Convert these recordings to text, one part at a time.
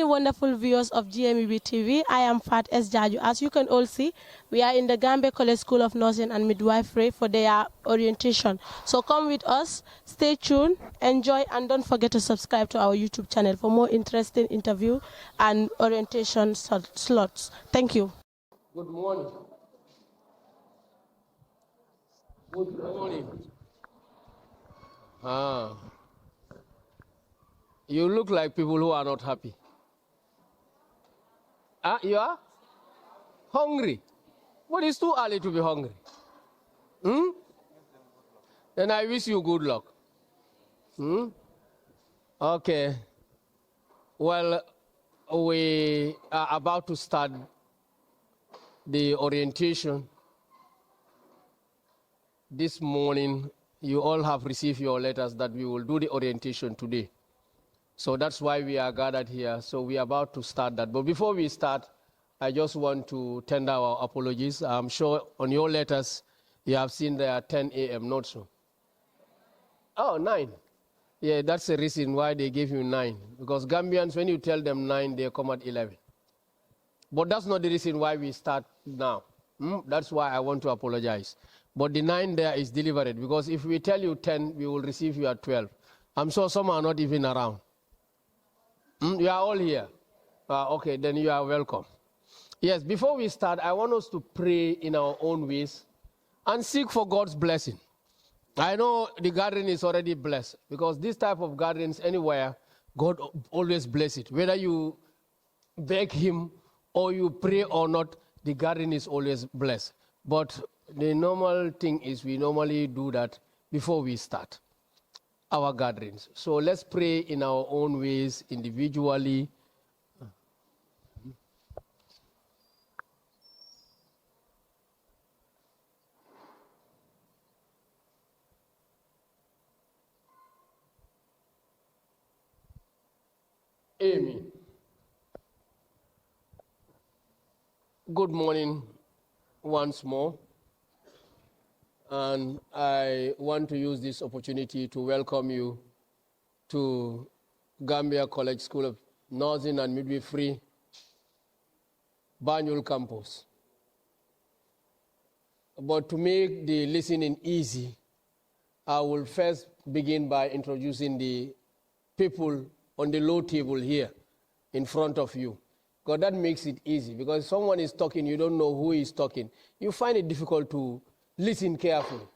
morning, wonderful viewers of GMEB TV. I am Fat S. Jaju. As you can all see, we are in the Gambia College School of Nursing and Midwifery for their orientation. So come with us, stay tuned, enjoy, and don't forget to subscribe to our YouTube channel for more interesting interview and orientation slots. Thank you. Good morning. Good morning. You look like people who are not happy. You are? Hungry? But it's too early to be hungry. Then I wish you good luck. Okay. Well, we are about to start the orientation. This morning, you all have received your letters that we will do the orientation today. So that's why we are gathered here. So we are about to start that. But before we start, I just want to tender our apologies. I'm sure on your letters, you have seen they are 10 a.m., not so. Oh, 9. Yeah, that's the reason why they gave you 9. Because Gambians, when you tell them 9, they come at 11. But that's not the reason why we start now. That's why I want to apologize. But the 9 there is deliberate, because if we tell you 10, we will receive you at 12. I'm sure some are not even around. You are all here. Okay, then you are welcome. Yes, before we start, I want us to pray in our own ways and seek for God's blessing. I know the gathering is already blessed, because this type of gatherings anywhere, God always bless it. Whether you beg him or you pray or not, the gathering is always blessed. But the normal thing is we normally do that before we start our gatherings. So let's pray in our own ways, individually. Amen. Good morning once more. And I want to use this opportunity to welcome you to Gambia College School of Nursing and Midwifery, Banjul campus. But to make the listening easy, I will first begin by introducing the people on the low table here in front of you. Because that makes it easy. Because if someone is talking, you don't know who is talking. You find it difficult to listen carefully.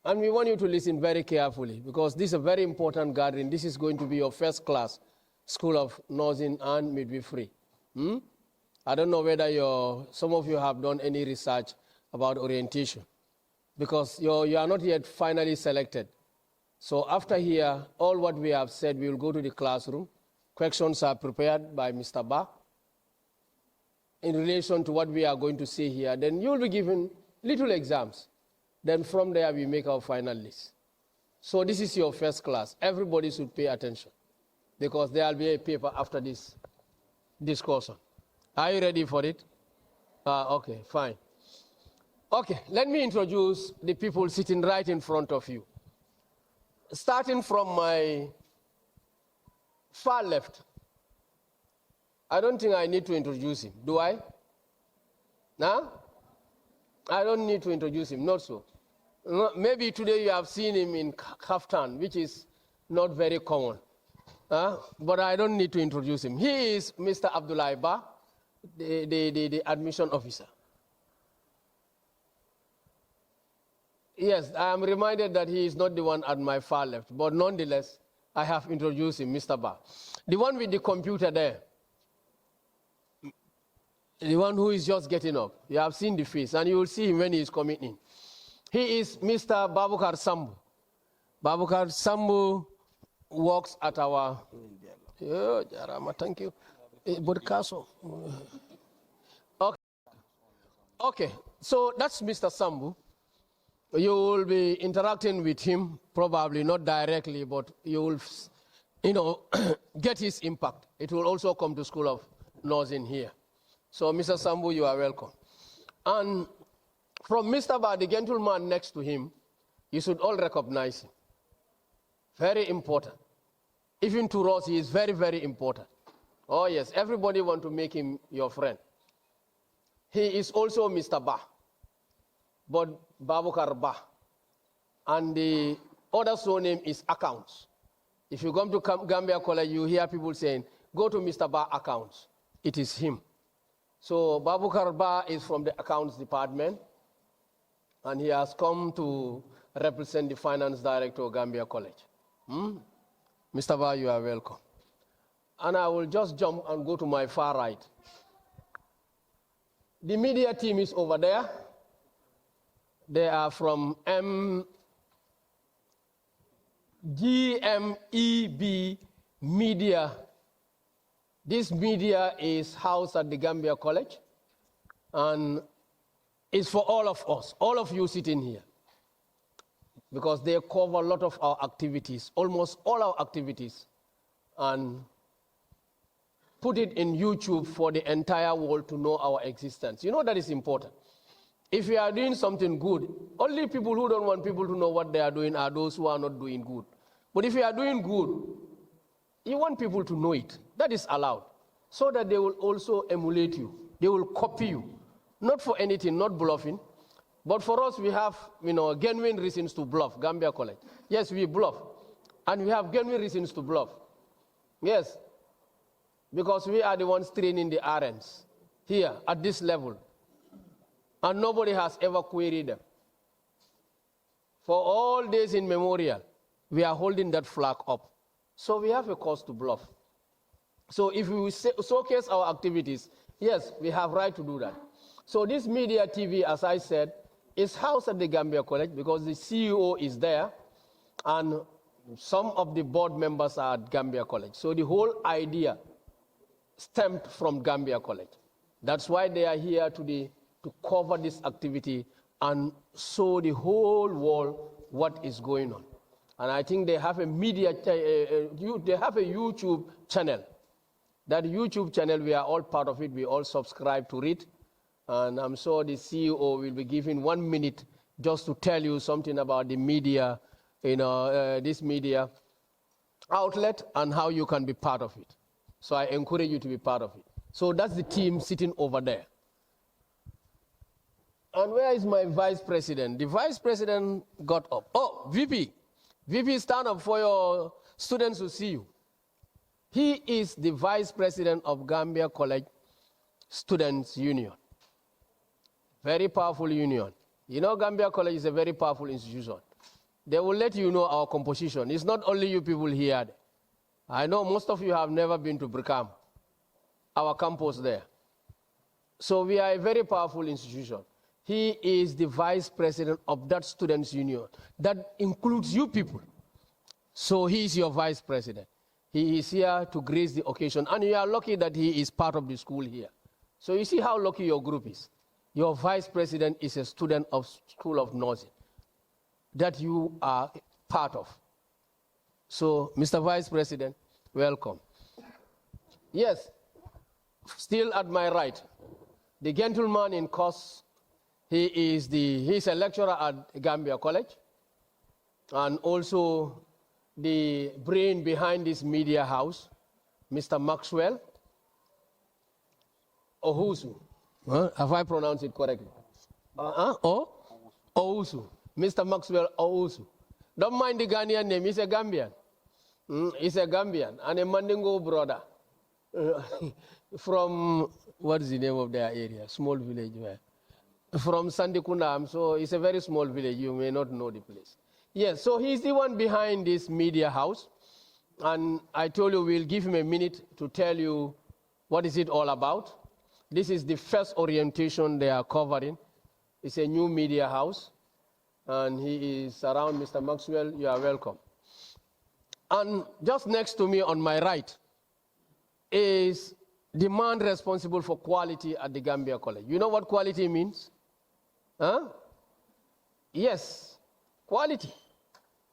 And we want you to listen very carefully, because this is a very important gathering. This is going to be your first class, School of Nursing and Midwifery. I don't know whether some of you have done any research about orientation, because you are not yet finally selected. So after here, all what we have said, we will go to the classroom. Questions are prepared by Mr. Ba in relation to what we are going to say here. Then you will be given little exams. Then from there, we make our final list. So this is your first class. Everybody should pay attention, because there will be a paper after this discussion. Are you ready for it? Okay, fine. Okay, let me introduce the people sitting right in front of you. Starting from my far left. I don't think I need to introduce him, do I? No? I don't need to introduce him, not so. Maybe today you have seen him in kaftan, which is not very common. But I don't need to introduce him. He is Mr. Abdullah Ba, the admission officer. Yes, I am reminded that he is not the one at my far left, but nonetheless, I have introduced him, Mr. Ba. The one with the computer there, the one who is just getting up. You have seen the face, and you will see him when he is coming in. He is Mr. Aboubacarr Jallow. Aboubacarr Jallow works at our... Thank you. Okay, so that's Mr. Jallow. You will be interacting with him, probably not directly, but you will, get his impact. It will also come to School of Nursing here. So, Mr. Jallow, you are welcome. And from Mr. Ba, the gentleman next to him, you should all recognize him. Very important. Even to us, he is very, very important. Oh yes, everybody want to make him your friend. He is also Mr. Ba, but Babukar Ba. And the other surname is Accounts. If you come to Gambia College, you hear people saying, go to Mr. Ba Accounts. It is him. So Babukar Ba is from the Accounts Department, and he has come to represent the Finance Director of Gambia College. Mr. Ba, you are welcome. And I will just jump and go to my far right. The media team is over there. They are from GMEB Media. This media is housed at the Gambia College, and it's for all of us, all of you sitting here, because they cover a lot of our activities, almost all our activities, and put it in YouTube for the entire world to know our existence. You know that is important. If you are doing something good, only people who don't want people to know what they are doing are those who are not doing good. But if you are doing good, you want people to know it. That is allowed, so that they will also emulate you. They will copy you, not for anything, not bluffing. But for us, we have, genuine reasons to bluff, Gambia College. Yes, we bluff, and we have genuine reasons to bluff. Yes, because we are the ones training the RNs here at this level, and nobody has ever queried them. For all days in memorial, we are holding that flag up. So we have a cause to bluff. So if we showcase our activities, yes, we have right to do that. So this media TV, as I said, is housed at the Gambia College because the CEO is there, and some of the board members are at Gambia College. So the whole idea stemmed from Gambia College. That's why they are here today, to cover this activity and show the whole world what is going on. And I think they have a they have a YouTube channel. That YouTube channel, we are all part of it. We all subscribe to it. And I'm sure the CEO will be giving 1 minute just to tell you something about the media, this media outlet, and how you can be part of it. So I encourage you to be part of it. So that's the team sitting over there. And where is my vice president? The vice president got up. Oh, VP. VP, stand up for your students to see you. He is the vice president of Gambia College Students Union. Very powerful union. You know, Gambia College is a very powerful institution. They will let you know our composition. It's not only you people here. I know most of you have never been to Brikam, our campus there. So we are a very powerful institution. He is the vice president of that students' union. That includes you people. So he is your vice president. He is here to grace the occasion. And you are lucky that he is part of the school here. So you see how lucky your group is. Your vice president is a student of School of Nursing that you are part of. So, Mr. Vice President, welcome. Yes, still at my right, the gentleman in course, he's a lecturer at Gambia College, and also the brain behind this media house, Mr. Maxwell Ohusu. Have I pronounced it correctly? Ousu. Mr. Maxwell Ousu. Don't mind the Ghanaian name, he's a Gambian. He's a Gambian and a Mandingo brother. From, what is the name of their area? Small village where? From Sandikundam, so it's a very small village, you may not know the place. Yes, so he's the one behind this media house. And I told you we'll give him a minute to tell you what is it all about. This is the first orientation they are covering. It's a new media house, and he is around. Mr. Maxwell, you are welcome. And just next to me on my right is the man responsible for quality at the Gambia College. You know what quality means? Huh? Yes, quality.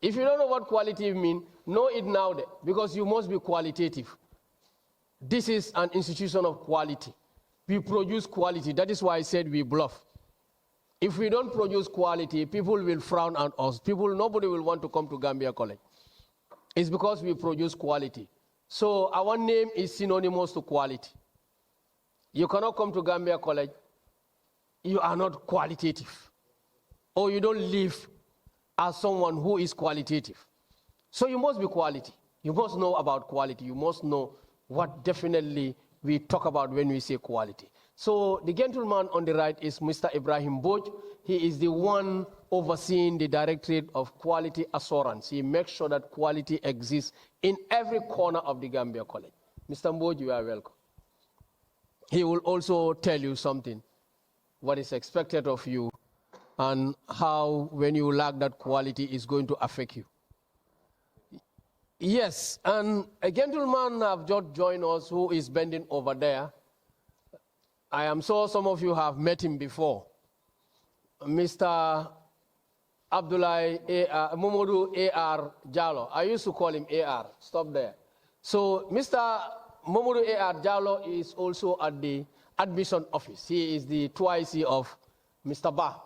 If you don't know what quality means, know it now, because you must be qualitative. This is an institution of quality. We produce quality. That is why I said we bluff. If we don't produce quality, people will frown at us. Nobody will want to come to Gambia College. It's because we produce quality. So our name is synonymous to quality. You cannot come to Gambia College, you are not qualitative, or you don't live as someone who is qualitative. So you must be quality. You must know about quality. You must know what definitely we talk about when we say quality. So the gentleman on the right is Mr. Ibrahim Boj. He is the one overseeing the Directorate of Quality Assurance. He makes sure that quality exists in every corner of the Gambia College. Mr. Boj, you are welcome. He will also tell you something, what is expected of you, and how, when you lack that quality, is going to affect you. Yes, and a gentleman have just joined us who is bending over there. I am sure some of you have met him before. Mr. Momodu A.R. Jallow. I used to call him A.R. Stop there. So Mr. Momodu A.R. Jallow is also at the admission office. He is the twice of Mr. Ba.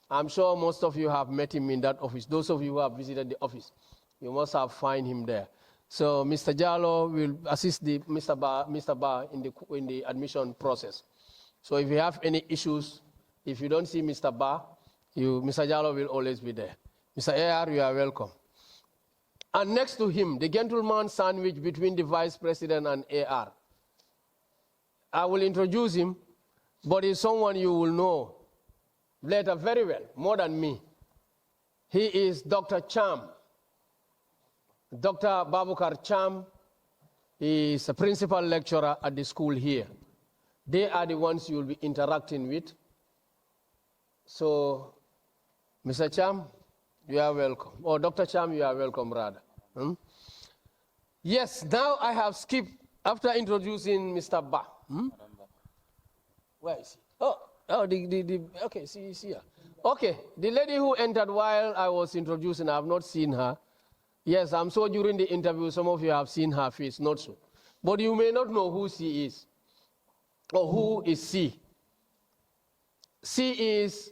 I'm sure most of you have met him in that office. Those of you who have visited the office, you must have found him there. So Mr. Jallow will assist Mr. Ba in the admission process. So if you have any issues, if you don't see Mr. Ba, Mr. Jallow will always be there. Mr. A.R., you are welcome. And next to him, the gentleman sandwiched between the Vice President and A.R. I will introduce him, but he's someone you will know later very well, more than me. He is Dr. Cham. Dr. Aboubacarr Jallow is a principal lecturer at the school here. They are the ones you will be interacting with. So, Mr. Cham, you are welcome. Or Dr. Cham, you are welcome, rather. Yes, now I have skipped, after introducing Mr. Ba. Where is he? Okay, see here. Okay, the lady who entered while I was introducing, I have not seen her. Yes, I'm sure during the interview, some of you have seen her face, not so. But you may not know who she is, or who is she. She is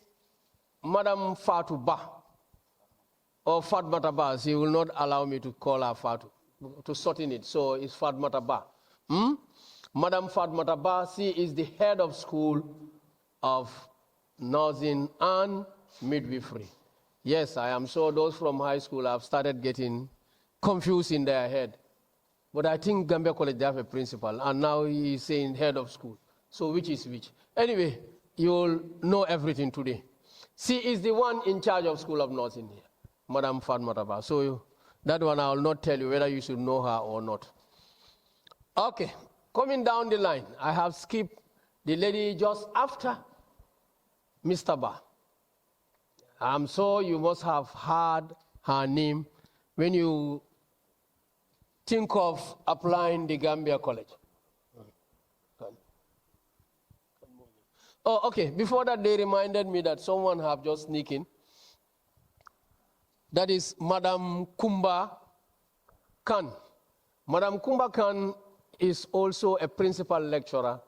Madam Fatou Ba, or Fatmata Ba. She will not allow me to call her Fatou, to shorten it, so it's Fatmata Ba. Madam Fatmata Ba, she is the head of school of Nursing and Midwifery. Yes, I am sure those from high school have started getting confused in their head. But I think Gambia College, they have a principal, and now he is saying head of school. So which is which? Anyway, you'll know everything today. She is the one in charge of School of Nursing here, Madam Fatmata Ba. So that one I will not tell you whether you should know her or not. Okay, coming down the line, I have skipped the lady just after Mr. Ba. I'm sure you must have heard her name when you think of applying the Gambia College. Oh, okay. Before that, they reminded me that someone have just sneaked in. That is Madam Kumba Khan. Madam Kumba Khan is also a principal lecturer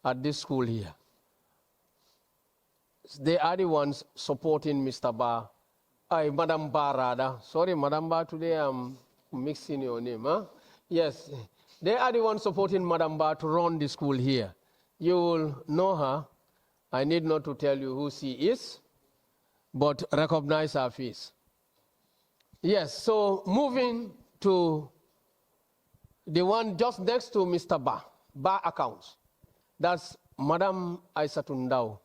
at this school here. They are the ones supporting Mr. Ba. Madam Ba, rather. Sorry, Madam Ba, today I'm mixing your name. Huh? Yes, they are the ones supporting Madam Ba to run the school here. You will know her. I need not to tell you who she is, but recognize her face. Yes, so moving to the one just next to Mr. Ba, Ba accounts. That's Madam Aisatundao.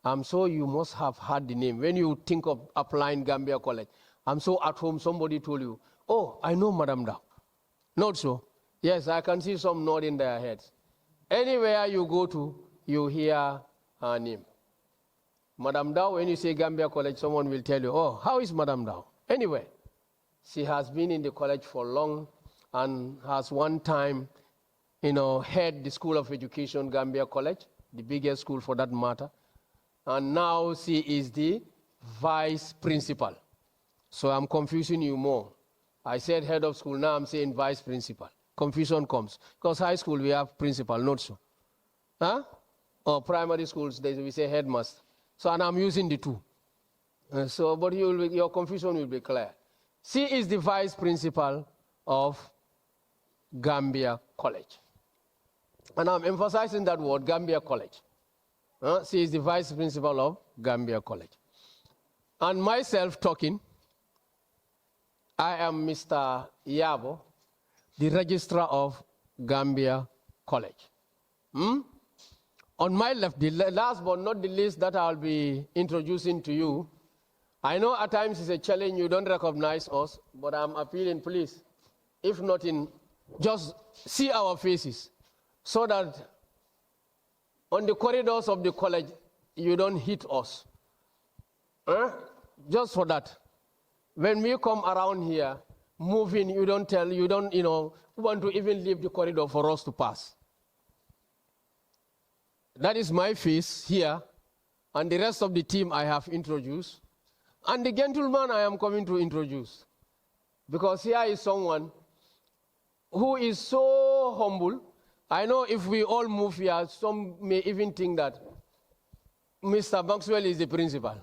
I'm sure you must have heard the name. When you think of applying Gambia College, I'm sure at home somebody told you, oh, I know Madam Dao. Not so. Yes, I can see some nodding their heads. Anywhere you go to, you hear her name. Madam Dao, when you say Gambia College, someone will tell you, oh, how is Madam Dao? Anyway, she has been in the college for long and has one time, head the School of Education, Gambia College, the biggest school for that matter. And now she is the vice principal. So I'm confusing you more. I said head of school, now I'm saying vice principal. Confusion comes. Because high school, we have principal, not so. Huh? Or primary schools, we say headmaster. So, and I'm using the two. But your confusion will be clear. She is the vice principal of Gambia College. And I'm emphasizing that word, Gambia College. She is the vice principal of Gambia College. And myself talking, I am Mr. Yabo, the registrar of Gambia College. On my left, the last but not the least that I'll be introducing to you, I know at times it's a challenge, you don't recognize us, but I'm appealing, please, if not in, just see our faces, so that on the corridors of the college, you don't hit us. Just for that. When we come around here, moving, you don't want to even leave the corridor for us to pass. That is my face here, and the rest of the team I have introduced. And the gentleman I am coming to introduce, because here is someone who is so humble. I know if we all move here, some may even think that Mr. Maxwell is the principal.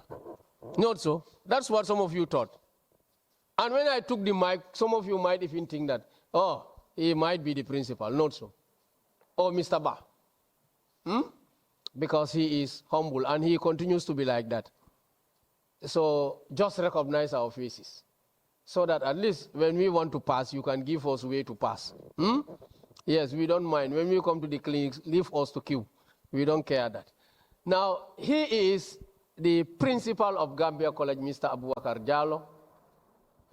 Not so. That's what some of you thought. And when I took the mic, some of you might even think that, oh, he might be the principal. Not so. Or Mr. Ba. Because he is humble, and he continues to be like that. So just recognize our faces, so that at least when we want to pass, you can give us way to pass. Yes, we don't mind. When we come to the clinics, leave us to queue. We don't care that. Now, he is the principal of Gambia College, Mr. Aboubacarr Jallow.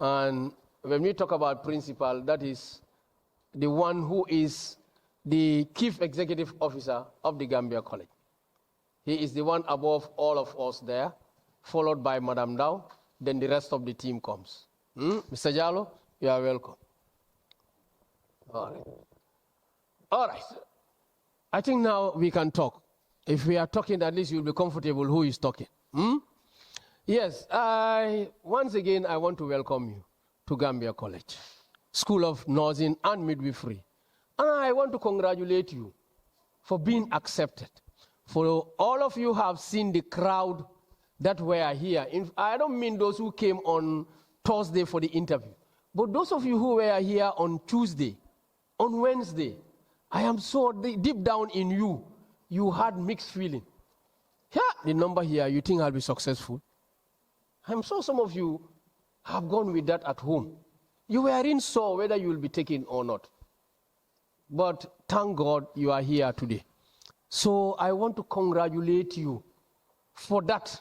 And when we talk about principal, that is the one who is the chief executive officer of the Gambia College. He is the one above all of us there, followed by Madam Dow, then the rest of the team comes. Mr. Jallow, you are welcome. All right. All right. I think now we can talk. If we are talking, at least you'll be comfortable who is talking. Yes, once again, I want to welcome you to Gambia College, School of Nursing and Midwifery. And I want to congratulate you for being accepted. For all of you have seen the crowd that were here. I don't mean those who came on Thursday for the interview, but those of you who were here on Tuesday, on Wednesday, I am so deep down in you, you had mixed feeling. Yeah, the number here, you think I'll be successful? I'm sure some of you have gone with that at home. You weren't sure whether you will be taken or not. But thank God you are here today. So I want to congratulate you for that,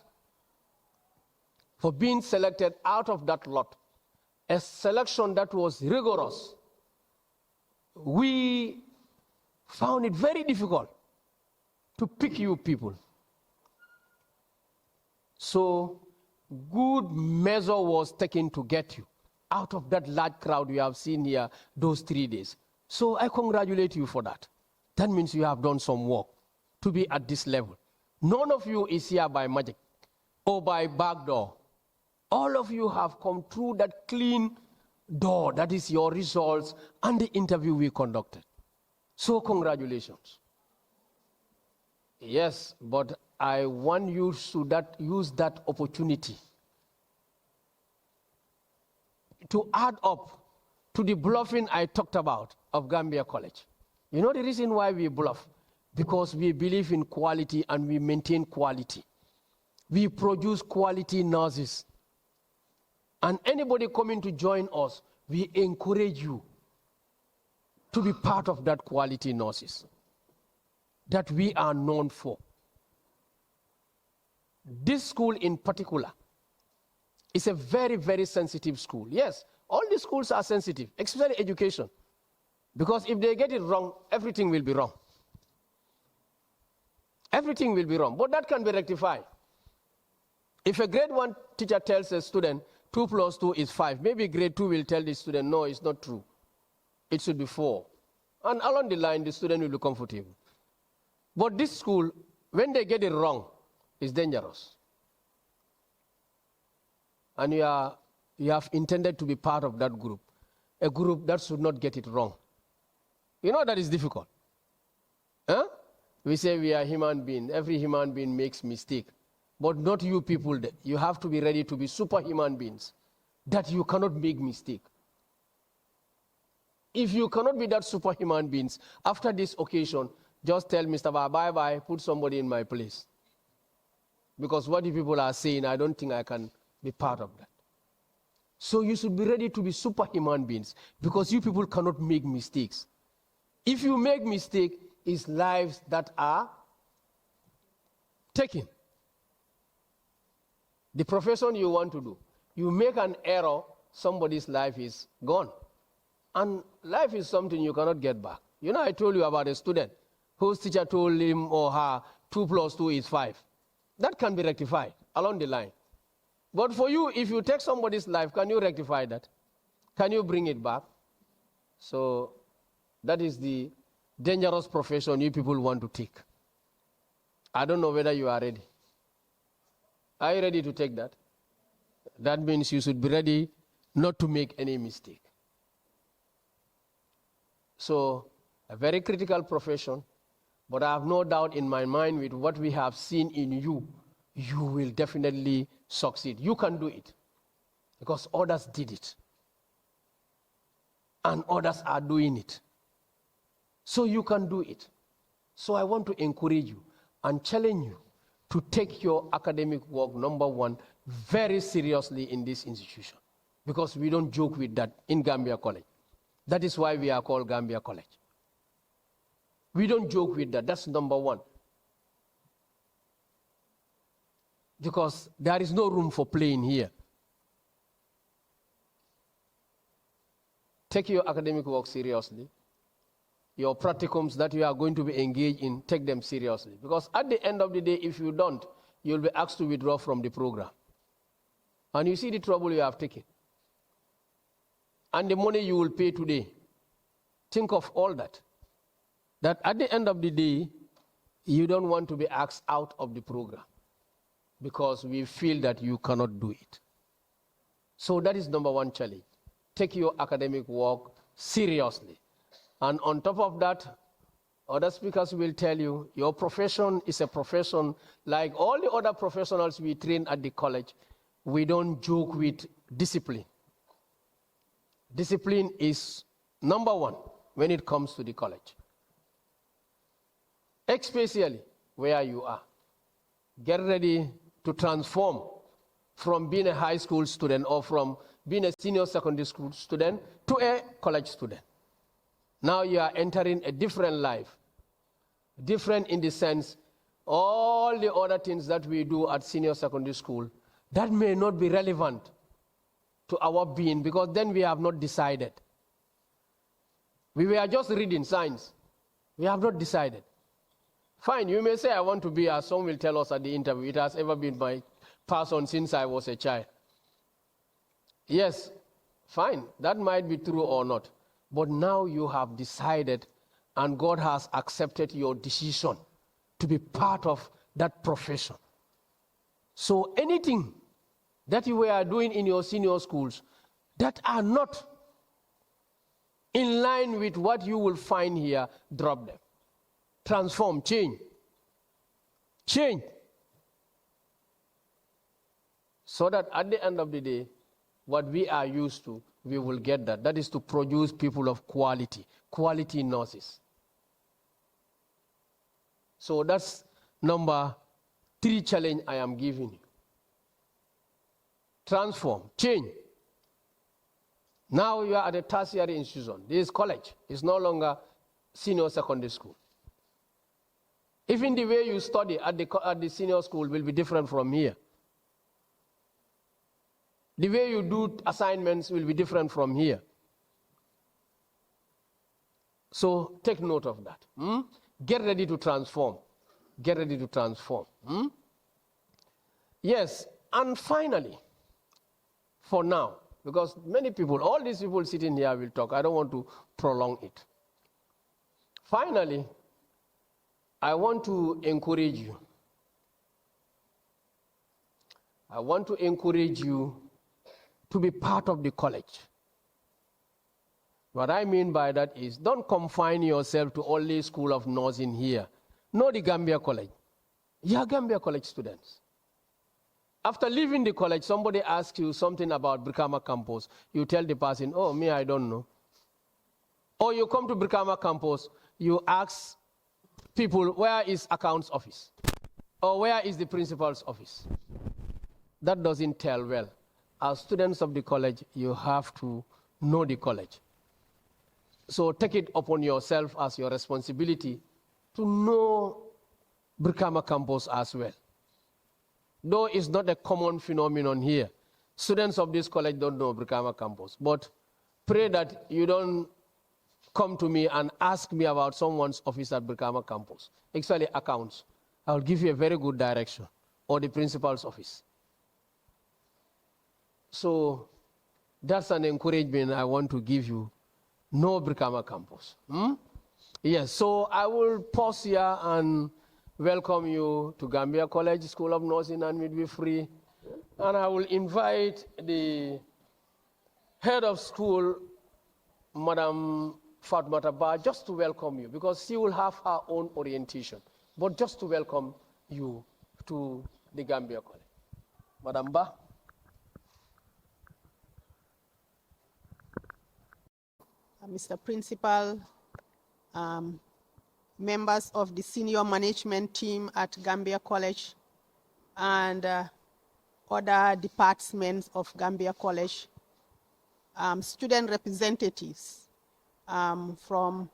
for being selected out of that lot. A selection that was rigorous. We found it very difficult to pick you people. So good measure was taken to get you out of that large crowd we have seen here those 3 days. So I congratulate you for that. That means you have done some work to be at this level. None of you is here by magic or by back door. All of you have come through that clean door, that is your results and the interview we conducted. So congratulations. Yes, but I want you to use that opportunity to add up to the bluffing I talked about of Gambia College. You know the reason why we bluff? Because we believe in quality and we maintain quality. We produce quality nurses. And anybody coming to join us, we encourage you to be part of that quality nurses that we are known for. This school in particular is a very, very sensitive school. Yes, all the schools are sensitive, especially education. Because if they get it wrong, everything will be wrong. Everything will be wrong, but that can be rectified. If a grade 1 teacher tells a student 2 + 2 is 5, maybe grade 2 will tell the student, no, it's not true. It should be 4. And along the line, the student will be comfortable. But this school, when they get it wrong, is dangerous. And you have intended to be part of that group, a group that should not get it wrong. You know that is difficult. Huh? We say we are human beings. Every human being makes mistake. But not you people. You have to be ready to be superhuman beings, that you cannot make mistake. If you cannot be that superhuman beings, after this occasion, just tell Mr. Bye-bye, put somebody in my place. Because what the people are saying, I don't think I can be part of that. So you should be ready to be superhuman beings, because you people cannot make mistakes. If you make mistake, it's lives that are taken. The profession you want to do, you make an error, somebody's life is gone. And life is something you cannot get back. You know, I told you about a student whose teacher told him or her 2 + 2 is 5. That can be rectified along the line. But for you, if you take somebody's life, can you rectify that? Can you bring it back? So that is the dangerous profession you people want to take. I don't know whether you are ready. Are you ready to take that? That means you should be ready not to make any mistake. So, a very critical profession, but I have no doubt in my mind with what we have seen in you, you will definitely succeed. You can do it because others did it. And others are doing it. So you can do it. So I want to encourage you and challenge you to take your academic work, number one, very seriously in this institution. Because we don't joke with that in Gambia College. That is why we are called Gambia College. We don't joke with that. That's number one. Because there is no room for playing here. Take your academic work seriously. Your practicums that you are going to be engaged in, take them seriously. Because at the end of the day, if you don't, you'll be asked to withdraw from the program. And you see the trouble you have taken. And the money you will pay today. Think of all that. That at the end of the day, you don't want to be asked out of the program because we feel that you cannot do it. So that is number one challenge. Take your academic work seriously. And on top of that, other speakers will tell you, your profession is a profession like all the other professionals we train at the college. We don't joke with discipline. Discipline is number one when it comes to the college. Especially where you are. Get ready to transform from being a high school student or from being a senior secondary school student to a college student. Now you are entering a different life. Different in the sense, all the other things that we do at senior secondary school, that may not be relevant to our being because then we have not decided. We were just reading science. We have not decided. Fine, you may say I want to be, as some will tell us at the interview, it has ever been my passion since I was a child. Yes, fine, that might be true or not. But now you have decided and God has accepted your decision to be part of that profession. So anything that you were doing in your senior schools that are not in line with what you will find here, drop them. Transform, change. Change. So that at the end of the day, what we are used to, we will get that. That is to produce people of quality, quality nurses. So that's number 3 challenge I am giving you. Transform, change. Now you are at a tertiary institution. This is college. It's no longer senior secondary school. Even the way you study at the senior school will be different from here. The way you do assignments will be different from here. So take note of that. Get ready to transform. Get ready to transform. Yes, and finally, for now, because many people, all these people sitting here will talk. I don't want to prolong it. Finally, I want to encourage you. I want to encourage you to be part of the college. What I mean by that is don't confine yourself to only School of Nursing here. Know the Gambia College. You are Gambia College students. After leaving the college, somebody asks you something about Brikama campus. You tell the person, oh, me, I don't know. Or you come to Brikama campus, you ask people, where is accounts office? Or where is the principal's office? That doesn't tell well. As students of the college, you have to know the college. So take it upon yourself as your responsibility to know Brikama campus as well. Though it's not a common phenomenon here. Students of this college don't know Brikama campus, but pray that you don't come to me and ask me about someone's office at Brikama campus, actually accounts. I'll give you a very good direction, or the principal's office. So that's an encouragement I want to give you. No Brikama campus. Yes, so I will pause here and welcome you to Gambia College, School of Nursing and Midwifery. And I will invite the head of school, Madam Fatmata Ba, just to welcome you, because she will have her own orientation, but just to welcome you to the Gambia College. Madam Ba. Mr. Principal, members of the senior management team at Gambia College, and other departments of Gambia College, student representatives from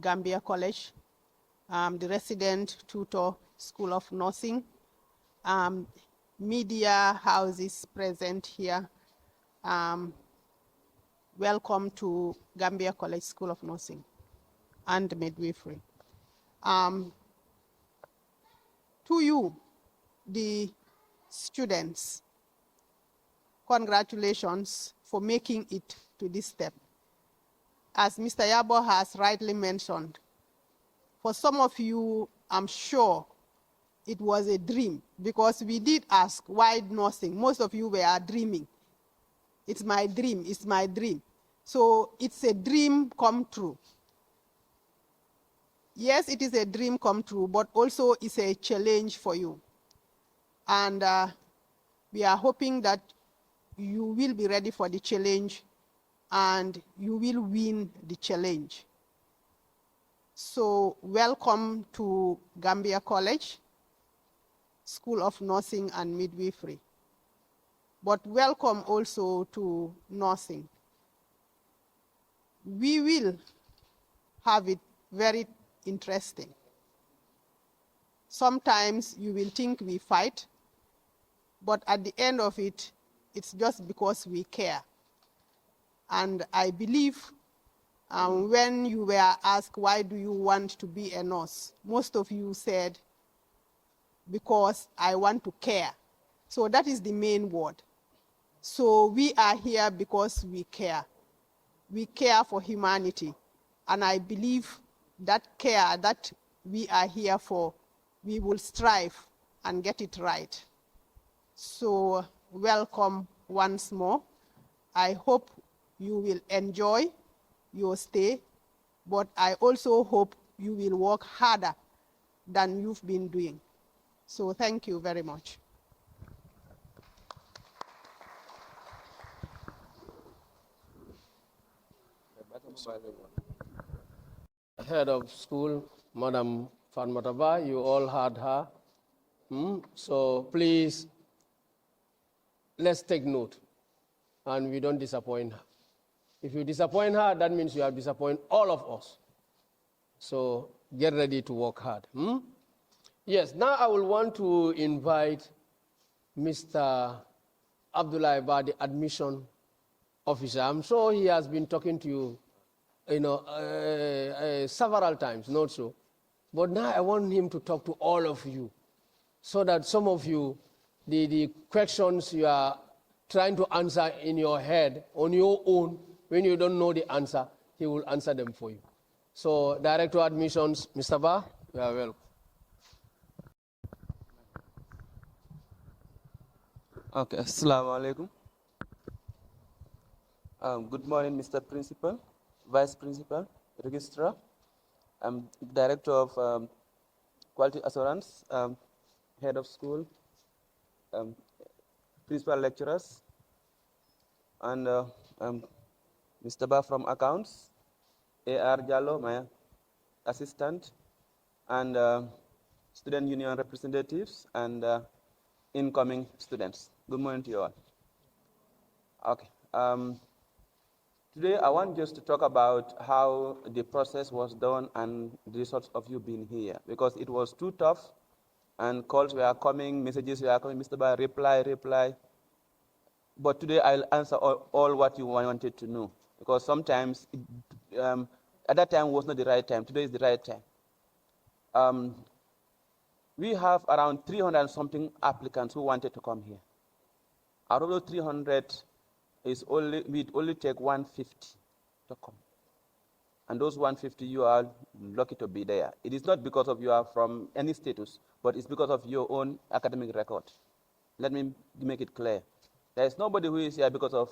Gambia College, the resident tutor School of Nursing, media houses present here. Welcome to Gambia College School of Nursing and Midwifery. To you, the students, congratulations for making it to this step. As Mr. Yabo has rightly mentioned, for some of you, I'm sure it was a dream, because we did ask, why nursing? Most of you were dreaming. It's my dream, it's my dream. So it's a dream come true. Yes, it is a dream come true, but also it's a challenge for you. And we are hoping that you will be ready for the challenge and you will win the challenge. So welcome to Gambia College, School of Nursing and Midwifery. But welcome also to nursing. We will have it very interesting. Sometimes you will think we fight, but at the end of it, it's just because we care. And I believe when you were asked, why do you want to be a nurse? Most of you said, because I want to care. So that is the main word. So we are here because we care. We care for humanity. And I believe that care that we are here for, we will strive and get it right. So welcome once more. I hope you will enjoy your stay, but I also hope you will work harder than you've been doing. So thank you very much. Head of school, Madam Fatmataba, you all heard her. So please, let's take note and we don't disappoint her. If you disappoint her, that means you have disappointed all of us. So get ready to work hard. Yes, now I will want to invite Mr. Abdullah Ba, the admission officer. I'm sure he has been talking to you, several times, not so. But now I want him to talk to all of you so that some of you, the questions you are trying to answer in your head on your own, when you don't know the answer, he will answer them for you. So, Director of Admissions, Mr. Ba, you are welcome. Okay, assalamu alaikum. Good morning, Mr. Principal, Vice Principal, Registrar. I'm Director of Quality Assurance, Head of School, Principal Lecturers, and Mr. Ba from Accounts, Aboubacarr Jallow, my assistant, and student union representatives, and incoming students. Good morning to you all. Okay. Today I want just to talk about how the process was done and the results of you being here, because it was too tough and calls were coming, messages were coming, Mr. Ba, reply. But today I'll answer all what you wanted to know, because sometimes at that time was not the right time. Today is the right time. We have around 300 and something applicants who wanted to come here. Out of those 300, we only take 150 to come. And those 150, you are lucky to be there. It is not because of you are from any status, but it's because of your own academic record. Let me make it clear. There is nobody who is here because of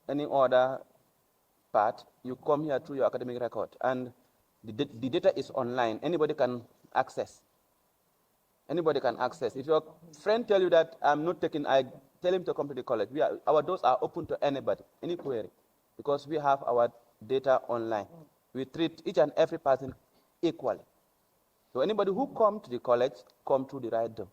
any other part. You come here through your academic record, and the data is online. Anybody can access. Anybody can access. If your friend tell you that I'm not taking, I tell him to come to the college. Our doors are open to anybody, any query, because we have our data online. We treat each and every person equally. So anybody who come to the college, come through the right door.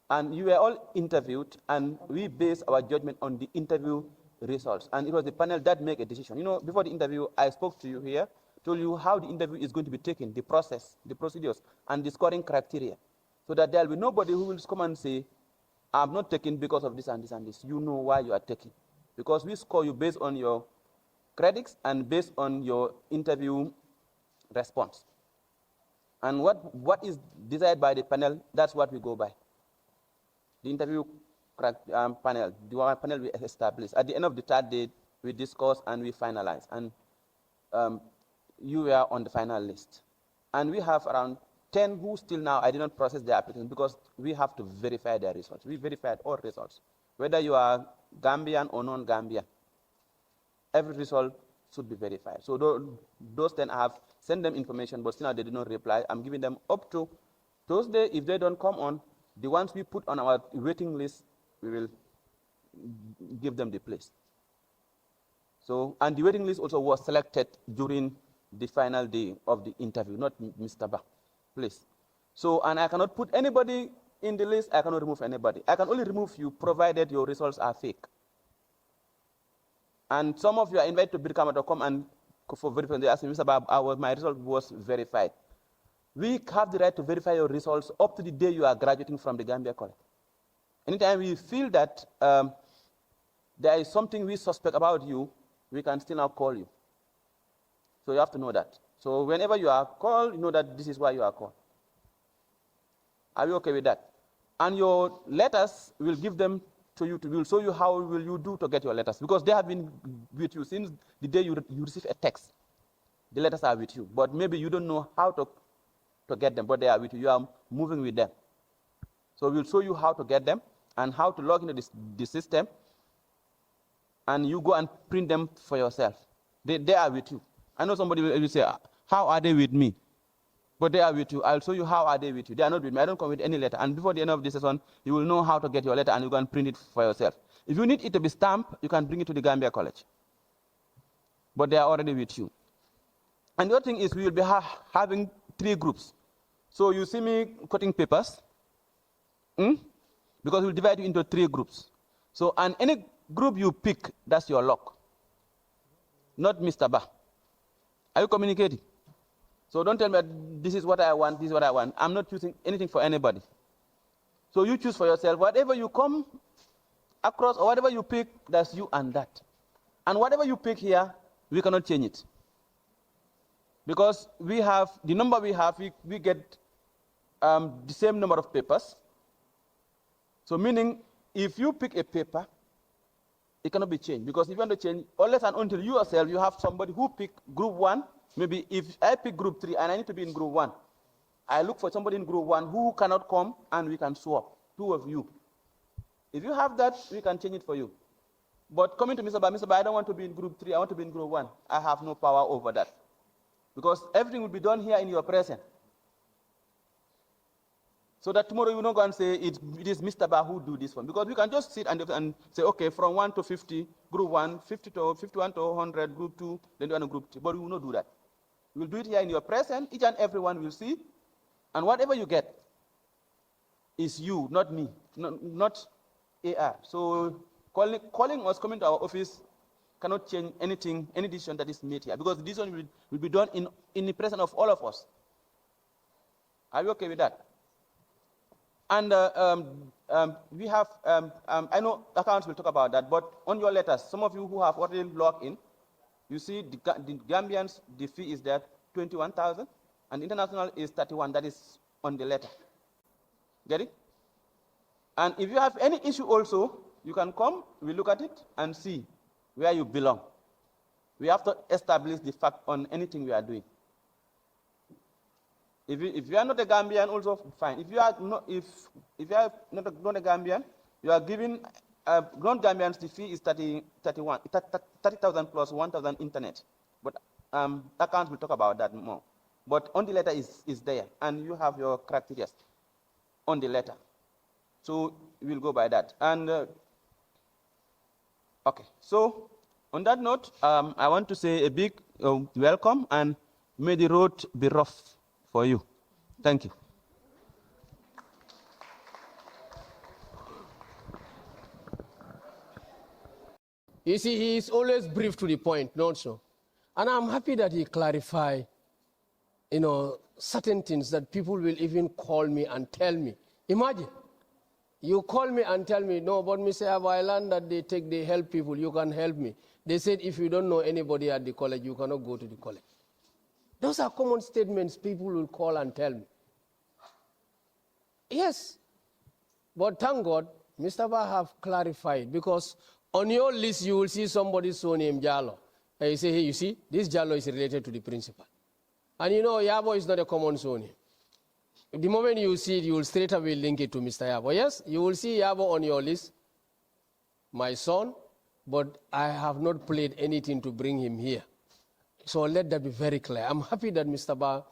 And you were all interviewed, and we base our judgment on the interview results. And it was the panel that made a decision. You know, before the interview, I spoke to you here, told you how the interview is going to be taken, the process, the procedures, and the scoring criteria, so that there will be nobody who will come and say, I'm not taking because of this and this and this. You know why you are taking. Because we score you based on your credits and based on your interview response. And what is desired by the panel, that's what we go by. The interview panel, the panel we established. At the end of the third day, we discuss and we finalize. And you were on the final list. And we have around 10 who still now, I did not process their application because we have to verify their results. We verified all results. Whether you are Gambian or non-Gambian, every result should be verified. So those 10 I have sent them information, but still now they did not reply. I'm giving them up to Thursday. If they don't come on, the ones we put on our waiting list, we will give them the place. So, and the waiting list also was selected during the final day of the interview, not Mr. Ba. Please. So, and I cannot put anybody in the list, I cannot remove anybody. I can only remove you provided your results are fake. And some of you are invited to Birkama to come and for verification. They ask me, Mr. Ba, my result was verified. We have the right to verify your results up to the day you are graduating from the Gambia College. Anytime we feel that there is something we suspect about you, we can still now call you. So you have to know that. So whenever you are called, you know that this is why you are called. Are you okay with that? And your letters, we'll give them to you. We'll show you how will you do to get your letters, because they have been with you since the day you receive a text. The letters are with you, but maybe you don't know how to get them, but they are with you. You are moving with them. So we'll show you how to get them and how to log into the system, and you go and print them for yourself. They are with you. I know somebody will say, how are they with me? But they are with you. I'll show you how are they with you. They are not with me. I don't come with any letter. And before the end of this session, you will know how to get your letter and you can print it for yourself. If you need it to be stamped, you can bring it to the Gambia College. But they are already with you. And the other thing is we will be having 3 groups. So you see me cutting papers, because we'll divide you into 3 groups. So, and any group you pick, that's your luck. Not Mr. Ba. Are you communicating? So don't tell me this is what I want, this is what I want. I'm not choosing anything for anybody. So you choose for yourself. Whatever you come across or whatever you pick, that's you and that. And whatever you pick here, we cannot change it. Because we have, the number we have, we get the same number of papers. So meaning, if you pick a paper, it cannot be changed. Because if you want to change, unless and until you yourself, you have somebody who pick group 1, maybe if I pick group 3 and I need to be in group 1, I look for somebody in group 1 who cannot come and we can swap, 2 of you. If you have that, we can change it for you. But coming to Mr. Ba, I don't want to be in group 3, I want to be in group 1. I have no power over that. Because everything will be done here in your presence. So that tomorrow you will not go and say it is Mr. Ba who do this one. Because we can just sit and say, okay, from 1 to 50, group 1, 50 to 51 to 100, group 2, then do group 2. But we will not do that. We will do it here in your presence. Each and everyone will see. And whatever you get is you, not me, not AR. So calling us, coming to our office, cannot change anything, any decision that is made here. Because the decision will be done in the presence of all of us. Are you okay with that? And we have, I know accounts will talk about that, but on your letters, some of you who have already logged in, you see the Gambians, the fee is there, 21,000, and international is 31, that is on the letter. Get it? And if you have any issue also, you can come, we look at it and see where you belong. We have to establish the fact on anything we are doing. If you are not a Gambian, also fine. If you are not, if you are not a Gambian, you are giving non-Gambians the fee is 30,000 plus 1,000 internet. But accounts will talk about that more. But on the letter is there, and you have your criteria on the letter. So we'll go by that. And okay. So on that note, I want to say a big welcome, and may the road be rough for you. Thank you. You see, he is always brief to the point, not so. And I'm happy that he clarified, certain things that people will even call me and tell me. Imagine, you call me and tell me, no, but Mr. I learned that they help people, you can help me. They said, if you don't know anybody at the college, you cannot go to the college. Those are common statements people will call and tell me. Yes, but thank God, Mr. Ba have clarified, because on your list, you will see somebody's name Jallow. And you say, hey, you see, this Jallow is related to the principal. And Yabo is not a common name. The moment you see it, you will straight away link it to Mr. Yabo. Yes, you will see Yabo on your list, my son, but I have not played anything to bring him here. So let that be very clear. I'm happy that Mr. Ba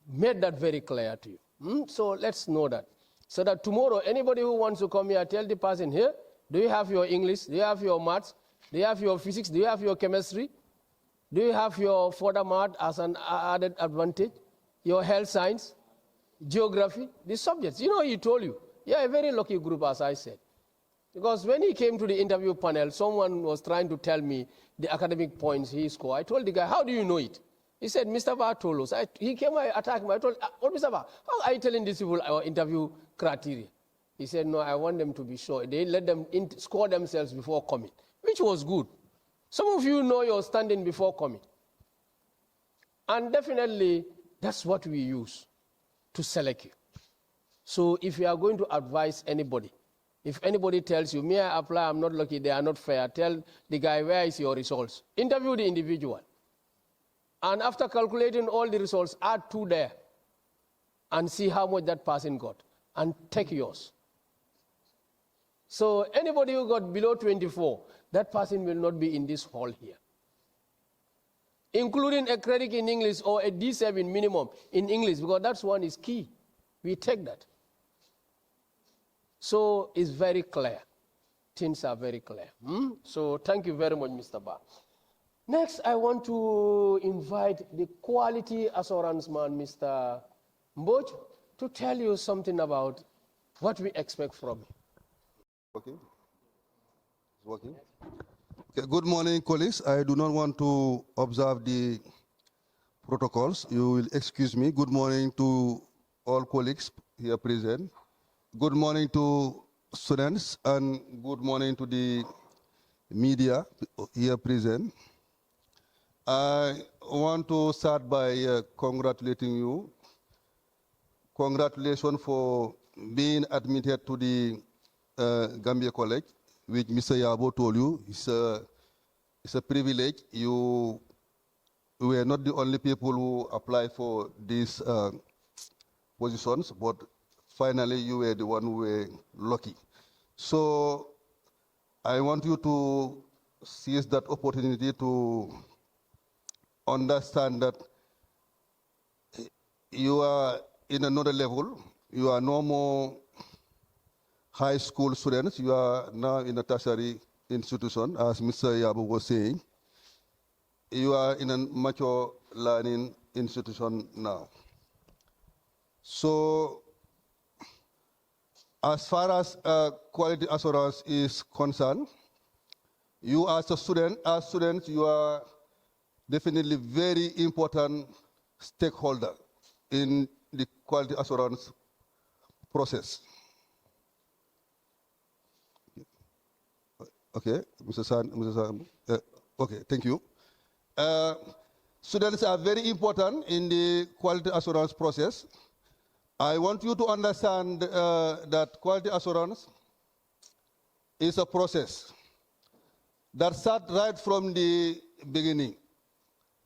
made that very clear to you. So let's know that. So that tomorrow, anybody who wants to come here, tell the person here, do you have your English? Do you have your maths? Do you have your physics? Do you have your chemistry? Do you have your further math as an added advantage? Your health science? Geography? These subjects. He told you. You're a very lucky group, as I said. Because when he came to the interview panel, someone was trying to tell me the academic points he scored. I told the guy, how do you know it? He said, Mr. Ba told us. He came and attacked me. I told him, what, Mr. Ba, how are you telling these people our interview criteria? He said, no, I want them to be sure. They let them score themselves before coming, which was good. Some of you know your standing before coming. And definitely, that's what we use to select you. So if you are going to advise anybody, if anybody tells you, may I apply, I'm not lucky, they are not fair, tell the guy, where is your results? Interview the individual. And after calculating all the results, add 2 there and see how much that person got and take yours. So anybody who got below 24, that person will not be in this hall here. Including a credit in English or a D7 minimum in English, because that one is key. We take that. So it's very clear. Things are very clear. So thank you very much, Mr. Ba. Next, I want to invite the quality assurance man, Mr. Mboj, to tell you something about what we expect from him. Working? It's working? Okay, good morning, colleagues. I do not want to observe the protocols. You will excuse me. Good morning to all colleagues here present. Good morning to students, and good morning to the media here present. I want to start by congratulating you. Congratulations for being admitted to the Gambia College, which Mr. Yabo told you. It's a privilege. You were not the only people who applied for these positions, but finally you were the one who were lucky. So I want you to seize that opportunity to understand that you are in another level. you are no more high school students. You are now in a tertiary institution, as Mr. Yabu was saying. You are in a mature learning institution now. So, as far as quality assurance is concerned, you as students, you are definitely very important stakeholder in the quality assurance process. Okay, Mr. San, okay, thank you. Students are very important in the quality assurance process. I want you to understand that quality assurance is a process that starts right from the beginning.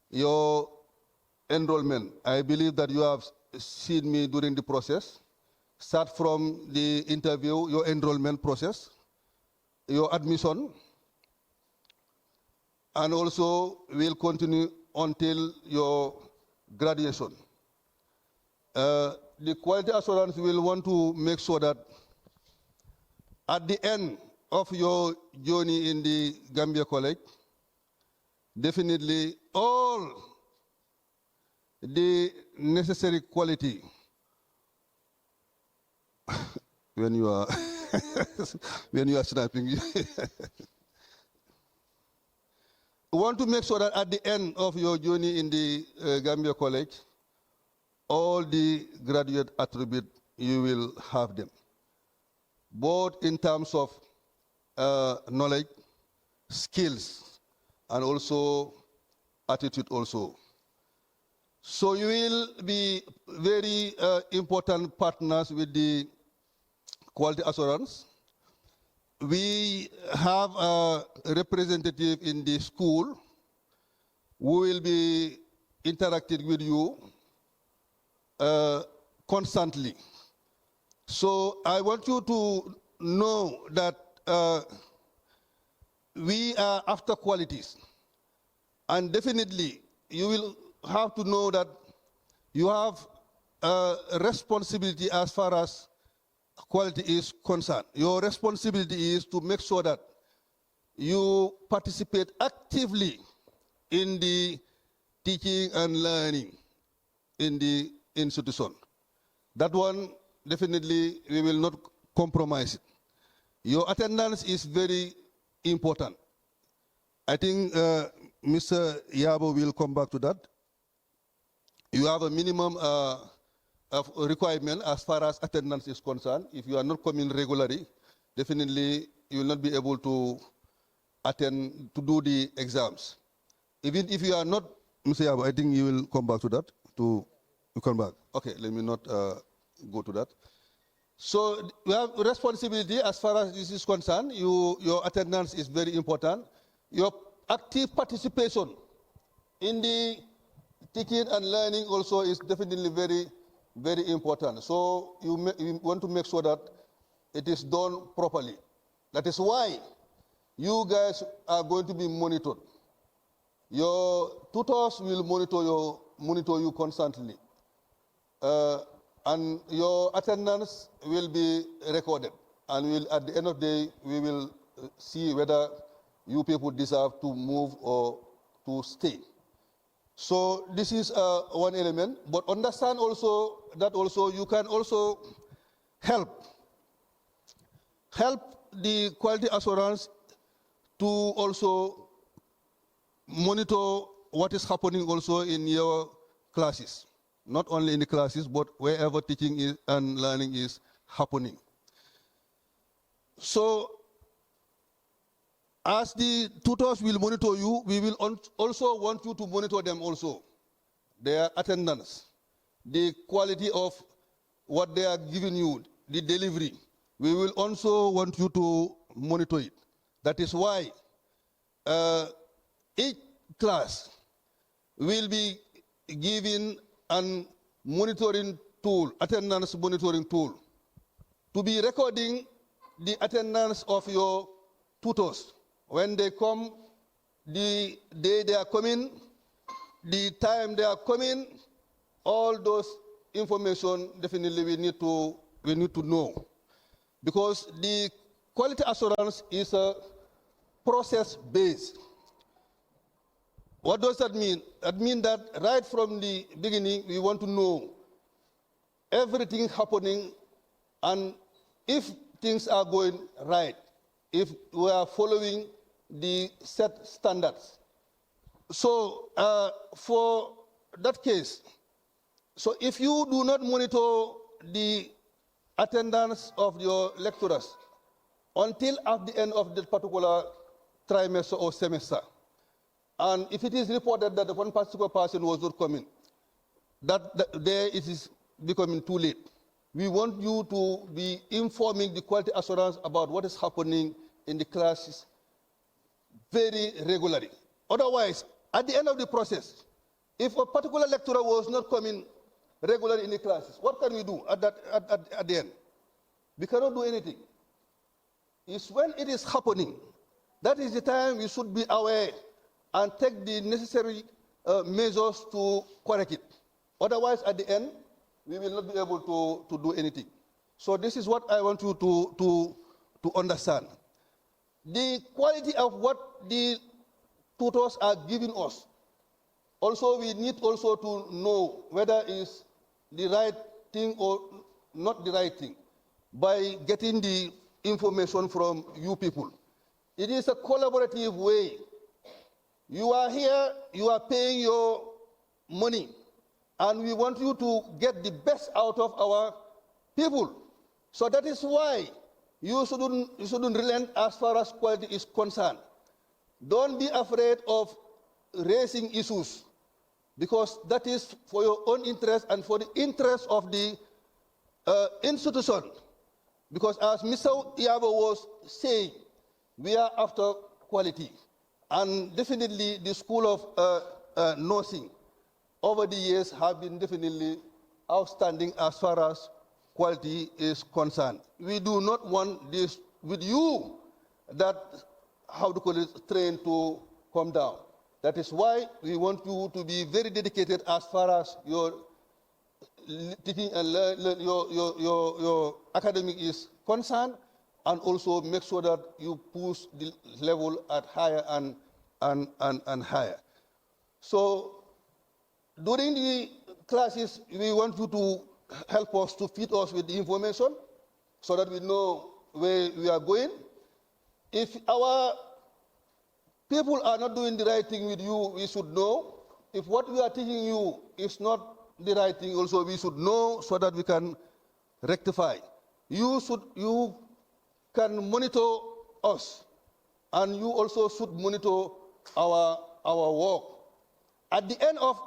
Your enrollment, I believe that you have seen me during the process. Start from the interview, your enrollment process, your admission, and also will continue until your graduation. The quality assurance will want to make sure that at the end of your journey in the Gambia College, definitely all the necessary quality when you are when you are sniping. We want to make sure that at the end of your journey in the Gambia College, all the graduate attributes, you will have them, both in terms of knowledge, skills, and also attitude also. So you will be very important partners with the quality assurance. We have a representative in the school who will be interacting with you constantly. So I want you to know that we are after qualities. And definitely, you will have to know that you have a responsibility as far as quality is concerned. Your responsibility is to make sure that you participate actively in the teaching and learning in the institution. That one, definitely, we will not compromise it. Your attendance is very important. I think Mr. Yabo will come back to that. You have a minimum of requirement as far as attendance is concerned. If you are not coming regularly, definitely you will not be able to attend, to do the exams. Even if you are not, Mr. Yabo, I think you will come back to that, to come back. Okay, let me not go to that. So you have responsibility as far as this is concerned. Your attendance is very important. Your active participation in the teaching and learning also is definitely very, very important. So you want to make sure that it is done properly. That is why you guys are going to be monitored. Your tutors will monitor you constantly. And your attendance will be recorded. And at the end of the day, we will see whether you people deserve to move or to stay. So this is one element, but understand also that also you can also help the quality assurance to also monitor what is happening also in your classes. Not only in the classes, but wherever teaching and learning is happening. So, as the tutors will monitor you, we will also want you to monitor them also. Their attendance, the quality of what they are giving you, the delivery. We will also want you to monitor it. That is why each class will be given an monitoring tool, attendance monitoring tool, to be recording the attendance of your tutors. When they come, the day they are coming, the time they are coming, all those information definitely we need to know, because the quality assurance is a process-based. What does that mean? That means that right from the beginning, we want to know everything happening, and if things are going right, if we are following the set standards. So for that case, so if you do not monitor the attendance of your lecturers until at the end of that particular trimester or semester, and if it is reported that one particular person was not coming, there it is becoming too late. We want you to be informing the quality assurance about what is happening in the classes very regularly. Otherwise, at the end of the process, if a particular lecturer was not coming regularly in the classes, what can we do at the end? We cannot do anything. It's when it is happening, that is the time we should be aware and take the necessary measures to correct it. Otherwise, at the end, we will not be able to do anything. So this is what I want you to understand. The quality of what the tutors are giving us. Also, we need also to know whether it's the right thing or not the right thing by getting the information from you people. It is a collaborative way. You are here, you are paying your money, and we want you to get the best out of our people. So that is why you shouldn't relent as far as quality is concerned. Don't be afraid of raising issues, because that is for your own interest and for the interest of the institution. Because as Mr. Yabo was saying, we are after quality. And definitely the School of Nursing over the years have been definitely outstanding as far as quality is concerned. We do not want this with you that, how to call it, train to come down. That is why we want you to be very dedicated as far as your teaching and your academic is concerned, and also make sure that you push the level at higher and higher. So during the classes, we want you to help us to feed us with the information so that we know where we are going. If our people are not doing the right thing with you, we should know. If what we are teaching you is not the right thing, also we should know so that we can rectify. You can monitor us, and you also should monitor our work. At the end of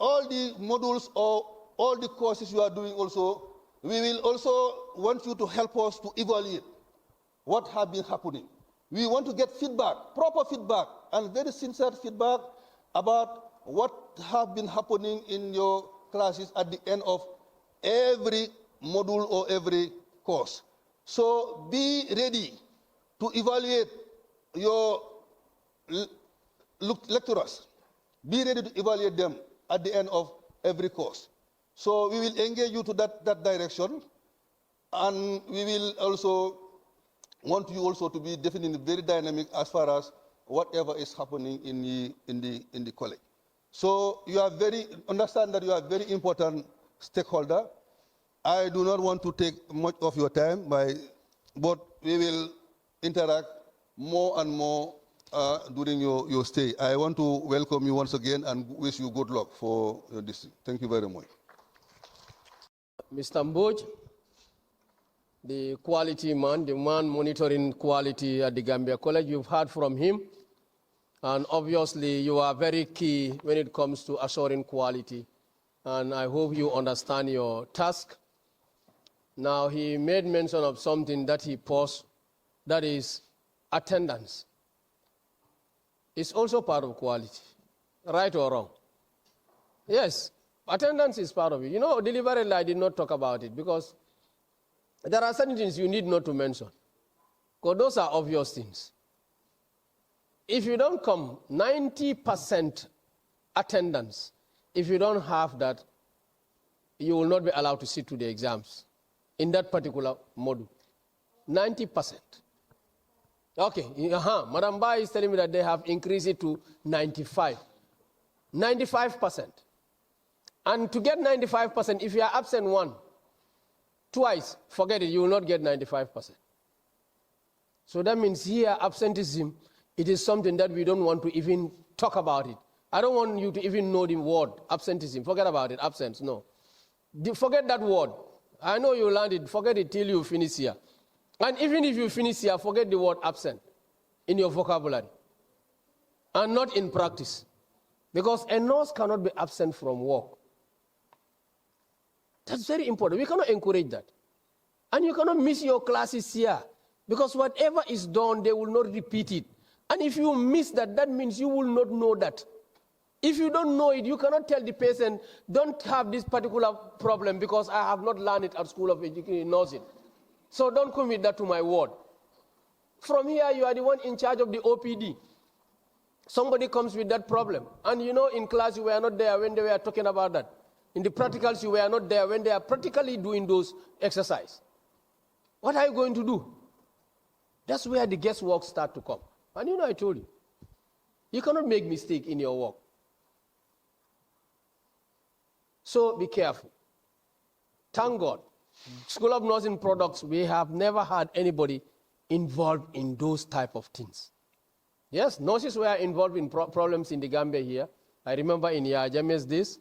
all the modules or all the courses you are doing also, we will also want you to help us to evaluate what has been happening. We want to get feedback, proper feedback, and very sincere feedback about what has been happening in your classes at the end of every module or every course. So be ready to evaluate your lecturers. Be ready to evaluate them at the end of every course. So we will engage you to that direction, and we will also want you also to be definitely very dynamic as far as whatever is happening in the college. So you are understand that you are a very important stakeholder. I do not want to take much of your time, but we will interact more and more during your stay. I want to welcome you once again and wish you good luck for this. Thank you very much. Mr. Mboj, the quality man, the man monitoring quality at the Gambia College, you've heard from him. And obviously, you are very key when it comes to assuring quality. And I hope you understand your task. Now, he made mention of something that he posed, that is attendance. It's also part of quality, right or wrong? Yes, attendance is part of it. You know, deliberately I did not talk about it because there are certain things you need not to mention, because those are obvious things. If you don't come, 90% attendance, if you don't have that, you will not be allowed to sit to the exams in that particular module. 90%. Okay, Madam Ba is telling me that they have increased it to 95. 95%. And to get 95%, if you are absent twice, forget it, you will not get 95%. So that means here, absenteeism, it is something that we don't want to even talk about it. I don't want you to even know the word absenteeism. Forget about it, absence, no. Forget that word. I know you learned it, forget it till you finish here. And even if you finish here, forget the word absent in your vocabulary and not in practice. Because a nurse cannot be absent from work. That's very important. We cannot encourage that. And you cannot miss your classes here. Because whatever is done, they will not repeat it. And if you miss that, that means you will not know that. If you don't know it, you cannot tell the patient, don't have this particular problem because I have not learned it at School of Education Nursing. So don't commit that to my word. From here, you are the one in charge of the OPD. Somebody comes with that problem. And you know, in class, you were not there when they were talking about that. In the practicals, you were not there when they are practically doing those exercises. What are you going to do? That's where the guesswork starts to come. And you know, I told you, you cannot make mistake in your work. So be careful. Thank God. School of Nursing products, we have never had anybody involved in those type of things. Yes, nurses were involved in problems in the Gambia here. I remember in Yajame's days,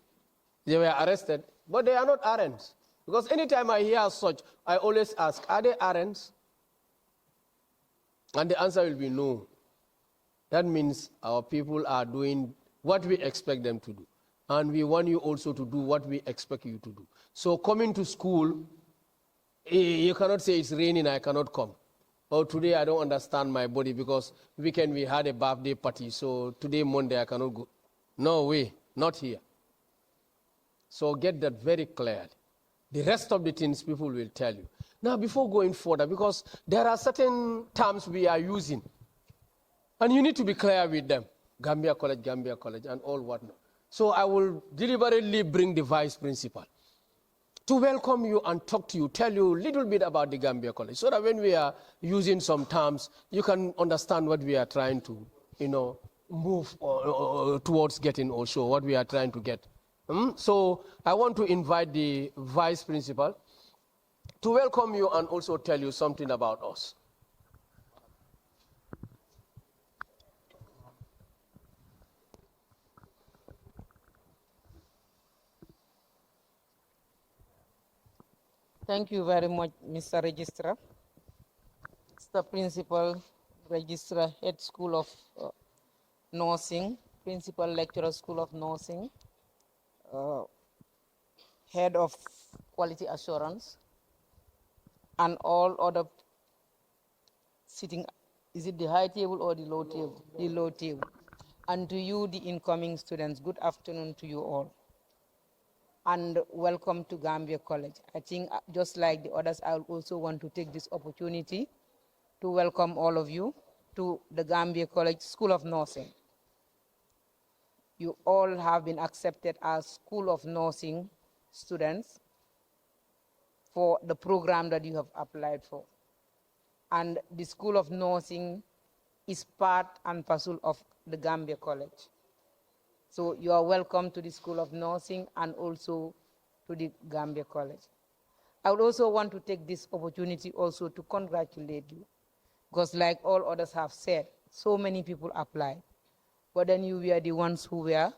they were arrested, but they are not RNs. Because anytime I hear such, I always ask, are they RNs? And the answer will be no. That means our people are doing what we expect them to do. And we want you also to do what we expect you to do. So coming to school, you cannot say it's raining, I cannot come. Or today I don't understand my body because weekend we had a birthday party, so today Monday I cannot go. No way, not here. So get that very clearly. The rest of the things people will tell you. Now before going further, because there are certain terms we are using, and you need to be clear with them. Gambia College, and all whatnot. So I will deliberately bring the vice principal to welcome you and talk to you, tell you a little bit about the Gambia College, so that when we are using some terms, you can understand what we are trying to, move towards getting also, what we are trying to get. So I want to invite the vice principal to welcome you and also tell you something about us. Thank you very much, Mr. Registrar. Mr. Principal, Registrar, Head School of Nursing, Principal Lecturer, School of Nursing, Head of Quality Assurance, and all other sitting, is it the high table or the low table? The low table. And to you, the incoming students, good afternoon to you all. And welcome to Gambia College. I think just like the others, I also want to take this opportunity to welcome all of you to the Gambia College School of Nursing. You all have been accepted as School of Nursing students for the program that you have applied for. And the School of Nursing is part and parcel of the Gambia College. So you are welcome to the School of Nursing and also to the Gambia College. I would also want to take this opportunity also to congratulate you, because like all others have said, so many people applied, but then you were the ones who were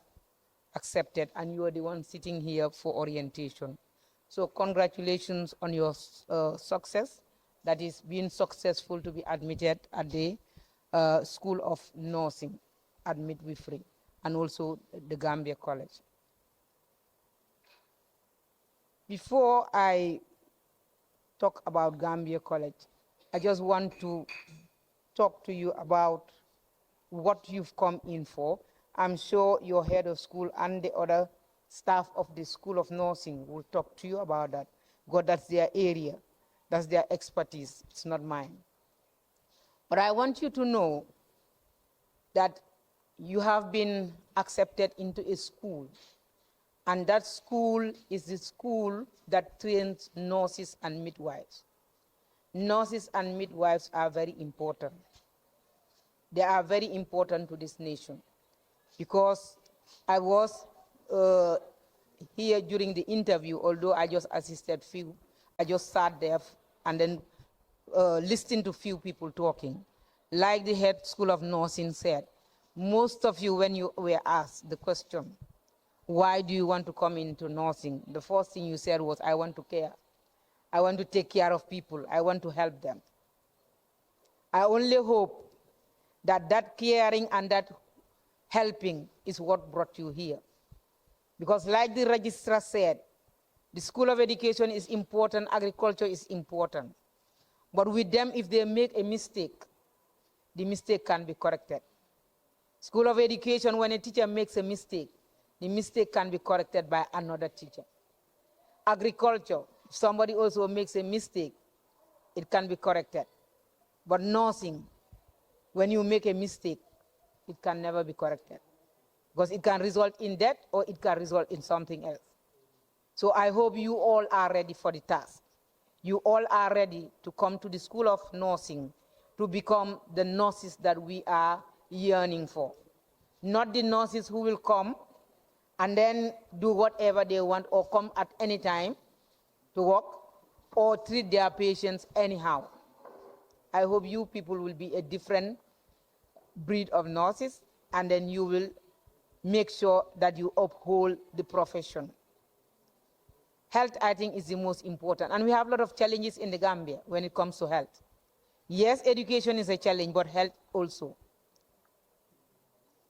accepted and you are the ones sitting here for orientation. So congratulations on your success, that is being successful to be admitted at the School of Nursing and Midwifery, and also the Gambia College. Before I talk about Gambia College, I just want to talk to you about what you've come in for. I'm sure your head of school and the other staff of the School of Nursing will talk to you about that, because that's their area, that's their expertise, it's not mine. But I want you to know that you have been accepted into a school And that school is the school that trains nurses and midwives. Nurses and midwives are very important. They are very important to this nation, because I was here during the interview, although I just assisted few. I just sat there and then listened to few people talking. Like the head school of nursing said, most of you, when you were asked the question, why do you want to come into nursing? The first thing you said was, I want to care. I want to take care of people. I want to help them. I only hope that that caring and that helping is what brought you here. Because like the registrar said, the School of Education is important, agriculture is important. But with them, if they make a mistake, the mistake can be corrected. School of Education, when a teacher makes a mistake, the mistake can be corrected by another teacher. Agriculture, if somebody also makes a mistake, it can be corrected. But nursing, when you make a mistake, it can never be corrected, because it can result in death or it can result in something else. So I hope you all are ready for the task. You all are ready to come to the School of Nursing to become the nurses that we are yearning for. Not the nurses who will come and then do whatever they want or come at any time to work or treat their patients anyhow. I hope you people will be a different breed of nurses, and then you will make sure that you uphold the profession. Health, I think, is the most important. And we have a lot of challenges in the Gambia when it comes to health. Yes, education is a challenge, but health also.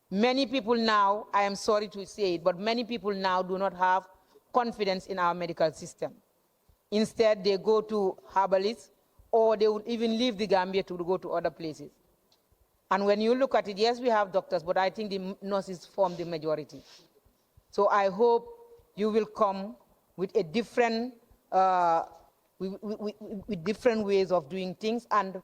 Many people now, I am sorry to say it, but many people now do not have confidence in our medical system. Instead, they go to herbalists, or they would even leave the Gambia to go to other places. And when you look at it, yes, we have doctors, but I think the nurses form the majority. So I hope you will come with a different, with different ways of doing things, and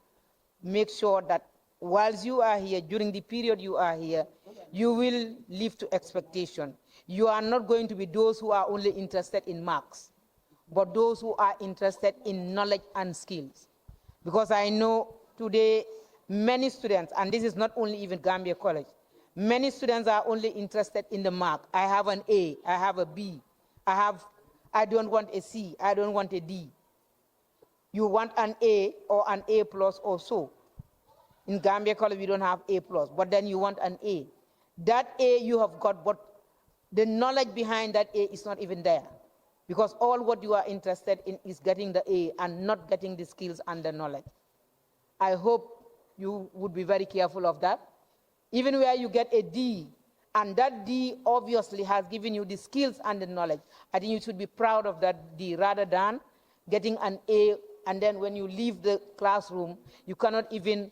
make sure that whilst you are here, during the period you are here, you will live to expectation. You are not going to be those who are only interested in marks, but those who are interested in knowledge and skills. Because I know today many students, and this is not only even Gambia College, many students are only interested in the mark. I have an A, I have a B, I don't want a C, I don't want a D. You want an A or an A plus or so. In Gambia College, we don't have A plus, but then you want an A. That A you have got, but the knowledge behind that A is not even there. Because all what you are interested in is getting the A and not getting the skills and the knowledge. I hope you would be very careful of that. Even where you get a D, and that D obviously has given you the skills and the knowledge, I think you should be proud of that D rather than getting an A, and then when you leave the classroom, you cannot even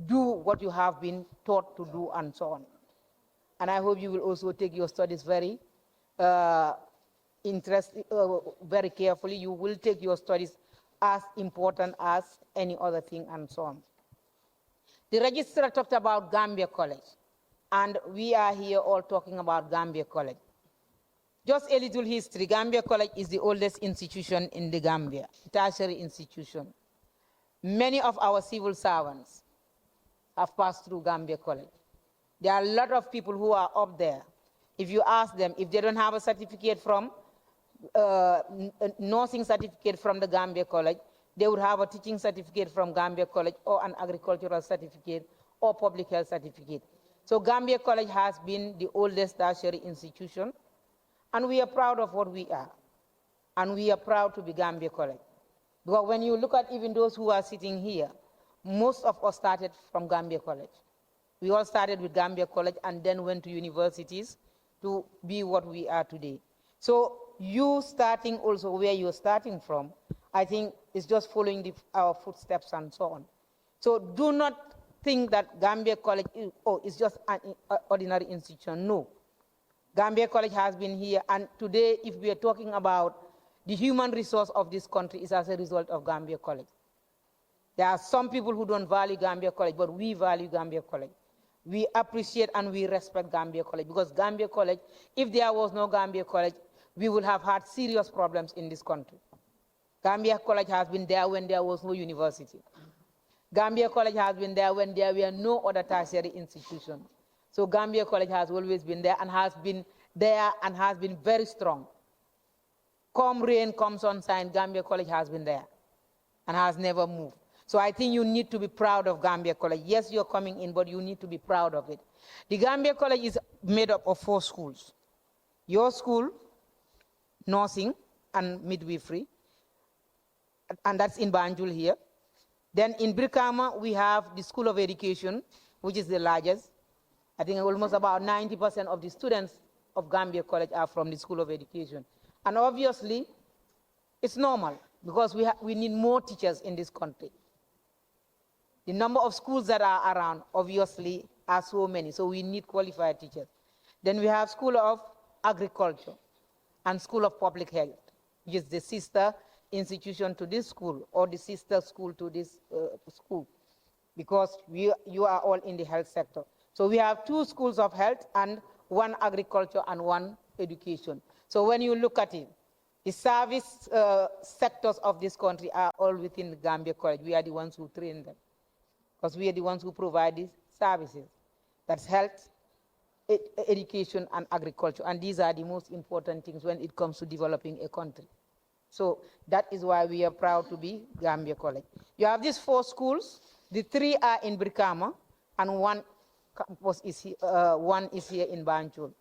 do what you have been taught to do and so on. And I hope you will also take your studies very very carefully. You will take your studies as important as any other thing and so on. The registrar talked about Gambia College, and we are here all talking about Gambia College. Just a little history. Gambia College is the oldest institution in the Gambia, tertiary institution. Many of our civil servants have passed through Gambia College. There are a lot of people who are up there. If you ask them, if they don't have a certificate from, nursing certificate from the Gambia College, they would have a teaching certificate from Gambia College, or an agricultural certificate, or public health certificate. So Gambia College has been the oldest tertiary institution, and we are proud of what we are. And we are proud to be Gambia College. Because when you look at even those who are sitting here, most of us started from Gambia College. We all started with Gambia College and then went to universities to be what we are today. So you starting also where you're starting from, I think is just following our footsteps and so on. So do not think that Gambia College is just an ordinary institution. No. Gambia College has been here, and today if we are talking about the human resource of this country is as a result of Gambia College. There are some people who don't value Gambia College, but we value Gambia College. We appreciate and we respect Gambia College, because Gambia College, if there was no Gambia College, we would have had serious problems in this country. Gambia College has been there when there was no university. Gambia College has been there when there were no other tertiary institutions. So Gambia College has always been there and has been very strong. Come rain, come sunshine, Gambia College has been there and has never moved. So I think you need to be proud of Gambia College. Yes, you're coming in, but you need to be proud of it. The Gambia College is made up of 4 schools. Your school, Nursing and Midwifery, and that's in Banjul here. Then in Brikama, we have the School of Education, which is the largest. I think almost about 90% of the students of Gambia College are from the School of Education. And obviously, it's normal because we need more teachers in this country. The number of schools that are around, obviously, are so many, so we need qualified teachers. Then we have School of Agriculture and School of Public Health, which is the sister institution to this school or the sister school to this school, because you are all in the health sector. So we have 2 schools of health and 1 agriculture and 1 education. So when you look at it, the service sectors of this country are all within the Gambia College. We are the ones who train them, because we are the ones who provide these services. That's health, education, and agriculture. And these are the most important things when it comes to developing a country. So that is why we are proud to be Gambia College. You have these 4 schools. The 3 are in Brikama, and 1 campus is here, 1 is here in Banjul.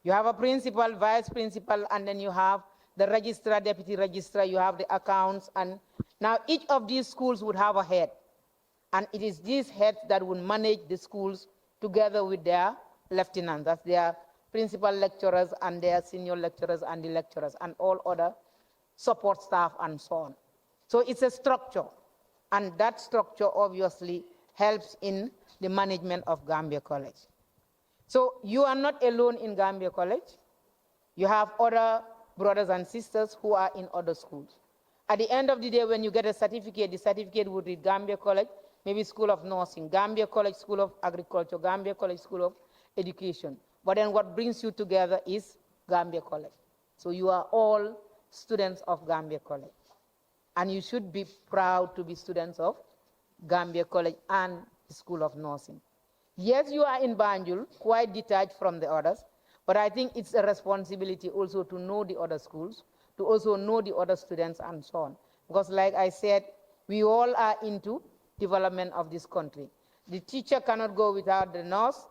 You have a principal, vice principal, and then you have the registrar, deputy registrar, you have the accounts, and now each of these schools would have a head. And it is these heads that will manage the schools together with their lieutenants. That's their principal lecturers and their senior lecturers and the lecturers and all other support staff and so on. So it's a structure, and that structure obviously helps in the management of Gambia College. So you are not alone in Gambia College. You have other brothers and sisters who are in other schools. At the end of the day, when you get a certificate, the certificate would read Gambia College, maybe School of Nursing, Gambia College School of Agriculture, Gambia College School of Education. But then what brings you together is Gambia College. So you are all students of Gambia College. And you should be proud to be students of Gambia College and the School of Nursing. Yes, you are in Banjul, quite detached from the others, but I think it's a responsibility also to know the other schools, to also know the other students and so on. Because like I said, we all are into development of this country. The teacher cannot go without the nurse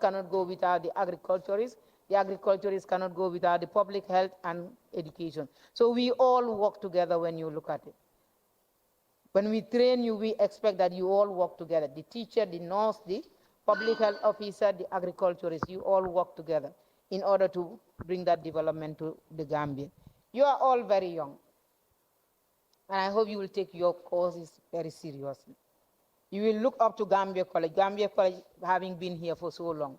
cannot go without the agriculturist cannot go without the public health and education. So we all work together when you look at it. When we train you, we expect that you all work together. The teacher, the nurse, the public health officer, the agriculturist, you all work together in order to bring that development to the Gambia. You are all very young, and I hope you will take your courses very seriously. You will look up to Gambia College having been here for so long.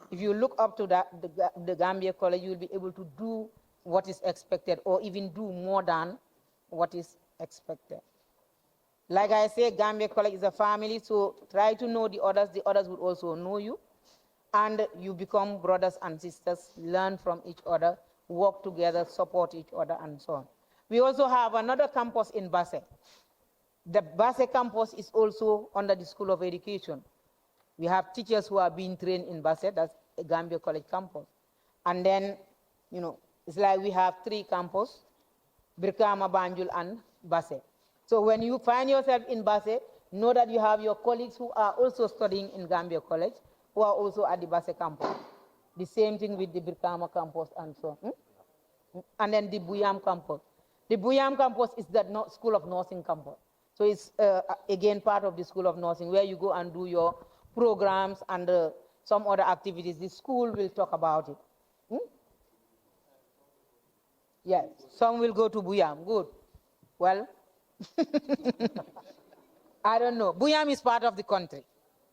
If you look up to the Gambia College, you will be able to do what is expected or even do more than what is expected. Like I say, Gambia College is a family, so try to know the others will also know you, and you become brothers and sisters, learn from each other, work together, support each other, and so on. We also have another campus in Basse. The Basse campus is also under the School of Education. We have teachers who are being trained in Basse, that's a Gambia College campus. And then, it's like we have 3 campuses, Brikama, Banjul, and Basse. So when you find yourself in Basse, know that you have your colleagues who are also studying in Gambia College, who are also at the Basse campus. The same thing with the Brikama campus and so on. And then the Buyam campus. The Buyam campus is the School of Nursing campus. So it's, again, part of the School of Nursing, where you go and do your programs and some other activities. The school will talk about it. Yes, some will go to Buyam. Good. Well, I don't know. Buyam is part of the country.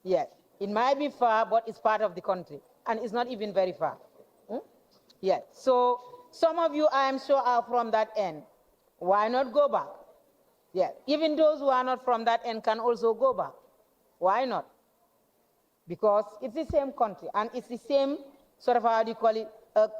Yes. It might be far, but it's part of the country. And it's not even very far. Yes. So some of you, I am sure, are from that end. Why not go back? Yes. Even those who are not from that end can also go back. Why not? Because it's the same country, and it's the same sort of, how do you call it,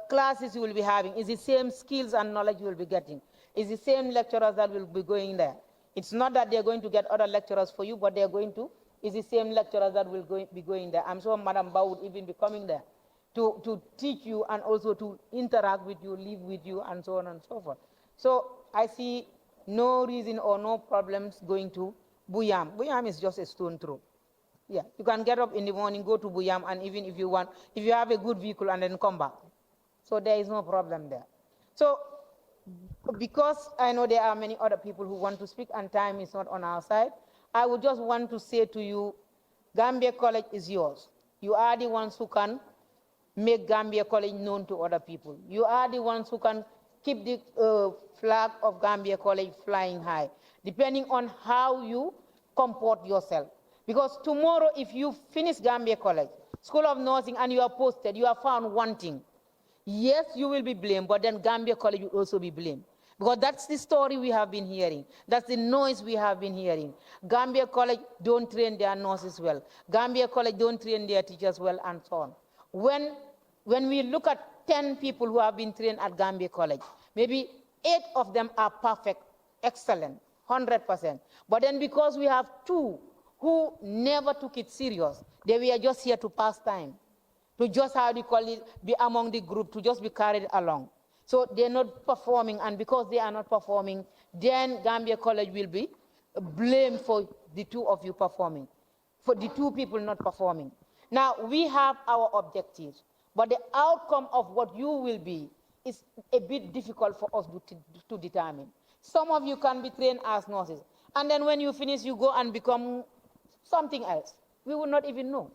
classes you will be having. It's the same skills and knowledge you will be getting. It's the same lecturers that will be going there. It's not that they're going to get other lecturers for you, but they're going to, it's the same lecturers that will be going there. I'm sure Madam Ba would even be coming there to teach you and also to interact with you, live with you, and so on and so forth. So I see no reason or no problems going to Buyam. Buyam is just a stone throw. Yeah, you can get up in the morning, go to Buyam, and even if you want, if you have a good vehicle, and then come back. So there is no problem there. So because I know there are many other people who want to speak and time is not on our side, I would just want to say to you, Gambia College is yours. You are the ones who can make Gambia College known to other people. You are the ones who can keep the flag of Gambia College flying high, depending on how you comport yourself. Because tomorrow, if you finish Gambia College, School of Nursing, and you are posted, you are found wanting, yes, you will be blamed, but then Gambia College will also be blamed. Because that's the story we have been hearing. That's the noise we have been hearing. Gambia College don't train their nurses well. Gambia College don't train their teachers well, and so on. When we look at 10 people who have been trained at Gambia College, maybe 8 of them are perfect, excellent, 100%. But then because we have 2 who never took it serious, they were just here to pass time, to just, how do you call it, be among the group, to just be carried along. So they're not performing, and because they are not performing, then Gambia College will be blamed for the 2 of you performing, for the 2 people not performing. Now, we have our objectives, but the outcome of what you will be is a bit difficult for us to determine. Some of you can be trained as nurses, and then when you finish, you go and become something else. We will not even know.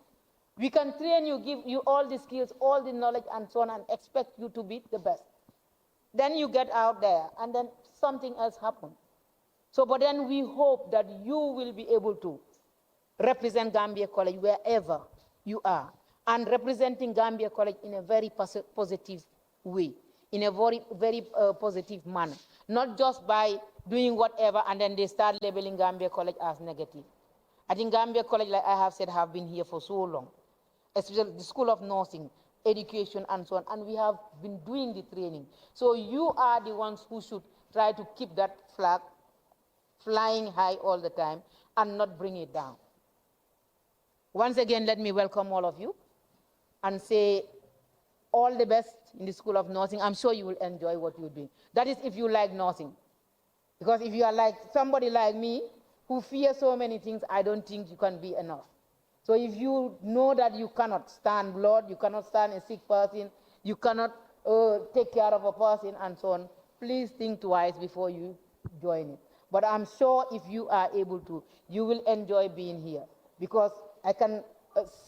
We can train you, give you all the skills, all the knowledge, and so on, and expect you to be the best. Then you get out there, and then something else happens. So, but then we hope that you will be able to represent Gambia College wherever you are, and representing Gambia College in a very positive way, in a very positive manner, not just by doing whatever and then they start labeling Gambia College as negative. I think Gambia College, like I have said, have been here for so long, especially the School of Nursing, education, and so on, and we have been doing the training. So you are the ones who should try to keep that flag flying high all the time and not bring it down. Once again, let me welcome all of you and say all the best in the School of Nursing. I'm sure you will enjoy what you're doing. That is if you like nursing. Because if you are like somebody like me who fears so many things, I don't think you can be enough. So if you know that you cannot stand blood, you cannot stand a sick person, you cannot take care of a person and so on, please think twice before you join it. But I'm sure if you are able to, you will enjoy being here. Because I can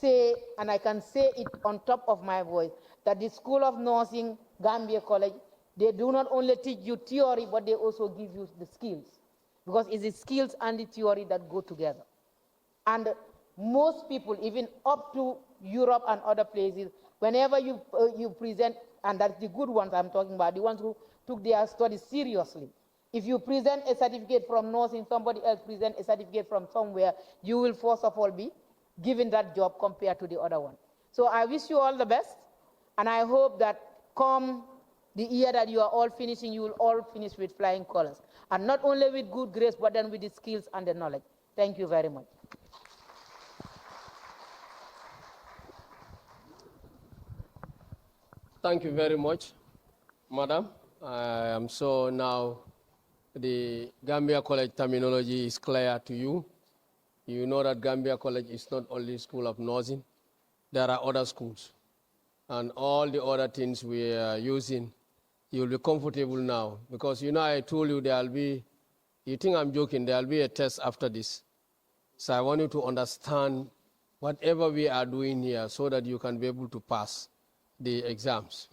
say, and I can say it on top of my voice, that the School of Nursing, Gambia College, they do not only teach you theory, but they also give you the skills. Because it's the skills and the theory that go together. And most people, even up to Europe and other places, whenever you present, and that's the good ones I'm talking about, the ones who took their studies seriously. If you present a certificate from nursing, somebody else present a certificate from somewhere, you will first of all be given that job compared to the other one. So I wish you all the best, and I hope that come the year that you are all finishing, you will all finish with flying colors. And not only with good grades, but then with the skills and the knowledge. Thank you very much. Thank you very much, Madam. I am so now the Gambia College terminology is clear to you. You know that Gambia College is not only School of Nursing. There are other schools. And all the other things we are using, you'll be comfortable now. Because you know I told you there'll be, you think I'm joking, there'll be a test after this. So I want you to understand whatever we are doing here so that you can be able to pass the exams.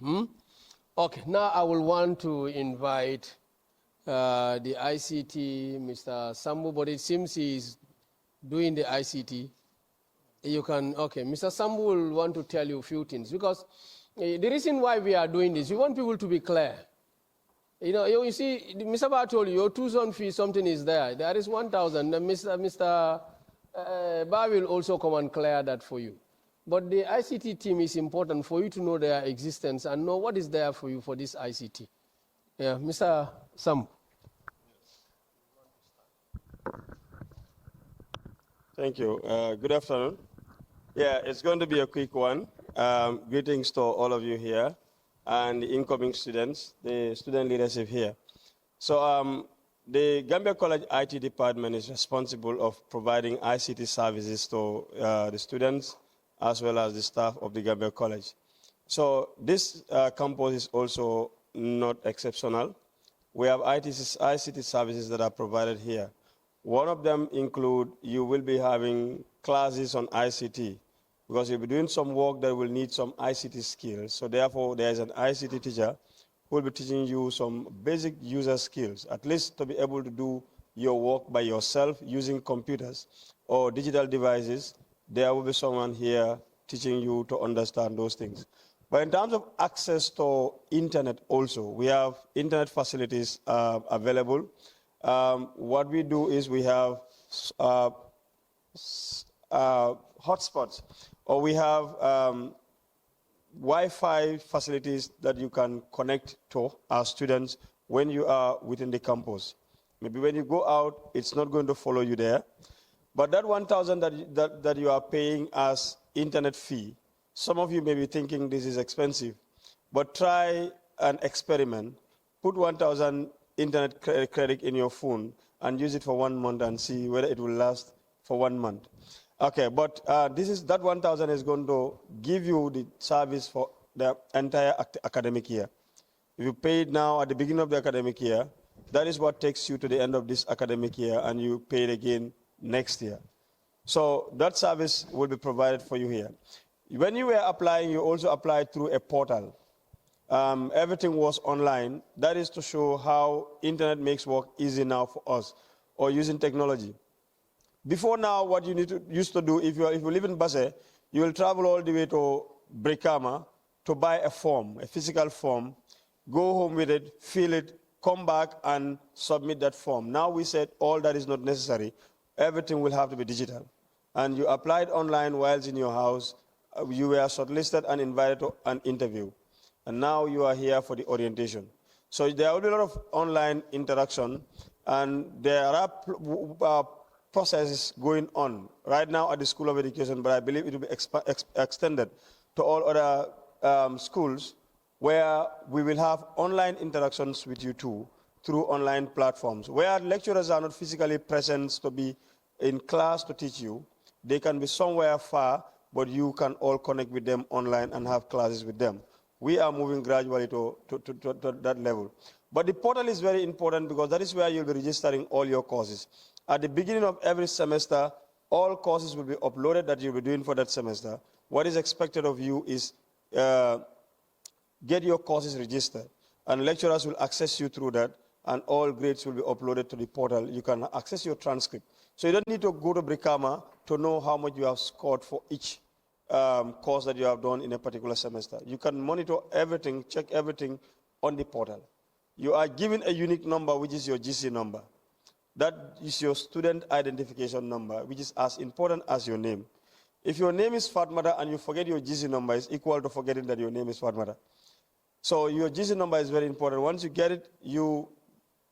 Okay, now I will want to invite the ICT, Mr. Sambu, but it seems he's doing the ICT. You can, okay, Mr. Sambu will want to tell you a few things because the reason why we are doing this, we want people to be clear. You know, you see, Mr. Ba told you, your tuition fee, something is there. There is 1,000. Mr. Ba will also come and clear that for you. But the ICT team is important for you to know their existence and know what is there for you for this ICT. Yeah, Mr. Sam. Thank you. Good afternoon. Yeah, it's going to be a quick one. Greetings to all of you here and the incoming students, the student leadership here. So the Gambia College IT department is responsible of providing ICT services to the students as well as the staff of the Gambia College. So this campus is also not exceptional. We have ICT services that are provided here. One of them include you will be having classes on ICT because you'll be doing some work that will need some ICT skills. So therefore, there is an ICT teacher who will be teaching you some basic user skills, at least to be able to do your work by yourself using computers or digital devices. There will be someone here teaching you to understand those things. But in terms of access to internet also, we have internet facilities available. What we do is we have hotspots, or we have Wi-Fi facilities that you can connect to our students when you are within the campus. Maybe when you go out, it's not going to follow you there. But that 1,000 that you are paying as internet fee, some of you may be thinking this is expensive, but try an experiment. Put 1,000 internet credit in your phone and use it for 1 month and see whether it will last for 1 month. Okay, but that 1,000 is going to give you the service for the entire academic year. If you pay it now at the beginning of the academic year, that is what takes you to the end of this academic year, and you pay it again next year. So that service will be provided for you here. When you were applying, you also applied through a portal. Everything was online. That is to show how internet makes work easy now for us, or using technology. Before now, what you used to do, if you live in Basse, you will travel all the way to Brikama to buy a form, a physical form, go home with it, fill it, come back and submit that form. Now we said all that is not necessary. Everything will have to be digital. And you applied online whilst in your house. You were shortlisted and invited to an interview. And now you are here for the orientation. So there will be a lot of online interaction, and there are processes going on right now at the School of Education, but I believe it will be extended to all other schools, where we will have online interactions with you too through online platforms, where lecturers are not physically present to be in class to teach you. They can be somewhere far, but you can all connect with them online and have classes with them. We are moving gradually to that level. But the portal is very important because that is where you'll be registering all your courses. At the beginning of every semester, all courses will be uploaded that you'll be doing for that semester. What is expected of you is get your courses registered, and lecturers will access you through that, and all grades will be uploaded to the portal. You can access your transcript. So you don't need to go to Brikama to know how much you have scored for each course that you have done in a particular semester. You can monitor everything, check everything on the portal. You are given a unique number, which is your GC number. That is your student identification number, which is as important as your name. If your name is Fatmata and you forget your GC number, it's equal to forgetting that your name is Fatmata. So your GC number is very important. Once you get it, you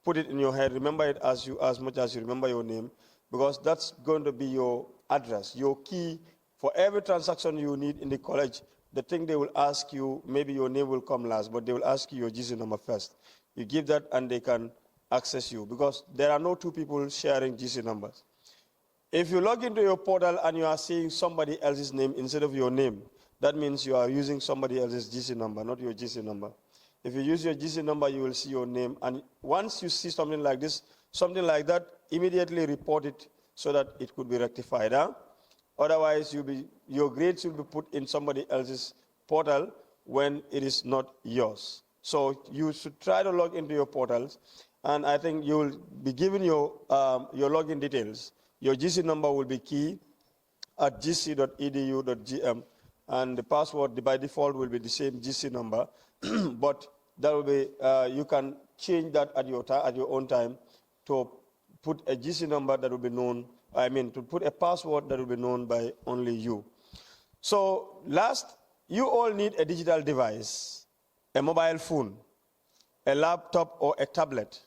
put it in your head, remember it as much as you remember your name, because that's going to be your address, your key for every transaction you need in the college. The thing they will ask you, maybe your name will come last, but they will ask you your GC number first. You give that and they can access you, because there are no two people sharing GC numbers. If you log into your portal and you are seeing somebody else's name instead of your name, that means you are using somebody else's GC number, not your GC number. If you use your GC number, you will see your name. And once you see something like this, something like that, immediately report it so that it could be rectified. Huh? Otherwise, your grades will be put in somebody else's portal when it is not yours. So you should try to log into your portals, and I think you will be given your login details. Your GC number will be key at gc.edu.gm, and the password by default will be the same GC number, but that will be you can change that at your own time to put a GC number that will be known. I mean, to put a password that will be known by only you. So last, you all need a digital device, a mobile phone, a laptop or a tablet,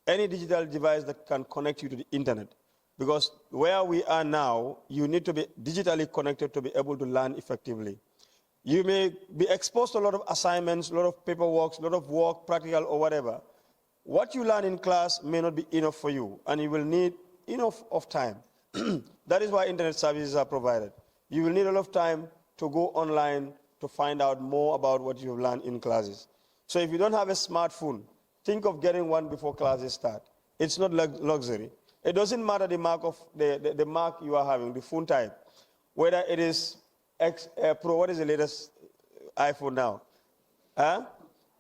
any digital device that can connect you to the internet. Because where we are now, you need to be digitally connected to be able to learn effectively. You may be exposed to a lot of assignments, a lot of paperwork, a lot of work, practical or whatever. What you learn in class may not be enough for you, and you will need enough of time. That is why internet services are provided. You will need a lot of time to go online to find out more about what you've learned in classes. So if you don't have a smartphone, think of getting one before classes start. It's not luxury. It doesn't matter the mark of the mark you are having, the phone type, whether it is X Pro, what is the latest iPhone now? Huh?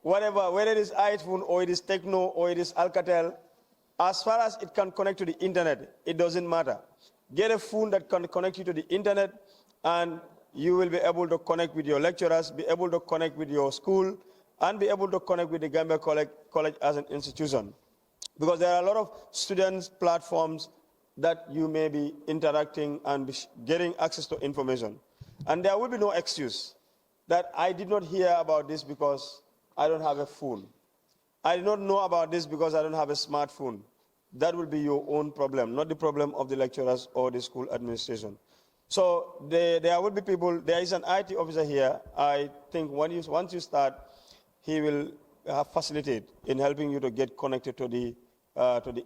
Whatever, whether it is iPhone or it is Techno or it is Alcatel, as far as it can connect to the internet, it doesn't matter. Get a phone that can connect you to the internet, and you will be able to connect with your lecturers, be able to connect with your school, and be able to connect with the Gambia College as an institution. Because there are a lot of students' platforms that you may be interacting and be getting access to information. And there will be no excuse that I did not hear about this because I don't have a phone. I did not know about this because I don't have a smartphone. That will be your own problem, not the problem of the lecturers or the school administration. So there will be people, there is an IT officer here. I think once you start, he will facilitate in helping you to get connected to the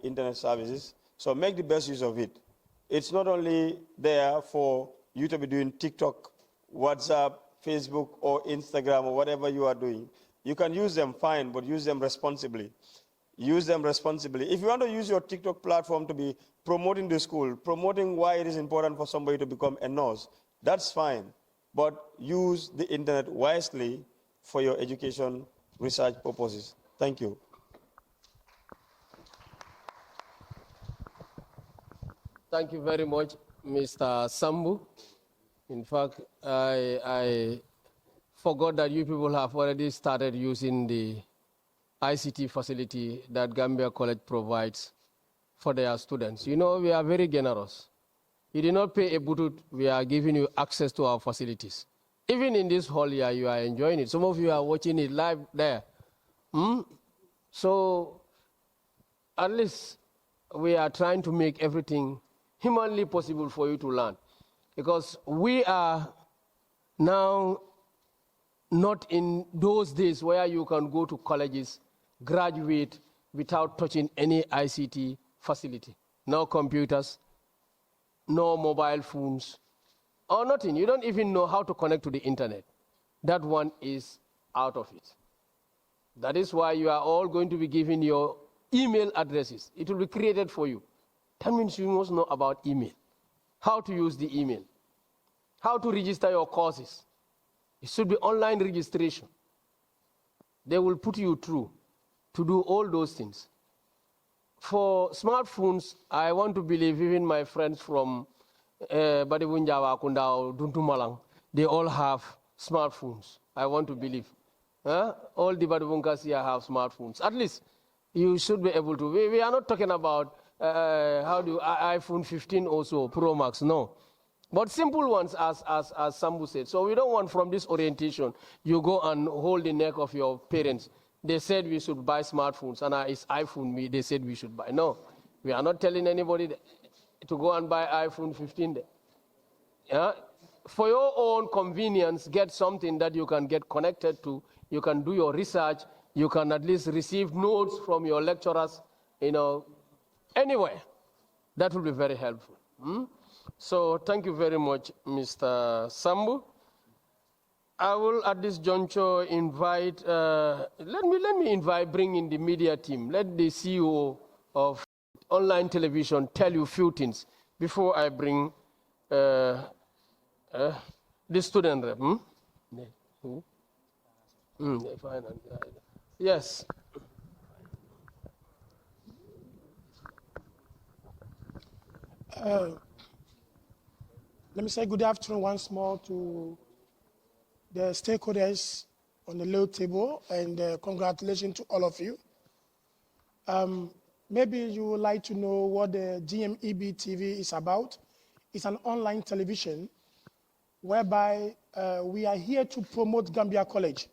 internet services. So make the best use of it. It's not only there for you to be doing TikTok, WhatsApp, Facebook, or Instagram, or whatever you are doing. You can use them fine, but use them responsibly. Use them responsibly. If you want to use your TikTok platform to be promoting the school, promoting why it is important for somebody to become a nurse, that's fine. But use the internet wisely for your education research purposes. Thank you. Thank you very much, Mr. Sambu. In fact, I forgot that you people have already started using the ICT facility that Gambia College provides for their students. You know, we are very generous. You did not pay a butut, we are giving you access to our facilities. Even in this hall here, you are enjoying it. Some of you are watching it live there. So at least we are trying to make everything humanly possible for you to learn. Because we are now not in those days where you can go to colleges, graduate without touching any ICT facility. No computers, no mobile phones, or nothing. You don't even know how to connect to the internet. That one is out of it. That is why you are all going to be given your email addresses. It will be created for you. That means you must know about email, how to use the email, how to register your courses. It should be online registration. They will put you through to do all those things. For smartphones, I want to believe even my friends from Badibunjawa, Kundao, Duntumalang, they all have smartphones. I want to believe. All the Badibunkas here have smartphones. At least you should be able to. We are not talking about iPhone 15 or so, Pro Max, no. But simple ones, as Sambu said. So we don't want from this orientation, you go and hold the neck of your parents. They said we should buy smartphones, and it's iPhone they said we should buy. No, we are not telling anybody to go and buy iPhone 15. Yeah? For your own convenience, get something that you can get connected to. You can do your research. You can at least receive notes from your lecturers, anywhere. That will be very helpful. So thank you very much, Mr. Sambu. I will at this juncture invite, let me bring in the media team. Let the CEO of online television tell you a few things before I bring the student rep. Yes. Let me say good afternoon once more to the stakeholders on the low table, and congratulations to all of you. Maybe you would like to know what the GMEB TV is about. It's an online television whereby we are here to promote Gambia College.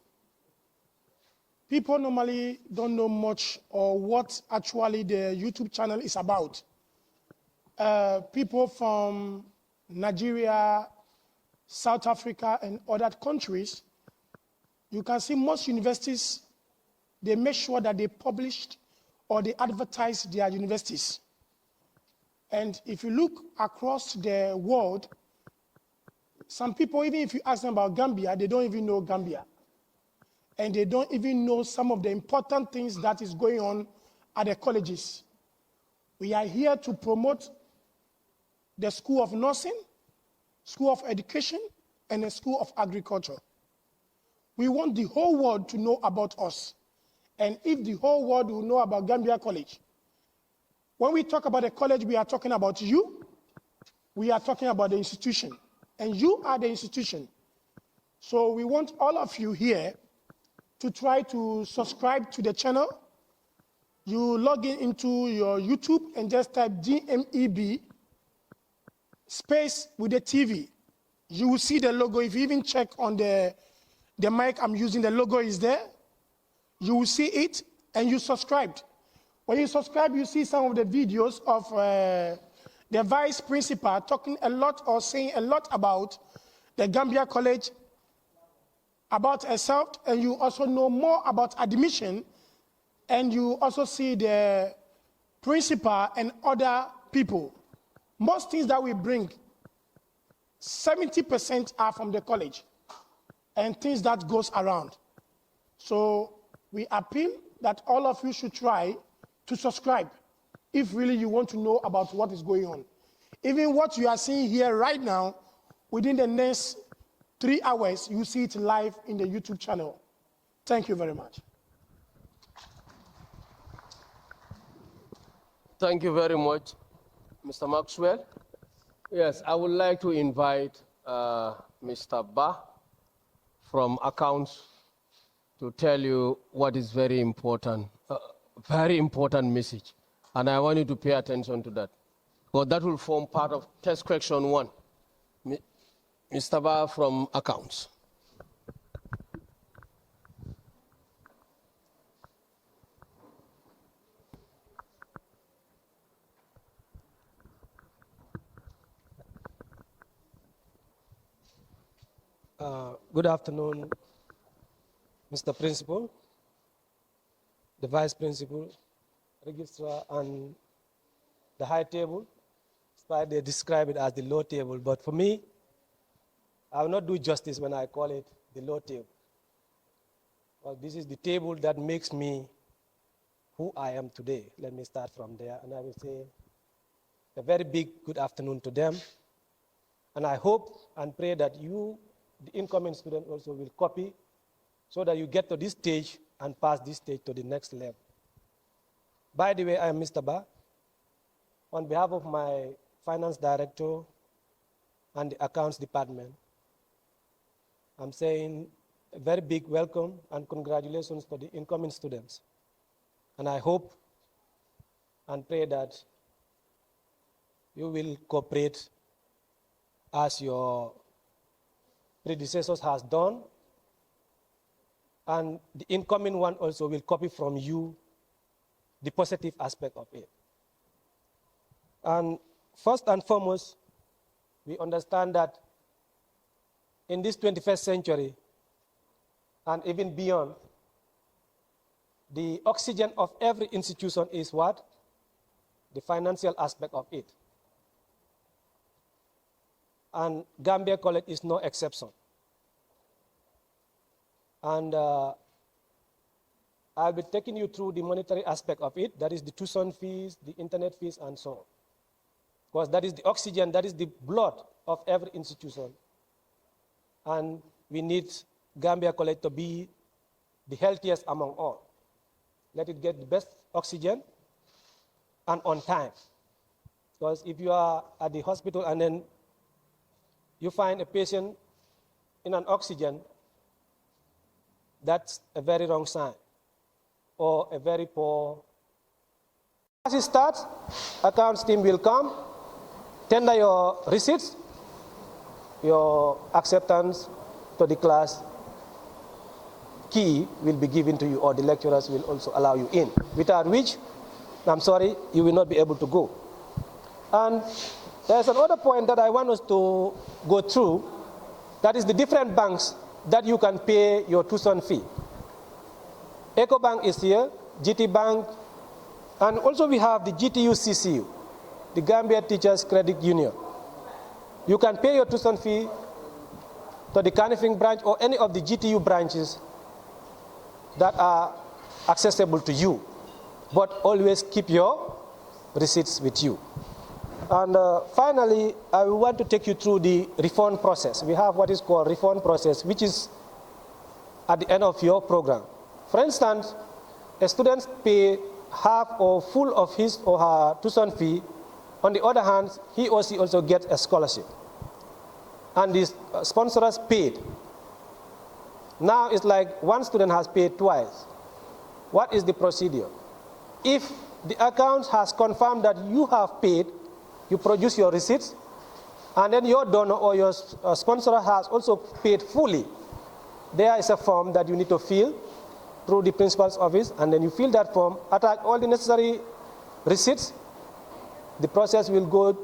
People normally don't know much or what actually the YouTube channel is about. People from Nigeria, South Africa, and other countries, you can see most universities, they make sure that they published or they advertise their universities. And if you look across the world, some people, even if you ask them about Gambia, they don't even know Gambia. And they don't even know some of the important things that is going on at the colleges. We are here to promote the School of Nursing, School of Education, and the School of Agriculture. We want the whole world to know about us. And if the whole world will know about Gambia College, when we talk about the college, we are talking about you, we are talking about the institution, and you are the institution. So we want all of you here to try to subscribe to the channel. You log in into your YouTube and just type GMEB space with the TV. You will see the logo. If you even check on the mic I'm using, the logo is there. You will see it and you subscribed. When you subscribe, you see some of the videos of the vice principal talking a lot or saying a lot about the Gambia College, about herself, and you also know more about admission, and you also see the principal and other people. Most things that we bring, 70% are from the college, and things that goes around. So we appeal that all of you should try to subscribe if really you want to know about what is going on. Even what you are seeing here right now, within the next 3 hours, you see it live in the YouTube channel. Thank you very much. Thank you very much, Mr. Maxwell. Yes, I would like to invite Mr. Ba from Accounts to tell you what is very important message. And I want you to pay attention to that, because that will form part of test question 1. Mr. Ba from Accounts. Good afternoon, Mr. Principal, the Vice Principal, Registrar, and the high table. Despite they describe it as the low table, but for me, I will not do justice when I call it the low table. Well, this is the table that makes me who I am today. Let me start from there, and I will say a very big good afternoon to them. And I hope and pray that you, the incoming student, also will copy so that you get to this stage and pass this stage to the next level. By the way, I am Mr. Ba. On behalf of my finance director and the accounts department, I'm saying a very big welcome and congratulations to the incoming students. And I hope and pray that you will cooperate as your predecessors has done, and the incoming one also will copy from you the positive aspect of it. And first and foremost, we understand that in this 21st century, and even beyond, the oxygen of every institution is what? The financial aspect of it. And Gambia College is no exception. And I'll be taking you through the monetary aspect of it. That is the tuition fees, the internet fees, and so on. Because that is the oxygen, that is the blood of every institution. And we need Gambia College to be the healthiest among all. Let it get the best oxygen and on time. Because if you are at the hospital and then you find a patient in an oxygen, that's a very wrong sign or a very poor. As it starts, accounts team will come, tender your receipts. your acceptance to the class key will be given to you, or the lecturers will also allow you in, without which, I'm sorry, you will not be able to go. And there's another point that I want us to go through, that is the different banks that you can pay your tuition fee. EcoBank is here, GT Bank, and also we have the GTU-CCU, the Gambia Teachers Credit Union. You can pay your tuition fee to the Kanifing branch or any of the GTU branches that are accessible to you, but always keep your receipts with you. And finally, I want to take you through the refund process. We have what is called refund process, which is at the end of your program. For instance, a student pay half or full of his or her tuition fee. On the other hand, he or she also gets a scholarship. And the sponsors paid. Now it's like one student has paid twice. What is the procedure? If the account has confirmed that you have paid, you produce your receipts, and then your donor or your sponsor has also paid fully. There is a form that you need to fill through the principal's office, and then you fill that form, attach all the necessary receipts. The process will go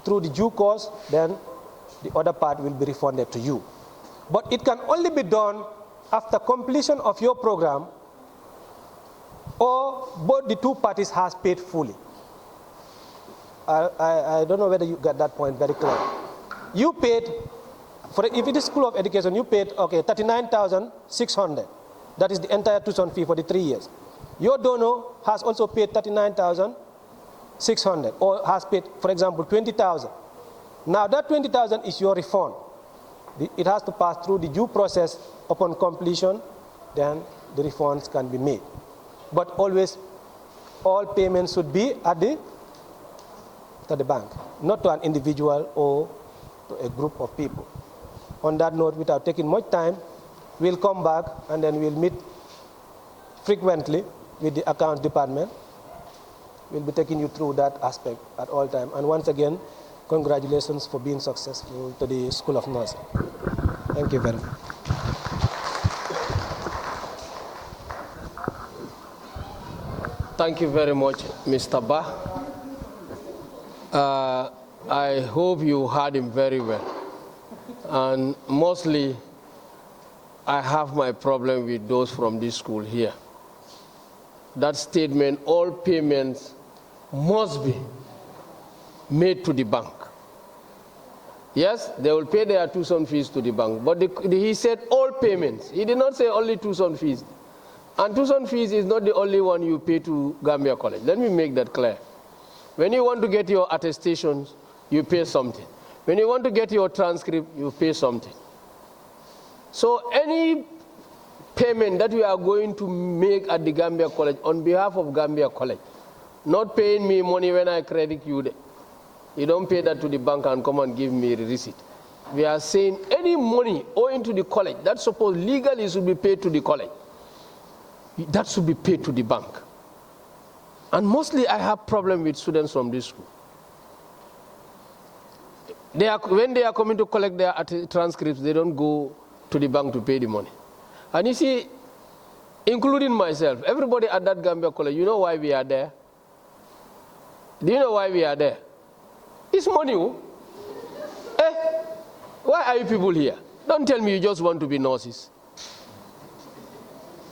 through the due course, then the other part will be refunded to you. But it can only be done after completion of your program, or both the two parties has paid fully. I don't know whether you got that point very clear. You paid, if it is School of Education, you paid, okay, 39,600. That is the entire tuition fee for the 3 years. Your donor has also paid 39,600, or has paid, for example, 20,000. Now that 20,000 is your refund. It has to pass through the due process. Upon completion, then the refunds can be made. But always, all payments should be at to the bank, not to an individual or to a group of people. On that note, without taking much time, we'll come back and then we'll meet frequently with the accounts department. We'll be taking you through that aspect at all times. And once again, congratulations for being successful to the School of Nursing. Thank you very much. Thank you very much, Mr. Ba. I hope you heard him very well. And mostly, I have my problem with those from this school here. That statement, all payments must be made to the bank. Yes, they will pay their tuition fees to the bank, but he said all payments. He did not say only tuition fees. And tuition fees is not the only one you pay to Gambia College. Let me make that clear. When you want to get your attestations, you pay something. When you want to get your transcript, you pay something. So any payment that we are going to make at the Gambia College on behalf of Gambia College, not paying me money when I credit you, you don't pay that to the bank and come and give me a receipt. We are saying any money owing to the college, that's supposed legally should be paid to the college. That should be paid to the bank. And mostly I have problem with students from this school. When they are coming to collect their transcripts, they don't go to the bank to pay the money. And you see, including myself, everybody at that Gambia College, you know why we are there? Do you know why we are there? It's money. Why are you people here? Don't tell me you just want to be nurses.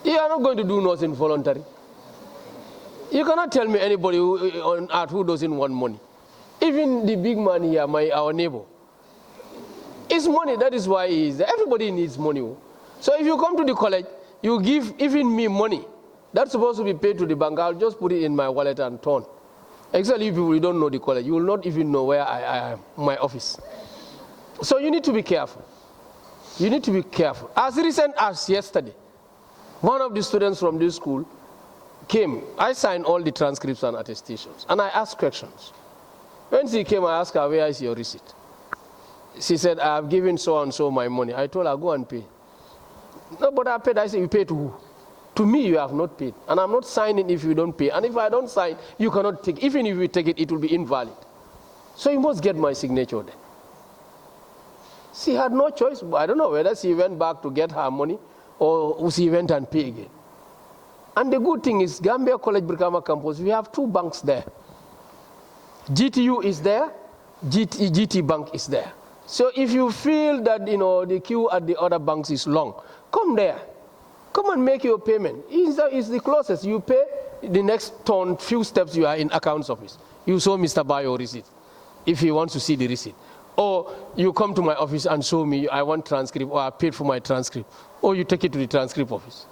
You are not going to do nursing voluntary. You cannot tell me anybody on earth who doesn't want money. Even the big man here, our neighbor. It's money, that is why he is there. Everybody needs money. So if you come to the college, you give even me money. That's supposed to be paid to the bank. I'll just put it in my wallet and turn. Exactly, you people, you don't know the college. You will not even know where I am, my office. So you need to be careful. You need to be careful. As recent as yesterday, one of the students from this school came. I signed all the transcripts and attestations, and I asked questions. When she came, I asked her, where is your receipt? She said, I have given so-and-so my money. I told her, go and pay. No, but I paid. I said, you pay to who? To me, you have not paid. And I'm not signing if you don't pay. And if I don't sign, you cannot take it. Even if you take it, it will be invalid. So you must get my signature there. She had no choice. I don't know whether she went back to get her money or she went and paid again. And the good thing is, Gambia College Brikama campus, we have 2 banks there. GTU is there, GT Bank is there. So if you feel that the queue at the other banks is long, come there. Come and make your payment. It's the closest. You pay the next few steps, you are in accounts office. You show Mr. Bayo receipt, if he wants to see the receipt. Or you come to my office and show me, I want transcript, or I paid for my transcript. Or you take it to the transcript office.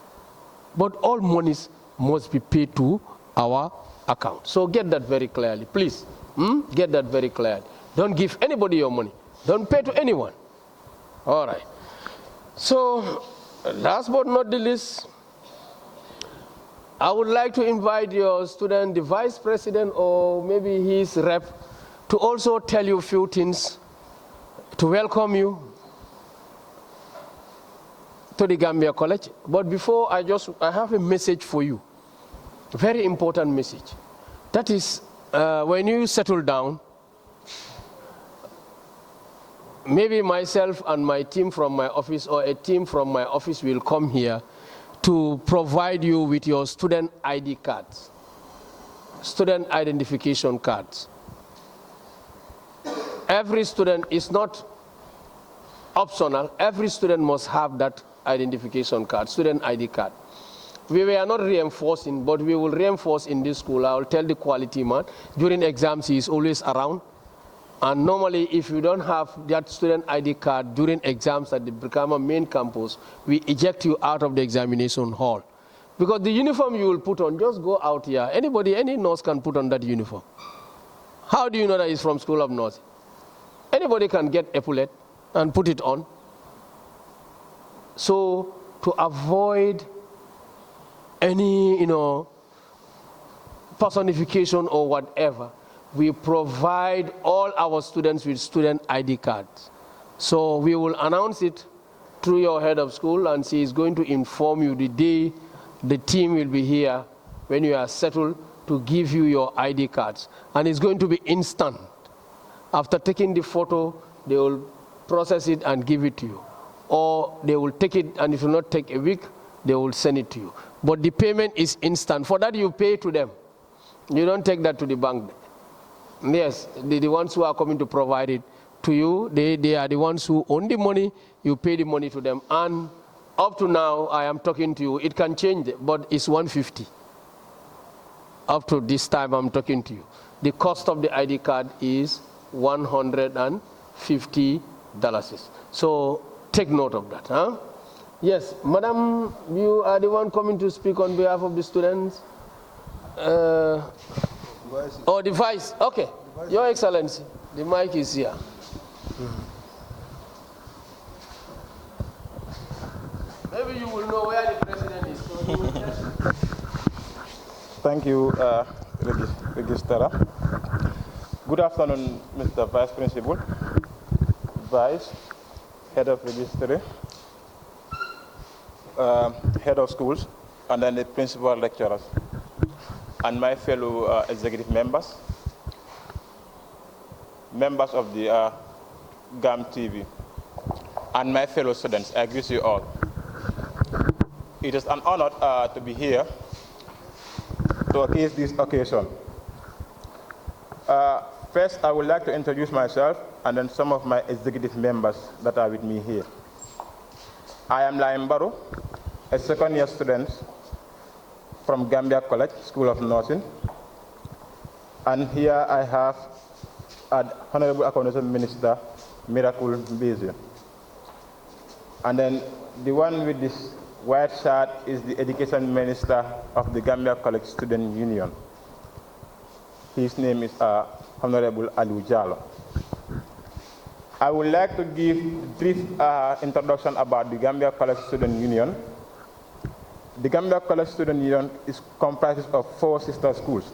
But all monies must be paid to our account. So get that very clearly, please. Get that very clearly. Don't give anybody your money. Don't pay to anyone. All right. So last but not the least, I would like to invite your student, the vice president, or maybe his rep, to also tell you a few things, to welcome you to the Gambia College. But before, I have a message for you, a very important message. That is, when you settle down, maybe myself and my team from my office, or a team from my office, will come here to provide you with your student ID cards, student identification cards. Every student is not optional. Every student must have that identification card, student ID card. We were not reinforcing, but we will reinforce in this school. I will tell the quality man, during exams he is always around. And normally, if you don't have that student ID card during exams at the Brikama main campus, we eject you out of the examination hall. Because the uniform you will put on, just go out here. Anybody, any nurse can put on that uniform. How do you know that it's from School of Nursing? Anybody can get epaulette and put it on. So to avoid any, personification or whatever, we provide all our students with student ID cards. So we will announce it through your head of school, and she is going to inform you the day the team will be here when you are settled to give you your ID cards. And it's going to be instant. After taking the photo, they will process it and give it to you. Or they will take it, and if it will not take a week, they will send it to you. But the payment is instant. For that, you pay to them. You don't take that to the bank. Yes, the ones who are coming to provide it to you, they are the ones who own the money. You pay the money to them. And up to now, I am talking to you. It can change, but it's $150. Up to this time, I'm talking to you. The cost of the ID card is $150. So take note of that. Huh? Yes, Madam, you are the one coming to speak on behalf of the students. Oh, the vice. Okay. Your Excellency, the mic is here. Maybe you will know where the president is. So you will tell. Thank you, Registrar. Good afternoon, Mr. Vice Principal, Vice, Head of Registry, Head of Schools, and then the Principal Lecturers, and my fellow executive members, members of the GAM TV, and my fellow students. I greet you all. It is an honor to be here to occasion this occasion. First, I would like to introduce myself and then some of my executive members that are with me here. I am Laim Barrow, a second-year student from Gambia College, School of Nursing. And here I have Honorable Accommodation Minister, Miracle Mbezi. And then the one with this white shirt is the Education Minister of the Gambia College Student Union. His name is Honorable Aboubacarr Jallow. I would like to give a brief introduction about the Gambia College Student Union. The Gambia College Student Union is comprised of 4 sister schools.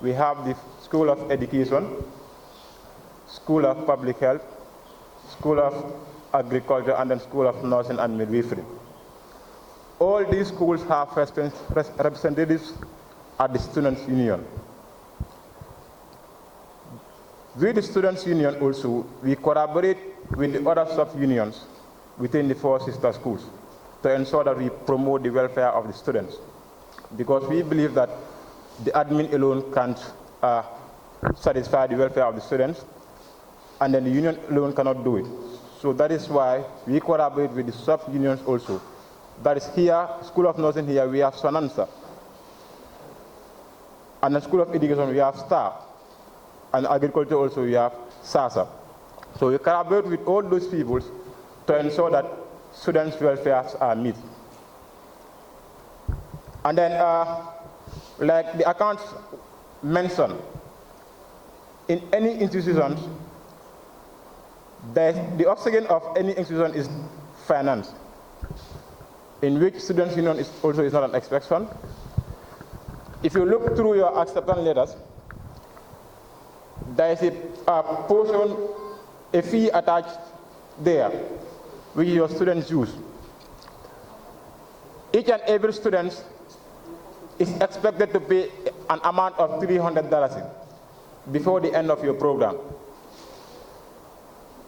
We have the School of Education, School of Public Health, School of Agriculture, and then School of Nursing and Midwifery. All these schools have representatives at the Students' Union. With the Students' Union also, we collaborate with the other sub-unions within the 4 sister schools to ensure that we promote the welfare of the students. Because we believe that the admin alone can't satisfy the welfare of the students, and then the union alone cannot do it. So that is why we collaborate with the sub-unions also. That is here, School of Nursing here, we have Sonansa. And the School of Education, we have STAR. And agriculture also, we have SASA. So we collaborate with all those people to ensure that students' welfare are met. And then, like the accounts mentioned, in any institutions, the oxygen of any institution is finance, in which Students' Union is not an exception. If you look through your acceptance letters, there is a portion, a fee attached there, which your students use. Each and every student is expected to pay an amount of $300 before the end of your program.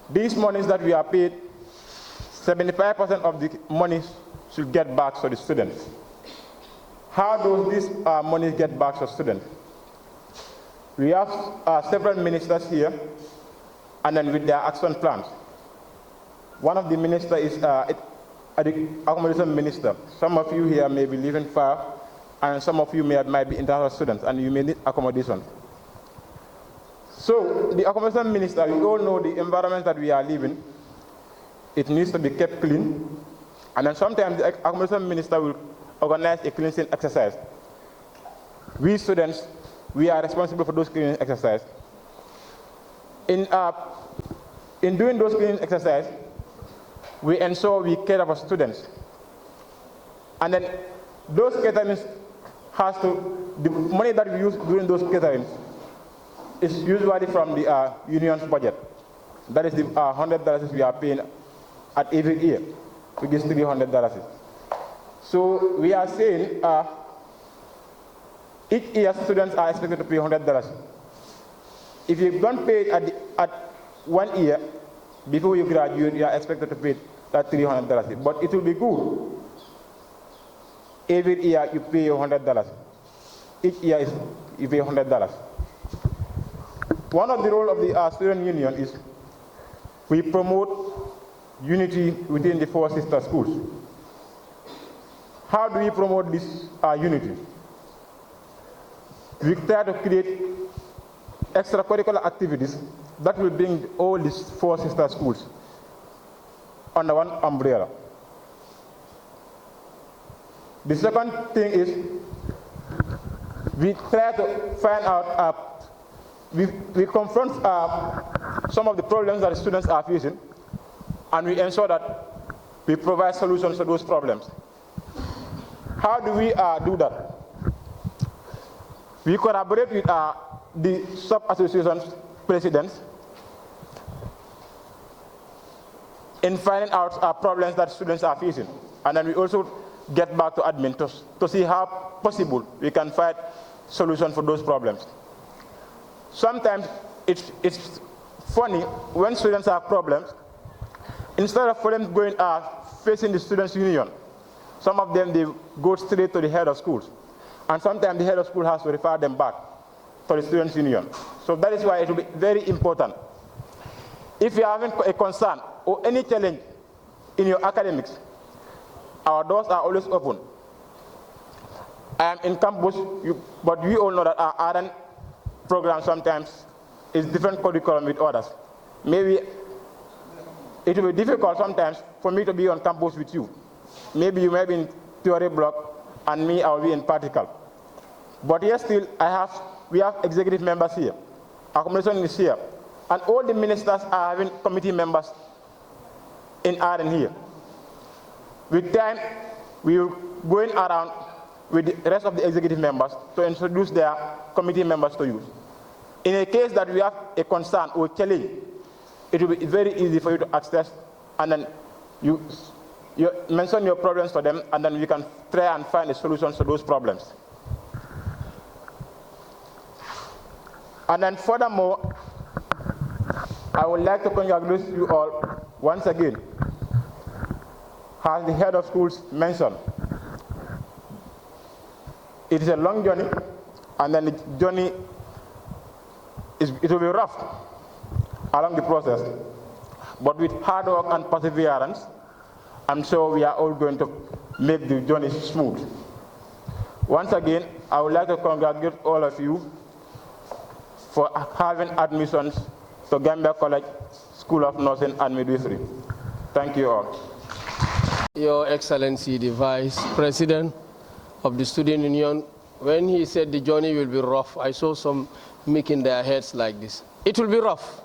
These monies that we are paid, 75% of the money should get back to the students. How do these monies get back to students? We have several ministers here, and then with their action plans. One of the ministers is the accommodation minister. Some of you here may be living far, and some of you might be international students, and you may need accommodation. So the accommodation minister, we all know the environment that we are living. It needs to be kept clean. And then sometimes the accommodation minister will organize a cleansing exercise. We students, we are responsible for those cleaning exercises. In doing those cleaning exercises, we ensure we care for students. And then those caterings the money that we use during those caterings is usually from the union's budget. That is the $100 we are paying at every year, which is $300. So we are saying each year students are expected to pay $100. If you don't pay at 1 year, before you graduate, you are expected to pay that $300. But it will be good. Every year you pay $100. Each year you pay $100. One of the roles of the student union is we promote unity within the 4 sister schools. How do we promote this unity? We try to create extracurricular activities that will bring all these 4 sister schools under one umbrella. The second thing is we try to find out, we confront some of the problems that the students are facing, and we ensure that we provide solutions to those problems. How do we do that? We collaborate with the sub-association presidents in finding out problems that students are facing. And then we also get back to admin to see how possible we can find solutions for those problems. Sometimes it's funny when students have problems, instead of them going facing the students' union, some of them, they go straight to the head of schools. And sometimes the head of school has to refer them back to the students' union. So that is why it will be very important. If you are having a concern or any challenge in your academics, our doors are always open. I am in campus, but we all know that our RN program sometimes is different curriculum with others. Maybe it will be difficult sometimes for me to be on campus with you. Maybe you may be in theory block, and me, I will be in practical. But yes, still, we have executive members here. Accommodation is here. And all the ministers are having committee members in Ireland here. With time, we will go around with the rest of the executive members to introduce their committee members to you. In a case that we have a concern or challenge, it will be very easy for you to access, and then you mention your problems to them, and then we can try and find a solution to those problems. And then furthermore, I would like to congratulate you all once again. As the head of schools mentioned, it is a long journey, and then the journey it will be rough along the process. But with hard work and perseverance, I'm sure we are all going to make the journey smooth. Once again, I would like to congratulate all of you for having admissions to Gambia College School of Nursing and Midwifery. Thank you all. Your Excellency, the Vice President of the Student Union, when he said the journey will be rough, I saw some making their heads like this. It will be rough.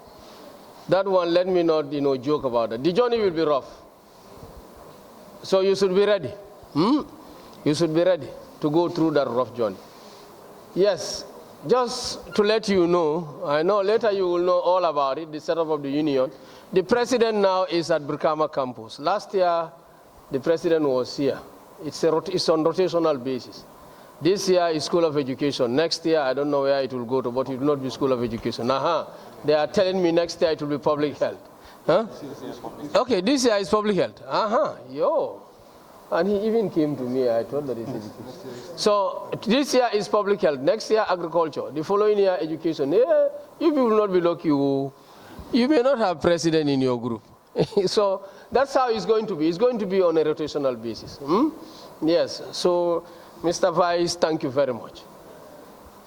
That one, let me not joke about it. The journey will be rough. So you should be ready. You should be ready to go through that rough journey. Yes, just to let you know, I know later you will know all about it, the setup of the union. The president now is at Brikama campus. Last year, the president was here. It's on rotational basis. This year is School of Education. Next year, I don't know where it will go to, but it will not be School of Education. They are telling me next year it will be Public Health. Huh? Okay, this year is Public Health. Yo. And he even came to me, I told that it's education. So this year is Public Health. Next year, Agriculture. The following year, Education. Yeah, you will not be lucky. You may not have president in your group. So that's how it's going to be. It's going to be on a rotational basis. Yes, so Mr. Vice, thank you very much.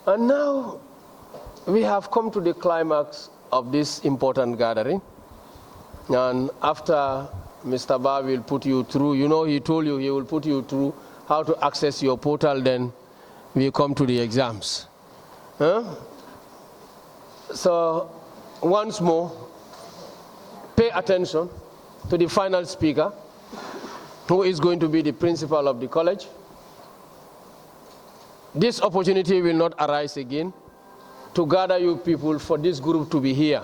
And now we have come to the climax of this important gathering. And after Mr. Ba will put you through, he told you he will put you through how to access your portal, then we come to the exams. So once more, pay attention to the final speaker, who is going to be the principal of the college. This opportunity will not arise again to gather you people for this group to be here.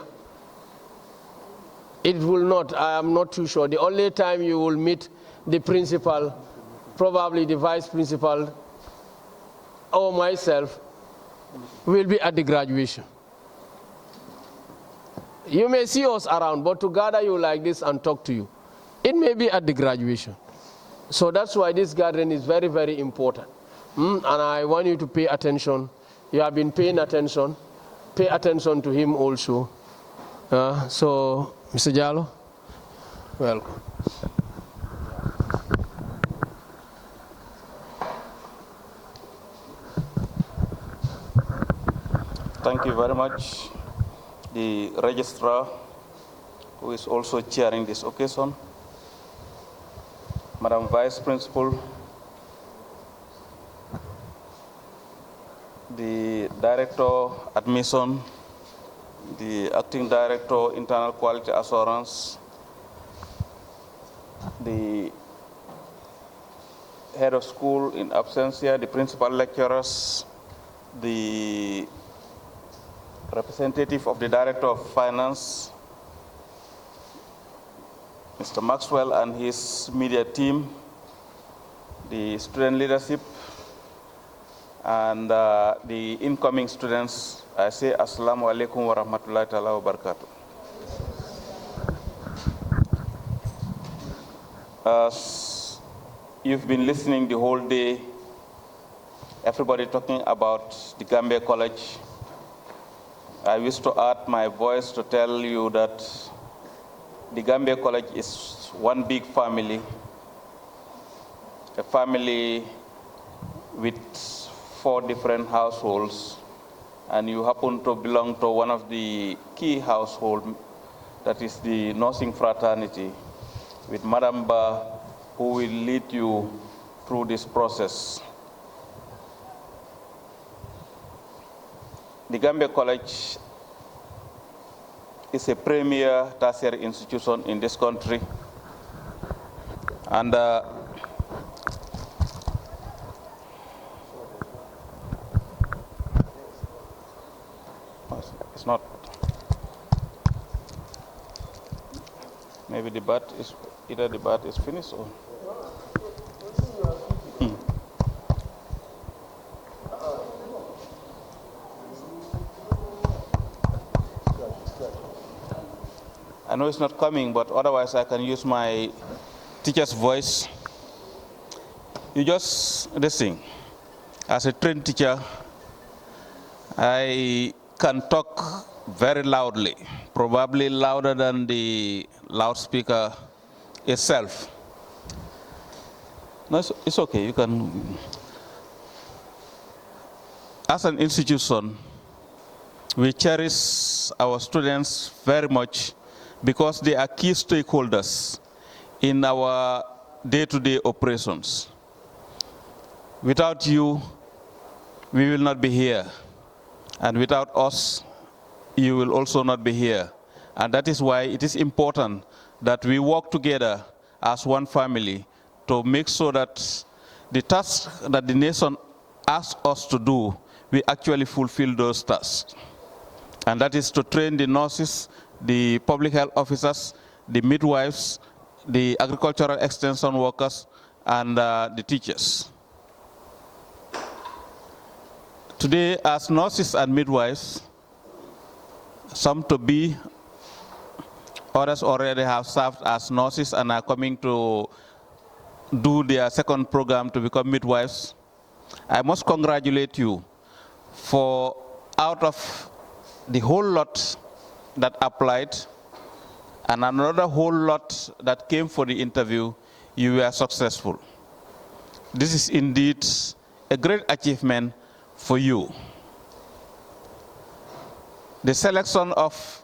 It will not, I am not too sure. The only time you will meet the principal, probably the vice principal, or myself, will be at the graduation. You may see us around, but to gather you like this and talk to you, it may be at the graduation. So that's why this gathering is very, very important. And I want you to pay attention. You have been paying attention. Pay attention to him also. So, Mr. Jallow, welcome. Thank you very much. The registrar, who is also chairing this occasion, Madam Vice Principal, the Director Admission, the Acting Director Internal Quality Assurance, the Head of School in absentia, the Principal Lecturers, the representative of the Director of Finance, Mr. Maxwell and his media team, the student leadership, and the incoming students. I say Assalamu alaikum wa rahmatullahi ta'ala wa barakatuh. As you've been listening the whole day, everybody talking about the Gambia College, I wish to add my voice to tell you that the Gambia College is one big family, a family with 4 different households, and you happen to belong to one of the key households, that is the nursing fraternity, with Madam Ba, who will lead you through this process. The Gambia College is a premier tertiary institution in this country, and it's not. Maybe the bat is either the bat is finished or. I know it's not coming, but otherwise I can use my teacher's voice. You just listen. As a trained teacher, I can talk very loudly, probably louder than the loudspeaker itself. No, it's okay, you can. As an institution, we cherish our students very much because they are key stakeholders in our day-to-day operations. Without you, we will not be here. And without us, you will also not be here. And that is why it is important that we work together as one family to make sure that the tasks that the nation asks us to do, we actually fulfill those tasks. And that is to train the nurses, the public health officers, the midwives, the agricultural extension workers, and the teachers. Today, as nurses and midwives, some to be, others already have served as nurses and are coming to do their second program to become midwives. I must congratulate you for out of the whole lot that applied and another whole lot that came for the interview, you were successful. This is indeed a great achievement for you. The selection of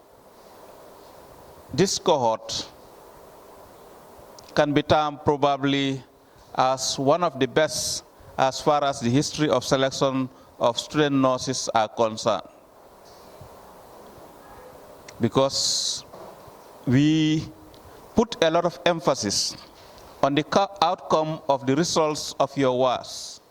this cohort can be termed probably as one of the best as far as the history of selection of student nurses are concerned. Because we put a lot of emphasis on the outcome of the results of your works,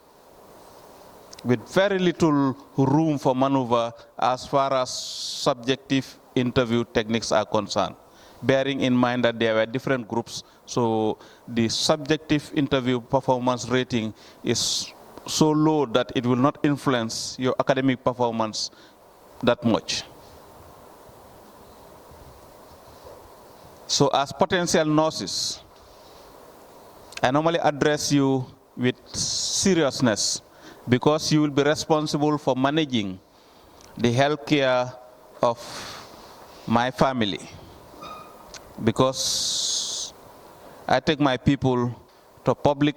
with very little room for maneuver as far as subjective interview techniques are concerned, bearing in mind that there were different groups, so the subjective interview performance rating is so low that it will not influence your academic performance that much. So as potential nurses, I normally address you with seriousness because you will be responsible for managing the health care of my family. Because I take my people to public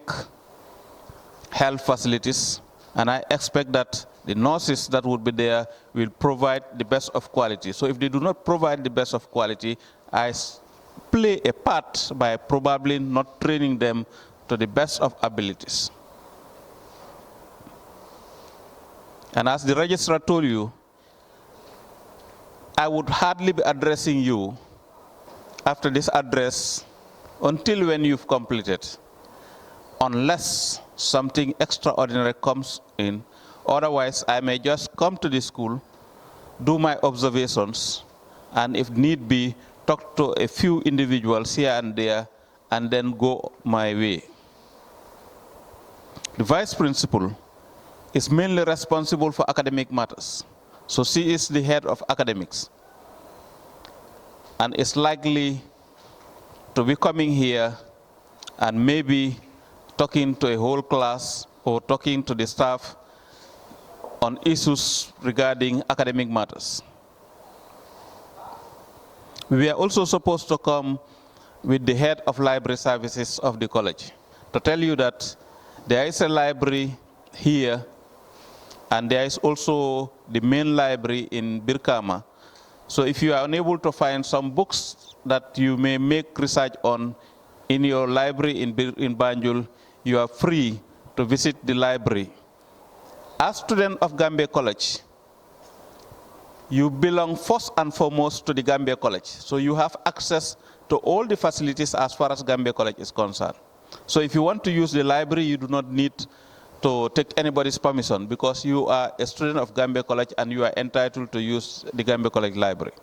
health facilities, and I expect that the nurses that would be there will provide the best of quality. So if they do not provide the best of quality, I play a part by probably not training them to the best of abilities. And as the registrar told you, I would hardly be addressing you after this address until when you've completed, unless something extraordinary comes in. Otherwise, I may just come to the school, do my observations, and if need be, talk to a few individuals here and there, and then go my way. The vice principal is mainly responsible for academic matters. So she is the head of academics, and is likely to be coming here and maybe talking to a whole class or talking to the staff on issues regarding academic matters. We are also supposed to come with the head of library services of the college to tell you that there is a library here, and there is also the main library in Birkama. So if you are unable to find some books that you may make research on in your library in Banjul, you are free to visit the library. As student of Gambia College, you belong first and foremost to the Gambia College. So you have access to all the facilities as far as Gambia College is concerned. So if you want to use the library, you do not need to take anybody's permission because you are a student of Gambia College and you are entitled to use the Gambia College library.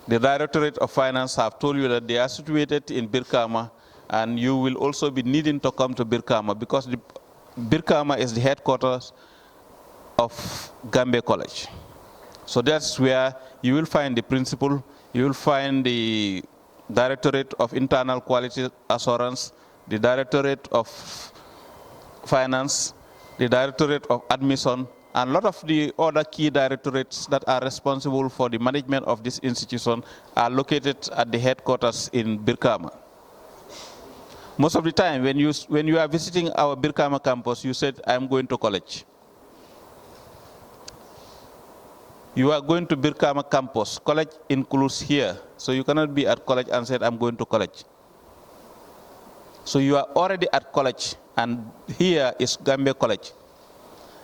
The Directorate of Finance have told you that they are situated in Birkama, and you will also be needing to come to Birkama because Birkama is the headquarters of Gambia College. So that's where you will find the principal, you will find the Directorate of Internal Quality Assurance, the Directorate of Finance, the Directorate of Admission, and a lot of the other key directorates that are responsible for the management of this institution are located at the headquarters in Birkama. Most of the time, when you are visiting our Birkama campus, you said, I'm going to college. You are going to Birkama campus. College includes here. So you cannot be at college and say, I'm going to college. So you are already at college, and here is Gambia College.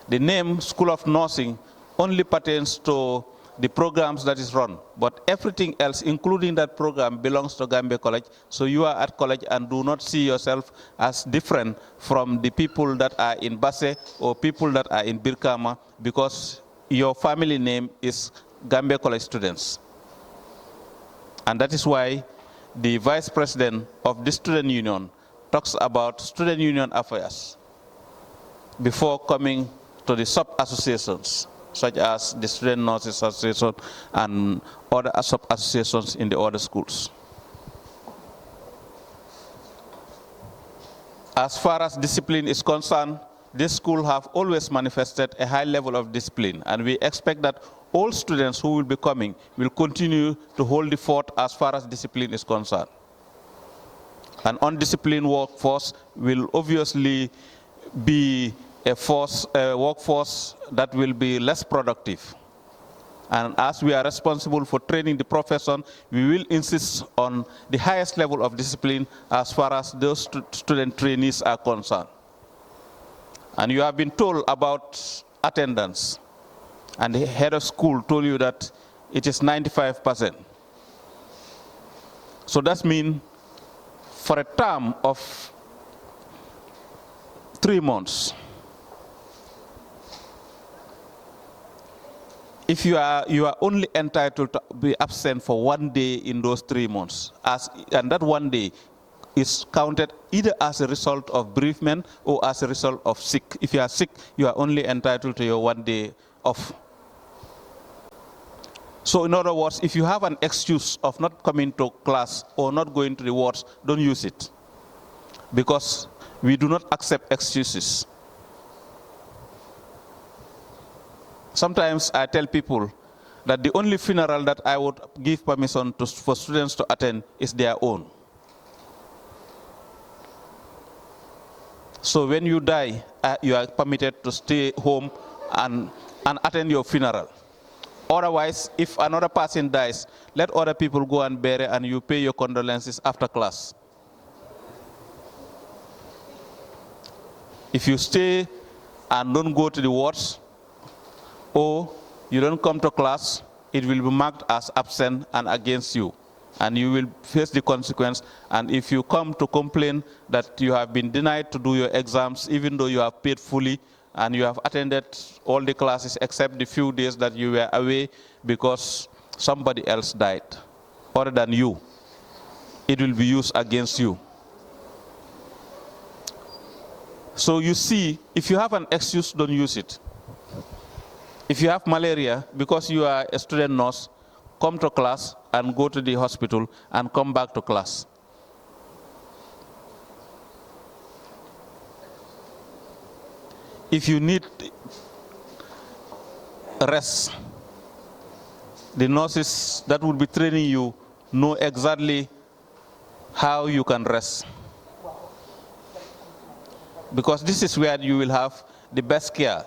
The name School of Nursing only pertains to the programs that is run, but everything else, including that program, belongs to Gambia College. So you are at college and do not see yourself as different from the people that are in Basse or people that are in Birkama, because your family name is Gambia College students. And that is why the vice president of the student union talks about student union affairs before coming to the sub-associations, such as the Student Nurses Association and other sub-associations in the other schools. As far as discipline is concerned, this school have always manifested a high level of discipline, and we expect that all students who will be coming will continue to hold the fort as far as discipline is concerned. An undisciplined workforce will obviously be a workforce that will be less productive. And as we are responsible for training the profession, we will insist on the highest level of discipline as far as those student trainees are concerned. And you have been told about attendance, and the head of school told you that it is 95%. So that means for a term of 3 months, if you are only entitled to be absent for 1 day in those 3 months, and that 1 day is counted either as a result of bereavement or as a result of sick. If you are sick, you are only entitled to your 1 day off. So in other words, if you have an excuse of not coming to class or not going to the wards, don't use it, because we do not accept excuses. Sometimes I tell people that the only funeral that I would give permission for students to attend is their own. So when you die, you are permitted to stay home and attend your funeral. Otherwise, if another person dies, let other people go and bury, and you pay your condolences after class. If you stay and don't go to the wards, or you don't come to class, it will be marked as absent and against you, and you will face the consequence. And if you come to complain that you have been denied to do your exams, even though you have paid fully and you have attended all the classes except the few days that you were away because somebody else died other than you, it will be used against you. So you see, if you have an excuse, don't use it. If you have malaria because you are a student nurse, come to class and go to the hospital and come back to class. If you need rest, the nurses that will be training you know exactly how you can rest. Because this is where you will have the best care.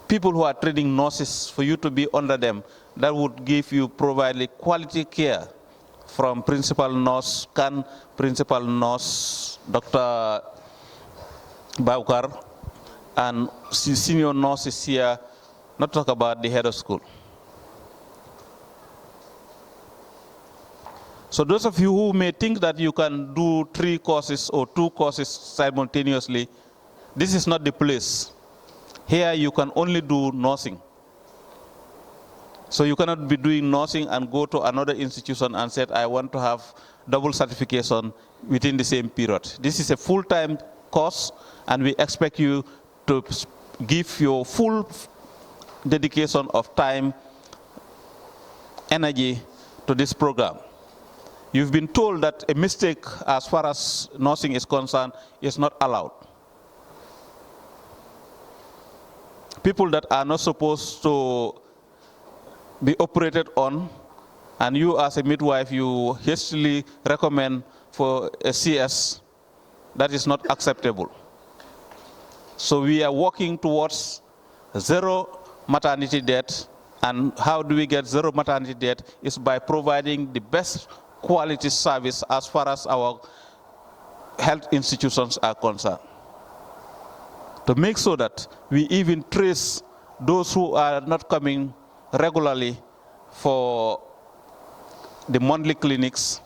People who are training nurses, for you to be under them, that would provide quality care from principal nurse, principal nurse, Dr. Aboubacarr, and senior nurses here, not talk about the head of school. So those of you who may think that you can do 3 courses or 2 courses simultaneously, this is not the place. Here you can only do nursing. So you cannot be doing nursing and go to another institution and say, I want to have double certification within the same period. This is a full-time course, and we expect you to give your full dedication of time energy to this program. You've been told that a mistake as far as nursing is concerned is not allowed. People that are not supposed to be operated on, and you as a midwife, you hastily recommend for a CS, that is not acceptable. So we are working towards zero maternity death, and how do we get zero maternity death is by providing the best quality service as far as our health institutions are concerned. To make sure that we even trace those who are not coming regularly for the monthly clinics,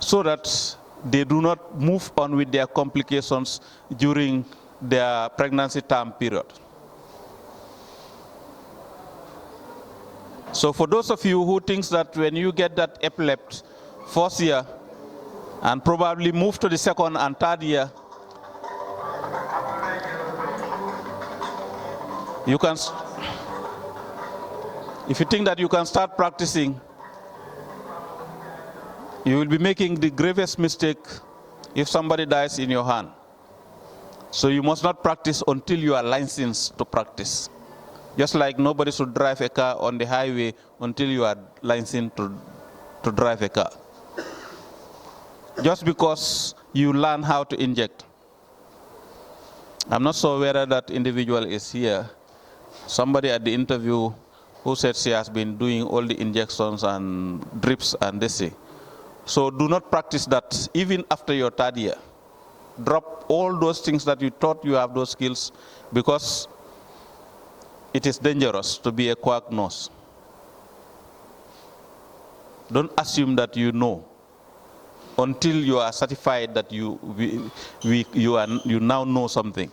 so that they do not move on with their complications during their pregnancy term period. So for those of you who think that when you get that epilepsy first year and probably move to the second and third year, you can, if you think that you can start practicing, you will be making the gravest mistake if somebody dies in your hand. So you must not practice until you are licensed to practice. Just like nobody should drive a car on the highway until you are licensed to drive a car. Just because you learn how to inject. I'm not sure whether that individual is here. Somebody at the interview who said she has been doing all the injections and drips and this thing. So do not practice that even after your third year. Drop all those things that you thought you have those skills, because it is dangerous to be a quack nurse. Don't assume that you know until you are certified that you now know something.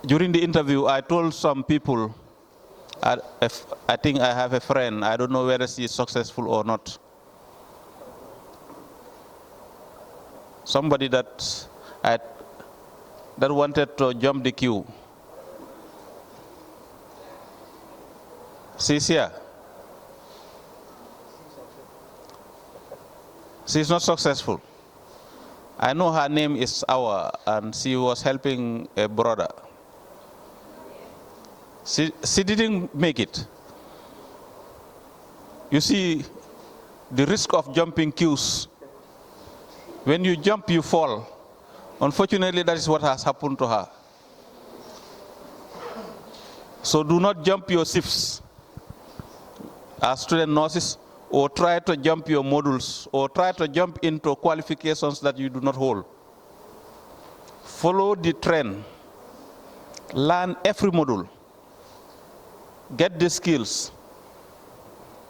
During the interview, I told some people, I think I have a friend, I don't know whether she is successful or not. Somebody that wanted to jump the queue. She's here. She's not successful. I know her name is Awa, and she was helping a brother. She didn't make it. You see, the risk of jumping queues, when you jump, you fall. Unfortunately, that is what has happened to her. So do not jump your shifts as student nurses, or try to jump your modules, or try to jump into qualifications that you do not hold. Follow the trend. Learn every module. Get the skills,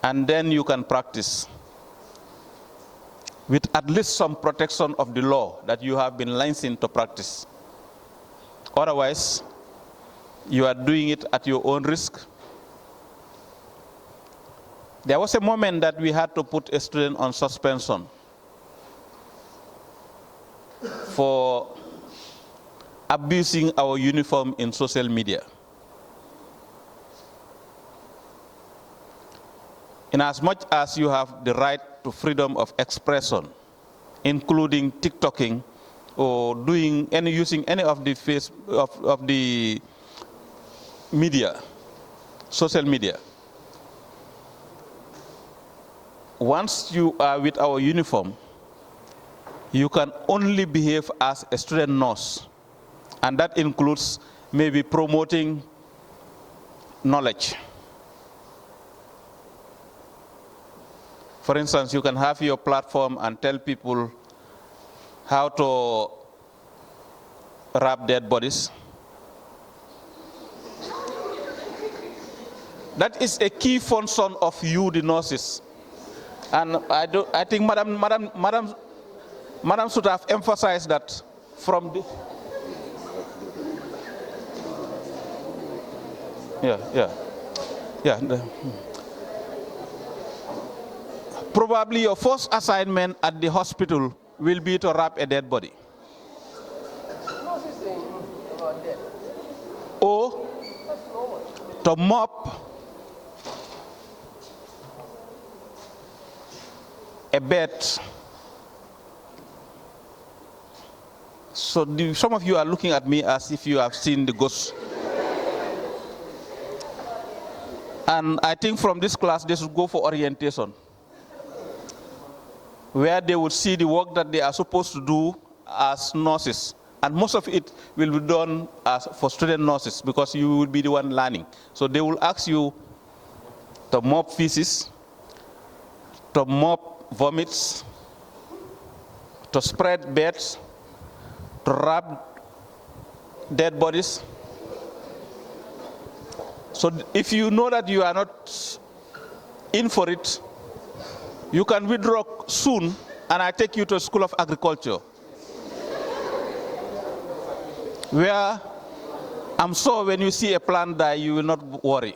and then you can practice with at least some protection of the law that you have been licensed to practice. Otherwise, you are doing it at your own risk. There was a moment that we had to put a student on suspension for abusing our uniform in social media. In as much as you have the right to freedom of expression, including TikToking or using any of the media, social media. Once you are with our uniform, you can only behave as a student nurse, and that includes maybe promoting knowledge. For instance, you can have your platform and tell people how to wrap dead bodies. That is a key function of you, the nurses. And I think Madam should have emphasized that from the... Probably your first assignment at the hospital will be to wrap a dead body. or to mop a bed. So some of you are looking at me as if you have seen the ghost. And I think from this class they should go for orientation, where they would see the work that they are supposed to do as nurses. And most of it will be done as for student nurses because you will be the one learning. So they will ask you to mop feces, to mop vomits, to spread beds, to wrap dead bodies. So if you know that you are not in for it, you can withdraw soon and I take you to a school of agriculture, where I'm sure when you see a plant die, you will not worry.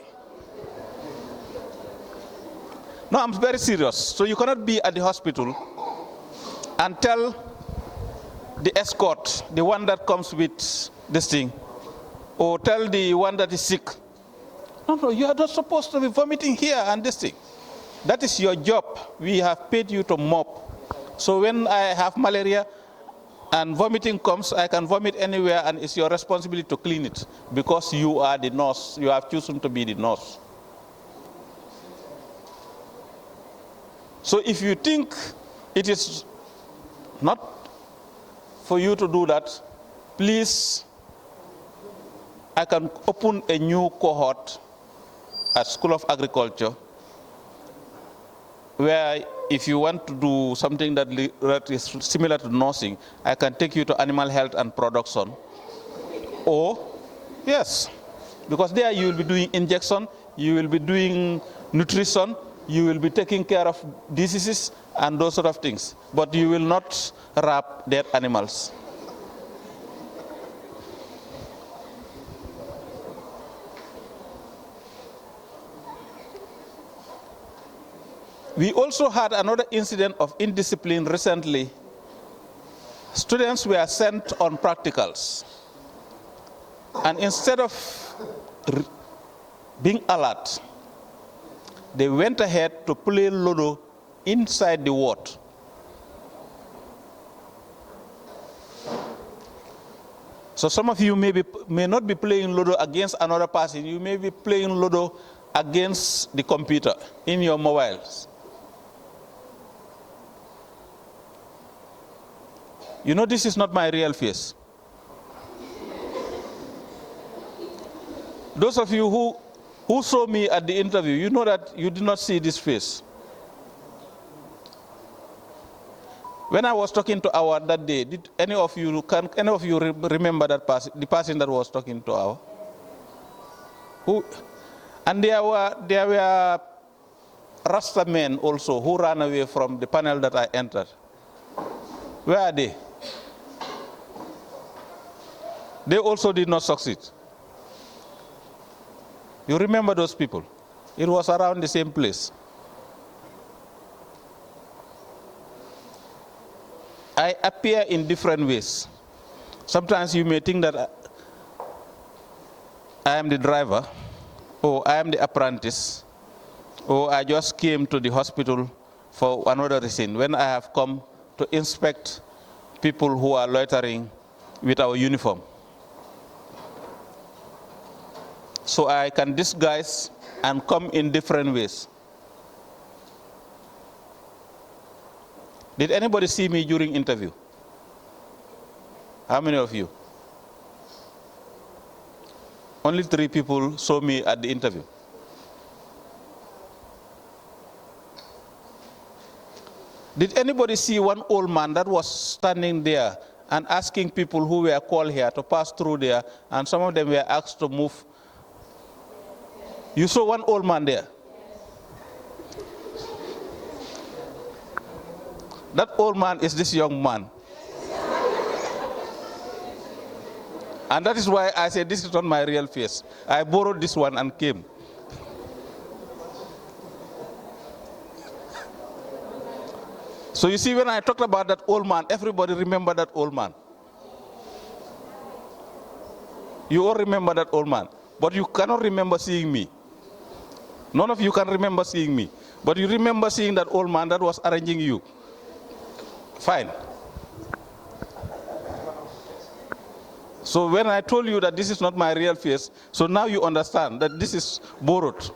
No, I'm very serious. So you cannot be at the hospital and tell the escort, the one that comes with this thing, or tell the one that is sick, no, you are not supposed to be vomiting here and this thing. That is your job. We have paid you to mop. So when I have malaria and vomiting comes, I can vomit anywhere and it's your responsibility to clean it because you are the nurse. You have chosen to be the nurse. So if you think it is not for you to do that, please, I can open a new cohort at School of Agriculture, where if you want to do something that is similar to nursing, I can take you to animal health and production. Or, yes, because there you will be doing injection, you will be doing nutrition, you will be taking care of diseases and those sort of things. But you will not wrap dead animals. We also had another incident of indiscipline recently. Students were sent on practicals. And instead of being alert, they went ahead to play Ludo inside the ward. So some of you may not be playing Ludo against another person. You may be playing Ludo against the computer in your mobiles. You know, this is not my real face. Those of you who saw me at the interview, you know that you did not see this face. When I was talking to Awa that day, did any of you remember that person, the person that was talking to Awa? Who? And there were Rasta men also who ran away from the panel that I entered. Where are they? They also did not succeed. You remember those people? It was around the same place. I appear in different ways. Sometimes you may think that I am the driver, or I am the apprentice, or I just came to the hospital for another reason, when I have come to inspect people who are loitering with our uniform. So I can disguise and come in different ways. Did anybody see me during interview? How many of you? Only 3 people saw me at the interview. Did anybody see one old man that was standing there and asking people who were called here to pass through there, and some of them were asked to move? You saw one old man there? That old man is this young man. And that is why I said this is not my real face. I borrowed this one and came. So you see, when I talked about that old man, everybody remembered that old man. You all remember that old man, but you cannot remember seeing me. None of you can remember seeing me, but you remember seeing that old man that was arranging you. Fine. So when I told you that this is not my real face, so now you understand that this is borrowed.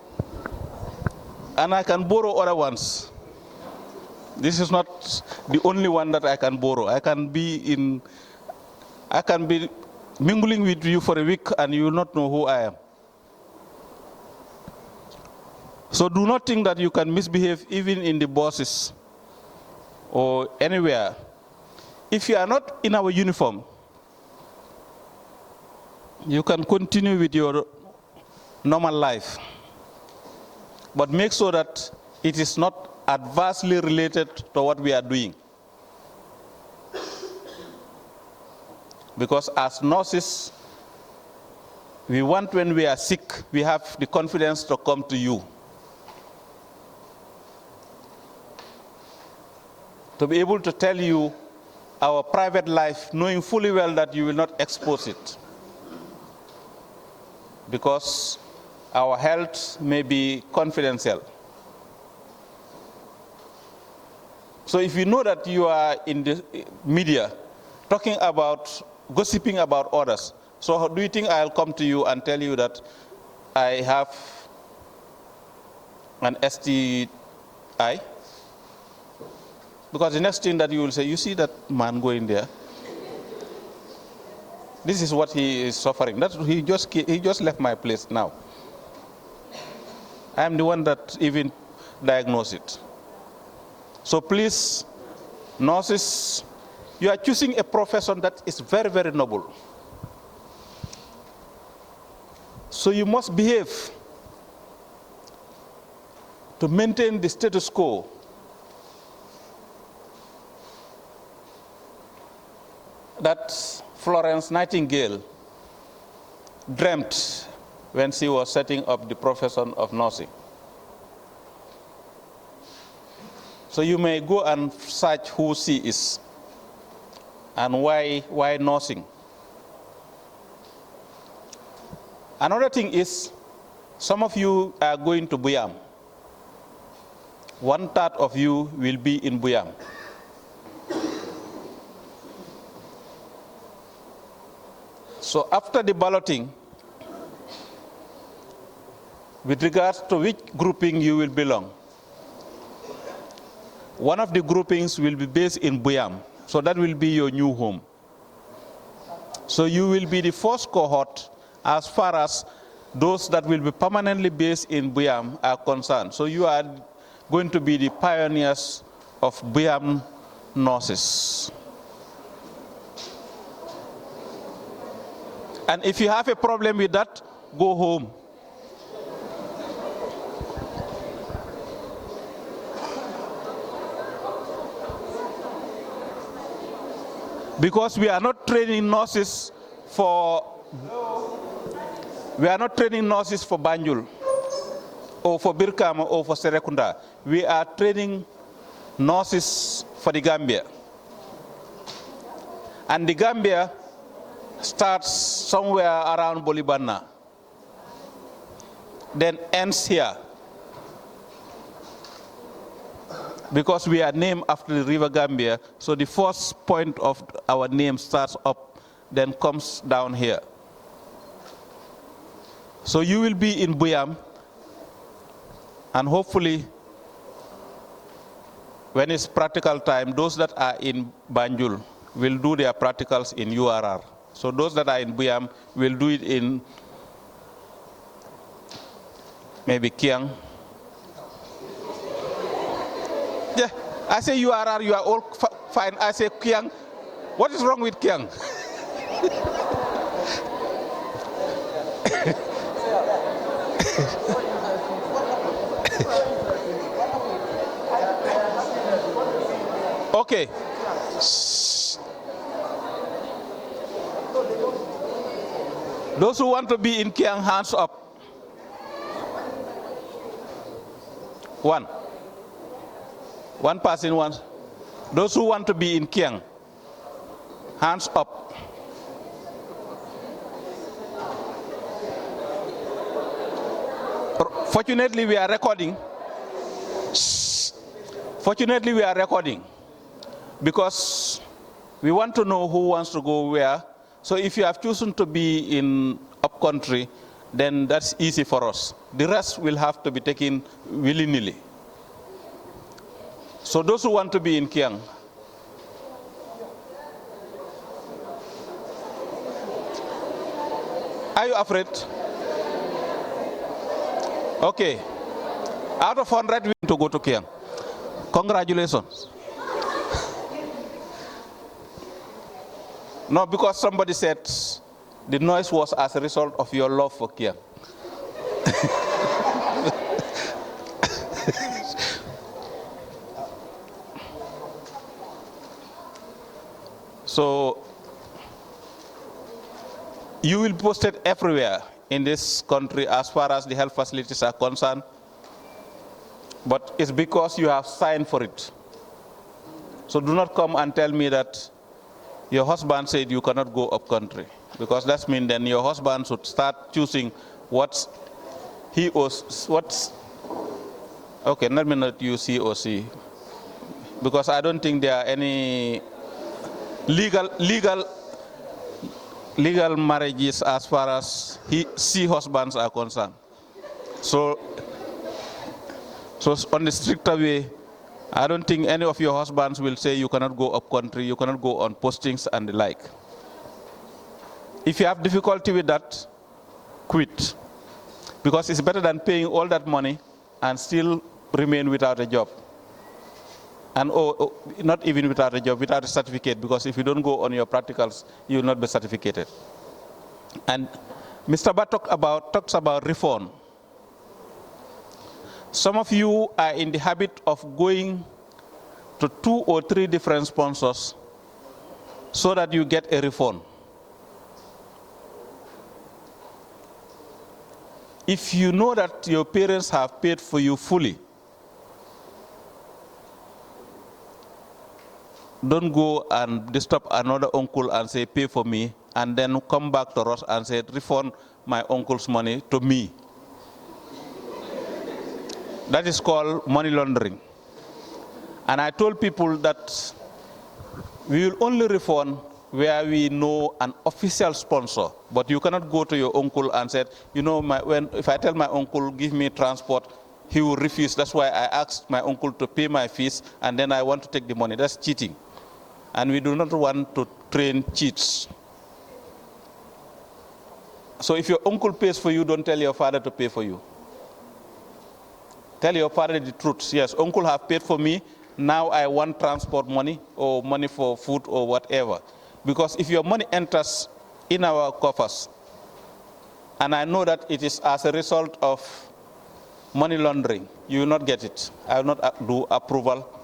And I can borrow other ones. This is not the only one that I can borrow. I can be mingling with you for a week and you will not know who I am. So do not think that you can misbehave even in the buses or anywhere. If you are not in our uniform, you can continue with your normal life. But make sure that it is not adversely related to what we are doing. Because as nurses, we want when we are sick, we have the confidence to come to you. To be able to tell you our private life, knowing fully well that you will not expose it. Because our health may be confidential. So if you know that you are in the media talking about, gossiping about others, so do you think I'll come to you and tell you that I have an STI? Because the next thing that you will say, you see that man going there? This is what he is suffering. He just left my place now. I am the one that even diagnosed it. So please, nurses, you are choosing a profession that is very, very noble. So you must behave to maintain the status quo. That Florence Nightingale dreamt when she was setting up the profession of nursing. So you may go and search who she is and why nursing. Another thing is, some of you are going to Buyam. 1/3 of you will be in Buyam. So after the balloting, with regards to which grouping you will belong, one of the groupings will be based in Buyam, so that will be your new home. So you will be the first cohort as far as those that will be permanently based in Buyam are concerned. So you are going to be the pioneers of Buyam nurses. And if you have a problem with that, go home. Because we are not training nurses for Banjul or for Birkama or for Serekunda. We are training nurses for the Gambia. And the Gambia starts somewhere around Bolibana, then ends here. Because we are named after the river Gambia, so the first point of our name starts up, then comes down here. So you will be in Buyam, and hopefully, when it's practical time, those that are in Banjul will do their practicals in URR. So those that are in Buyam will do it in maybe Kiang. Yeah, I say URR, you are all fine. I say Kiang. What is wrong with Kiang? Okay. Those who want to be in Kiang, hands up. One person wants. Those who want to be in Kiang, hands up. Fortunately, we are recording. Fortunately, we are recording because we want to know who wants to go where. So if you have chosen to be in upcountry, then that's easy for us. The rest will have to be taken willy-nilly. So those who want to be in Kiang, are you afraid? Okay. Out of 100, we need to go to Kiang. Congratulations. No, because somebody said the noise was as a result of your love for Kiang. So you will be posted everywhere in this country as far as the health facilities are concerned, but it's because you have signed for it. So do not come and tell me that your husband said you cannot go up country, because that means then your husband should start choosing what he or what's, okay, let me not use he or she, because I don't think there are any legal marriages as far as she husbands are concerned. So on the stricter way, I don't think any of your husbands will say you cannot go up country, you cannot go on postings and the like. If you have difficulty with that, quit. Because it's better than paying all that money and still remain without a job. And not even without a job, without a certificate, because if you don't go on your practicals, you will not be certificated. And Mr. Ba talks about reform. Some of you are in the habit of going to 2 or 3 different sponsors so that you get a refund. If you know that your parents have paid for you fully, don't go and disturb another uncle and say, pay for me, and then come back to us and say, refund my uncle's money to me. That is called money laundering. And I told people that we will only refund where we know an official sponsor. But you cannot go to your uncle and say, you know, if I tell my uncle, give me transport, he will refuse. That's why I asked my uncle to pay my fees, and then I want to take the money. That's cheating. And we do not want to train cheats. So if your uncle pays for you, don't tell your father to pay for you. Tell your father the truth. Yes, uncle have paid for me. Now I want transport money or money for food or whatever. Because if your money enters in our coffers, and I know that it is as a result of money laundering, you will not get it. I will not do approval.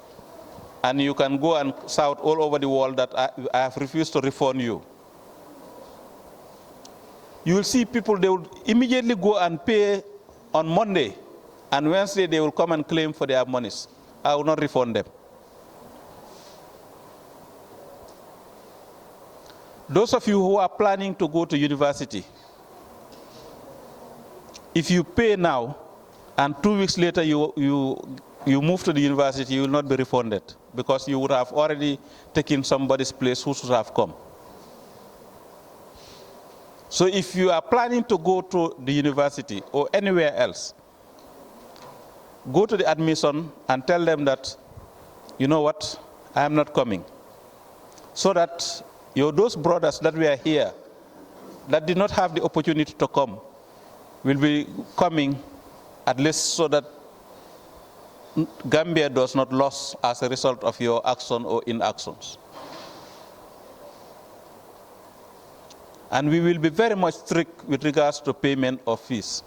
And you can go and shout all over the world that I have refused to refund you. You will see people, they will immediately go and pay on Monday, and Wednesday they will come and claim for their monies. I will not refund them. Those of you who are planning to go to university, if you pay now and 2 weeks later you move to the university, you will not be refunded, because you would have already taken somebody's place who should have come. So if you are planning to go to the university or anywhere else, go to the admission and tell them that, you know what, I am not coming. So that those brothers that were here, that did not have the opportunity to come, will be coming, at least so that Gambia does not lose as a result of your action or inactions. And we will be very much strict with regards to payment of fees.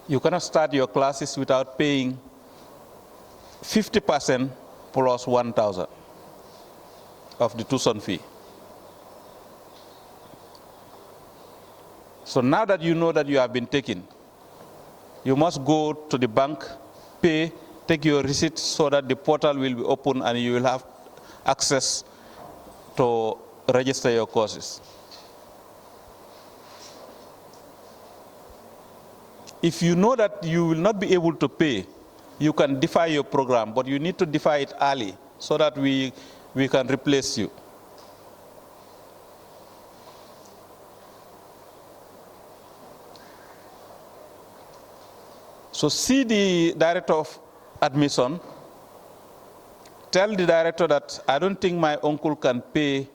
You cannot start your classes without paying 50% plus 1,000 of the tuition fee. So now that you know that you have been taken, you must go to the bank, pay, take your receipt so that the portal will be open and you will have access to register your courses. If you know that you will not be able to pay, you can defer your program, but you need to defer it early so that we can replace you. So see the director of admission, tell the director that I don't think my uncle can pay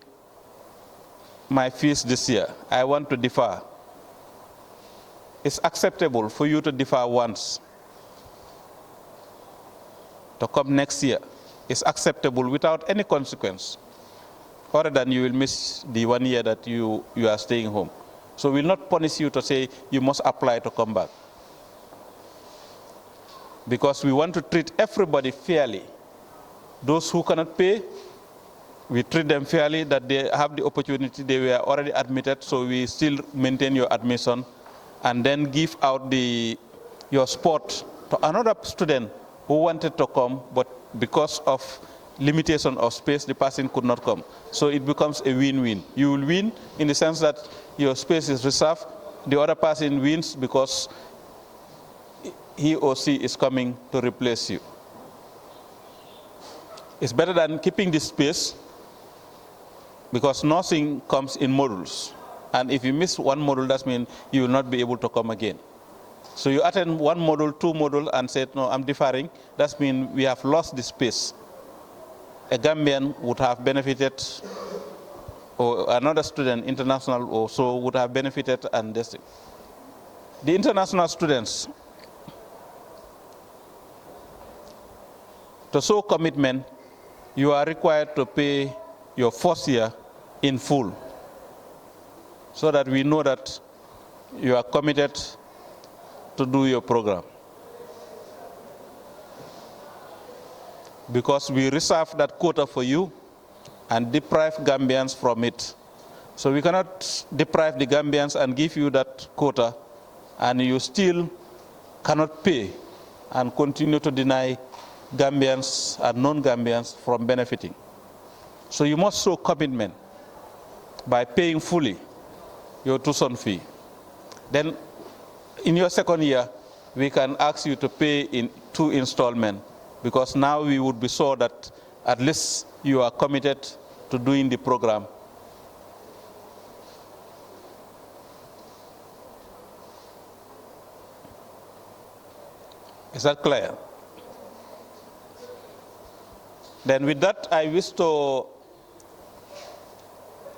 my fees this year. I want to defer. It's acceptable for you to defer once. To come next year. It's acceptable without any consequence. Other than you will miss the 1 year that you are staying home. So we'll not punish you to say you must apply to come back. Because we want to treat everybody fairly. Those who cannot pay, we treat them fairly, that they have the opportunity. They were already admitted, so we still maintain your admission and then give out your spot to another student who wanted to come, but because of limitation of space, the person could not come. So it becomes a win-win. You will win in the sense that your space is reserved. The other person wins because he or she is coming to replace you. It's better than keeping this space because nursing comes in modules. And if you miss one module, that means you will not be able to come again. So you attend one module, 2 modules, and said, no, I'm deferring. That means we have lost the space. A Gambian would have benefited, or another student, international or so, would have benefited, and this. The international students, to show commitment, you are required to pay your first year in full so that we know that you are committed to do your program. Because we reserve that quota for you and deprive Gambians from it. So we cannot deprive the Gambians and give you that quota and you still cannot pay and continue to deny Gambians and non-Gambians from benefiting. So you must show commitment by paying fully your tuition fee. Then in your second year, we can ask you to pay in 2 installments because now we would be sure that at least you are committed to doing the program. Is that clear? Then with that, I wish to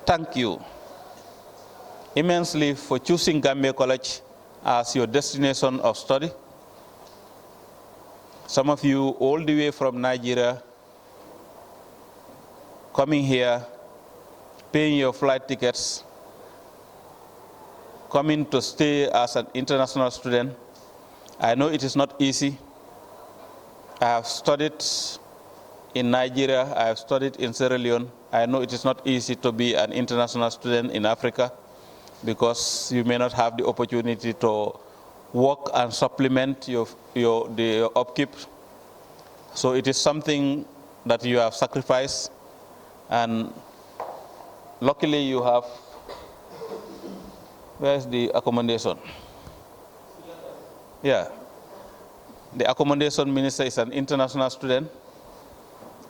thank you immensely for choosing Gambia College as your destination of study. Some of you all the way from Nigeria, coming here, paying your flight tickets, coming to stay as an international student. I know it is not easy. I have studied in Nigeria, I have studied in Sierra Leone. I know it is not easy to be an international student in Africa because you may not have the opportunity to work and supplement the upkeep. So it is something that you have sacrificed, and luckily you have, where's the accommodation? Yeah, the accommodation minister is an international student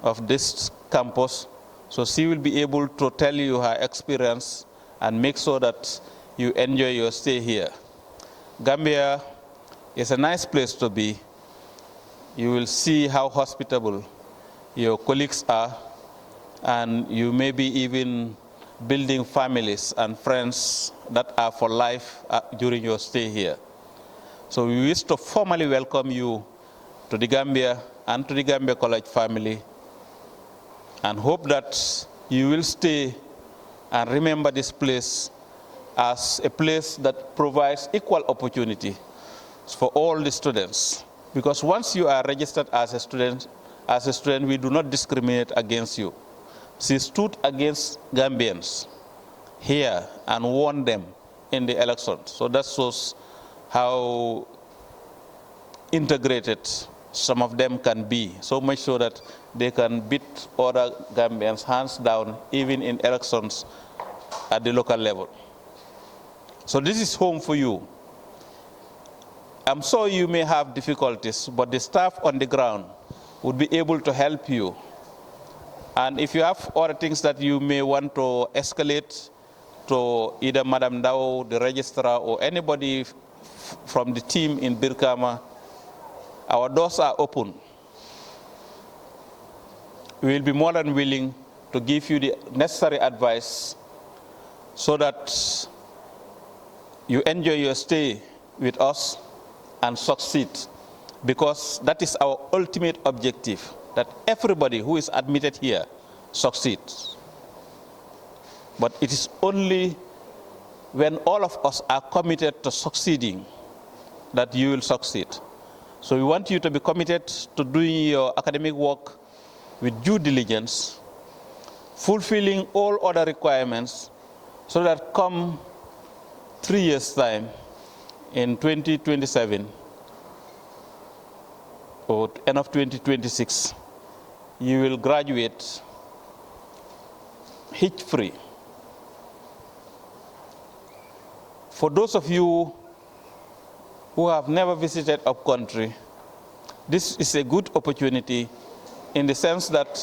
of this campus, so she will be able to tell you her experience and make sure that you enjoy your stay here. Gambia is a nice place to be. You will see how hospitable your colleagues are, and you may be even building families and friends that are for life during your stay here. So we wish to formally welcome you to the Gambia and to the Gambia College family, and hope that you will stay and remember this place as a place that provides equal opportunity for all the students. Because once you are registered as a student, we do not discriminate against you. She stood against Gambians here and won them in the election. So that shows how integrated some of them can be, so much so that they can beat other Gambians hands down, even in elections at the local level. So this is home for you. I'm sure you may have difficulties, but the staff on the ground would be able to help you. And if you have other things that you may want to escalate to either Madam Dao, the registrar, or anybody from the team in Birkama, our doors are open. We will be more than willing to give you the necessary advice so that you enjoy your stay with us and succeed, because that is our ultimate objective, that everybody who is admitted here succeeds. But it is only when all of us are committed to succeeding that you will succeed. So we want you to be committed to doing your academic work with due diligence, fulfilling all other requirements, so that come 3 years' time, in 2027, or end of 2026, you will graduate hitch-free. For those of you who have never visited upcountry, this is a good opportunity in the sense that,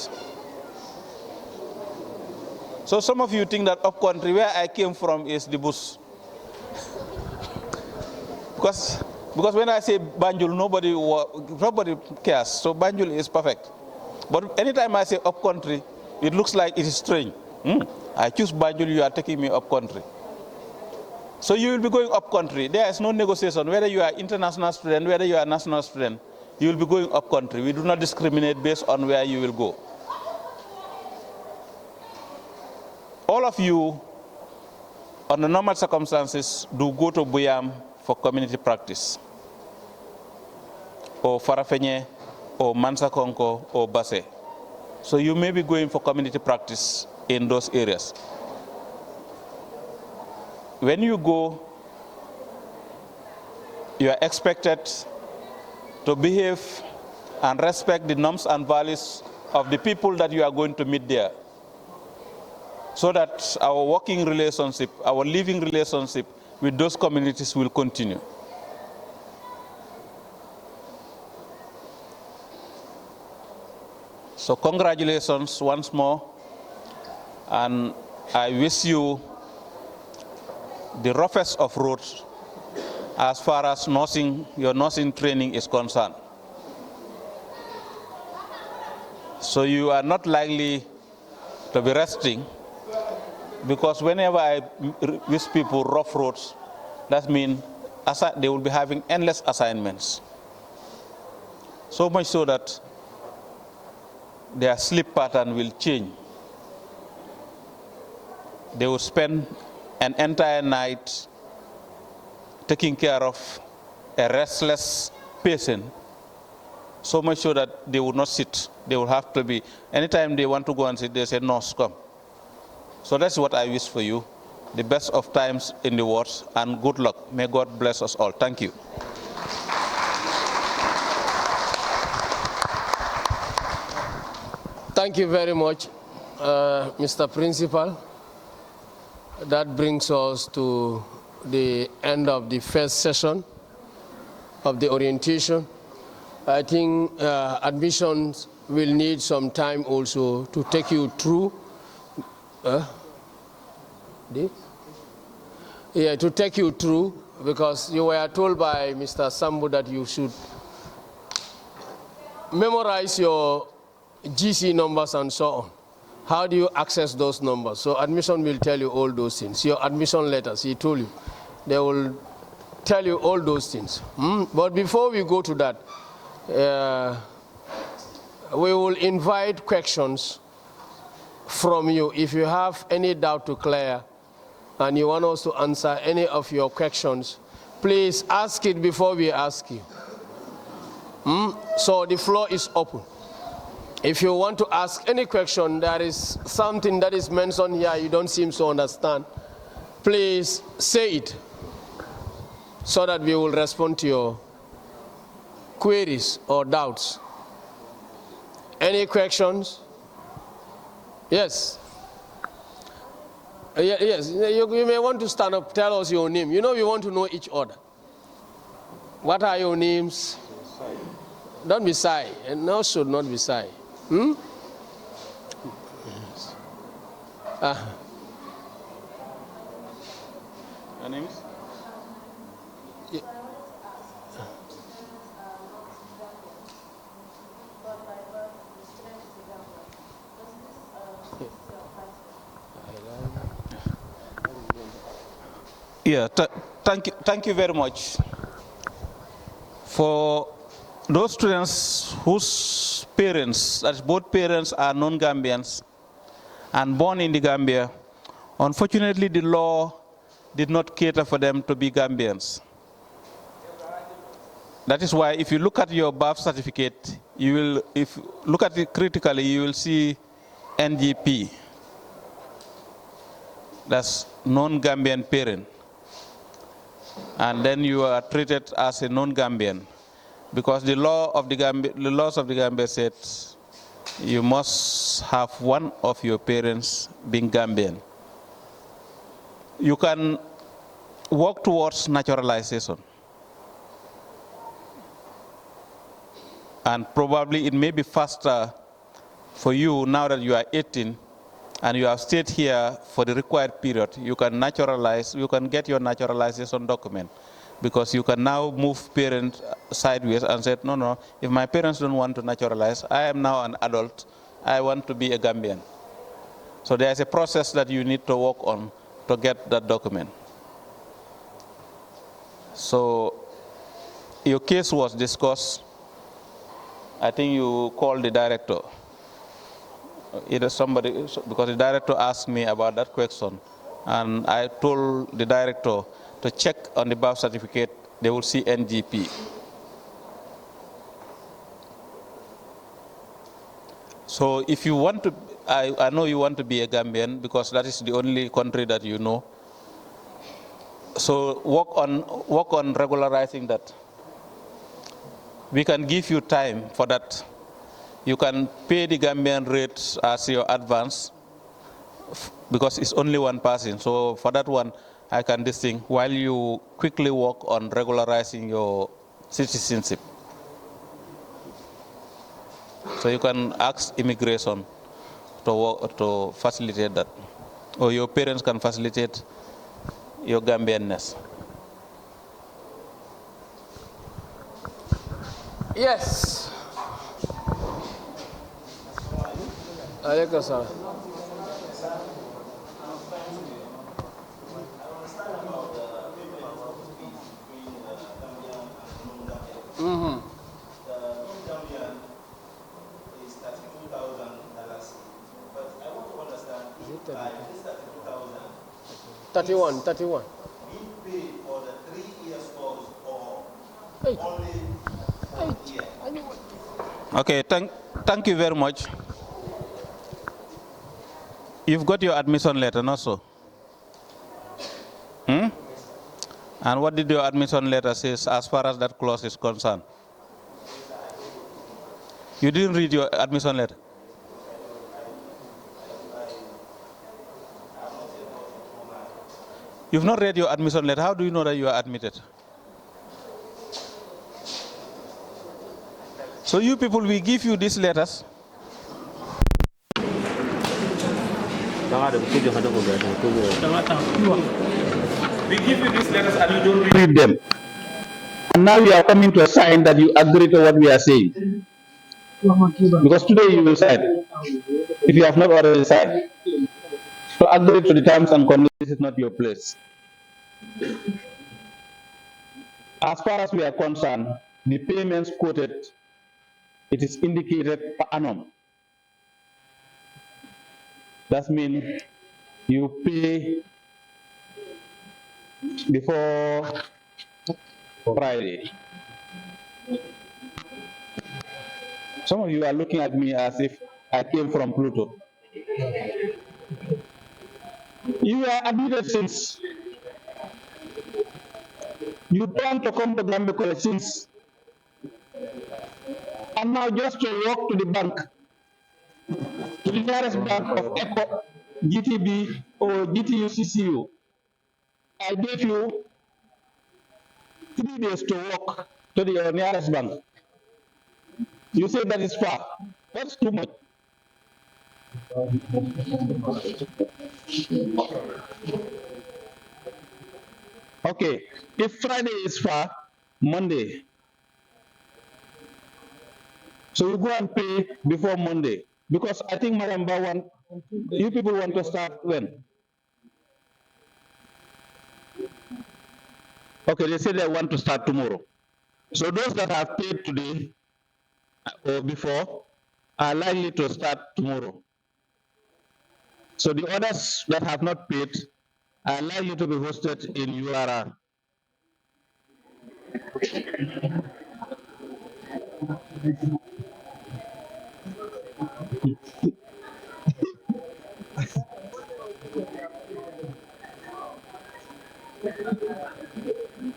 so some of you think that upcountry, where I came from, is the bush. Because when I say Banjul, nobody cares, so Banjul is perfect. But anytime I say upcountry, it looks like it is strange. I choose Banjul, you are taking me upcountry. So you will be going upcountry. There is no negotiation, whether you are international student, whether you are national student, you will be going upcountry. We do not discriminate based on where you will go. All of you, under normal circumstances, do go to Buyam for community practice, or Farafenye, or Mansakonko, or Basse. So you may be going for community practice in those areas. When you go, you are expected to behave and respect the norms and values of the people that you are going to meet there, so that our working relationship, our living relationship with those communities will continue. So congratulations once more, and I wish you the roughest of roads as far as your nursing training is concerned. So you are not likely to be resting, because whenever I wish people rough roads, that means they will be having endless assignments. So much so that their sleep pattern will change. They will spend an entire night taking care of a restless patient, so much so that they will not sit. They will have to be, anytime they want to go and sit, they say, "Nurse, come." So that's what I wish for you. The best of times in the world, and good luck. May God bless us all. Thank you. Thank you very much, Mr. Principal. That brings us to the end of the first session of the orientation. I think admissions will need some time also to take you through. To take you through, because you were told by Mr. Sambu that you should memorize your GC numbers and so on. How do you access those numbers? So admission will tell you all those things. Your admission letters, he told you, they will tell you all those things. But before we go to that, we will invite questions from you. If you have any doubt to clear and you want us to answer any of your questions, please ask it before we ask you. So the floor is open. If you want to ask any question, there is something that is mentioned here you don't seem to understand, please say it so that we will respond to your queries or doubts. Any questions? Yes. Yes, you may want to stand up, tell us your name. You know we want to know each other. What are your names? Don't be shy. No, should not be shy. Hmm? Your name is? Yeah, thank you very much. For those students whose parents, that is both parents are non-Gambians and born in the Gambia, unfortunately the law did not cater for them to be Gambians. That is why if you look at your birth certificate, you will, if you look at it critically, you will see NGP. That's non-Gambian parent. And then you are treated as a non-Gambian, because the laws of the Gambia said you must have one of your parents being Gambian. You can work towards naturalization, and probably it may be faster for you now that you are 18 and you have stayed here for the required period. You can naturalize, you can get your naturalization document, because you can now move parents sideways and say, no, if my parents don't want to naturalize, I am now an adult, I want to be a Gambian. So there is a process that you need to work on to get that document. So your case was discussed. I think you called the director. Either somebody, because the director asked me about that question, and I told the director to check on the birth certificate, they will see NGP. So if you want to, I know you want to be a Gambian, because that is the only country that you know. So work on regularizing that. We can give you time for that. You can pay the Gambian rate as your advance, because it's only one person. So for that one, I can distinct while you quickly work on regularizing your citizenship. So you can ask immigration to facilitate that, or your parents can facilitate your Gambianness. Yes. Alaikum salam. Mm-hmm. Is $32,000, but I want to understand if by this 31. being paid for the 3 years course or only 1 year. Okay, thank you very much. You've got your admission letter, not so? And what did your admission letter say as far as that clause is concerned? You didn't read your admission letter? You've not read your admission letter. How do you know that you are admitted? So you people, we give you these letters. We give you these letters and you don't read them. And now you are coming to a sign that you agree to what we are saying. Because today you will sign, if you have not already signed. So agree to the terms and conditions is not your place. As far as we are concerned, the payments quoted, it is indicated per annum. That means you pay before Friday. Some of you are looking at me as if I came from Pluto. You are admitted since you plan to come to Gambia College since, and now just to walk to the bank, to the nearest bank of ECO, GTB or GTUCCU, I gave you 3 days to walk to the nearest bank. You say that is far. That's too much. Okay, if Friday is far, Monday. So you go and pay before Monday. Because I think Maramba you people want to start when? Okay, they say they want to start tomorrow. So those that have paid today or before are likely to start tomorrow. So the others that have not paid are likely to be hosted in URR.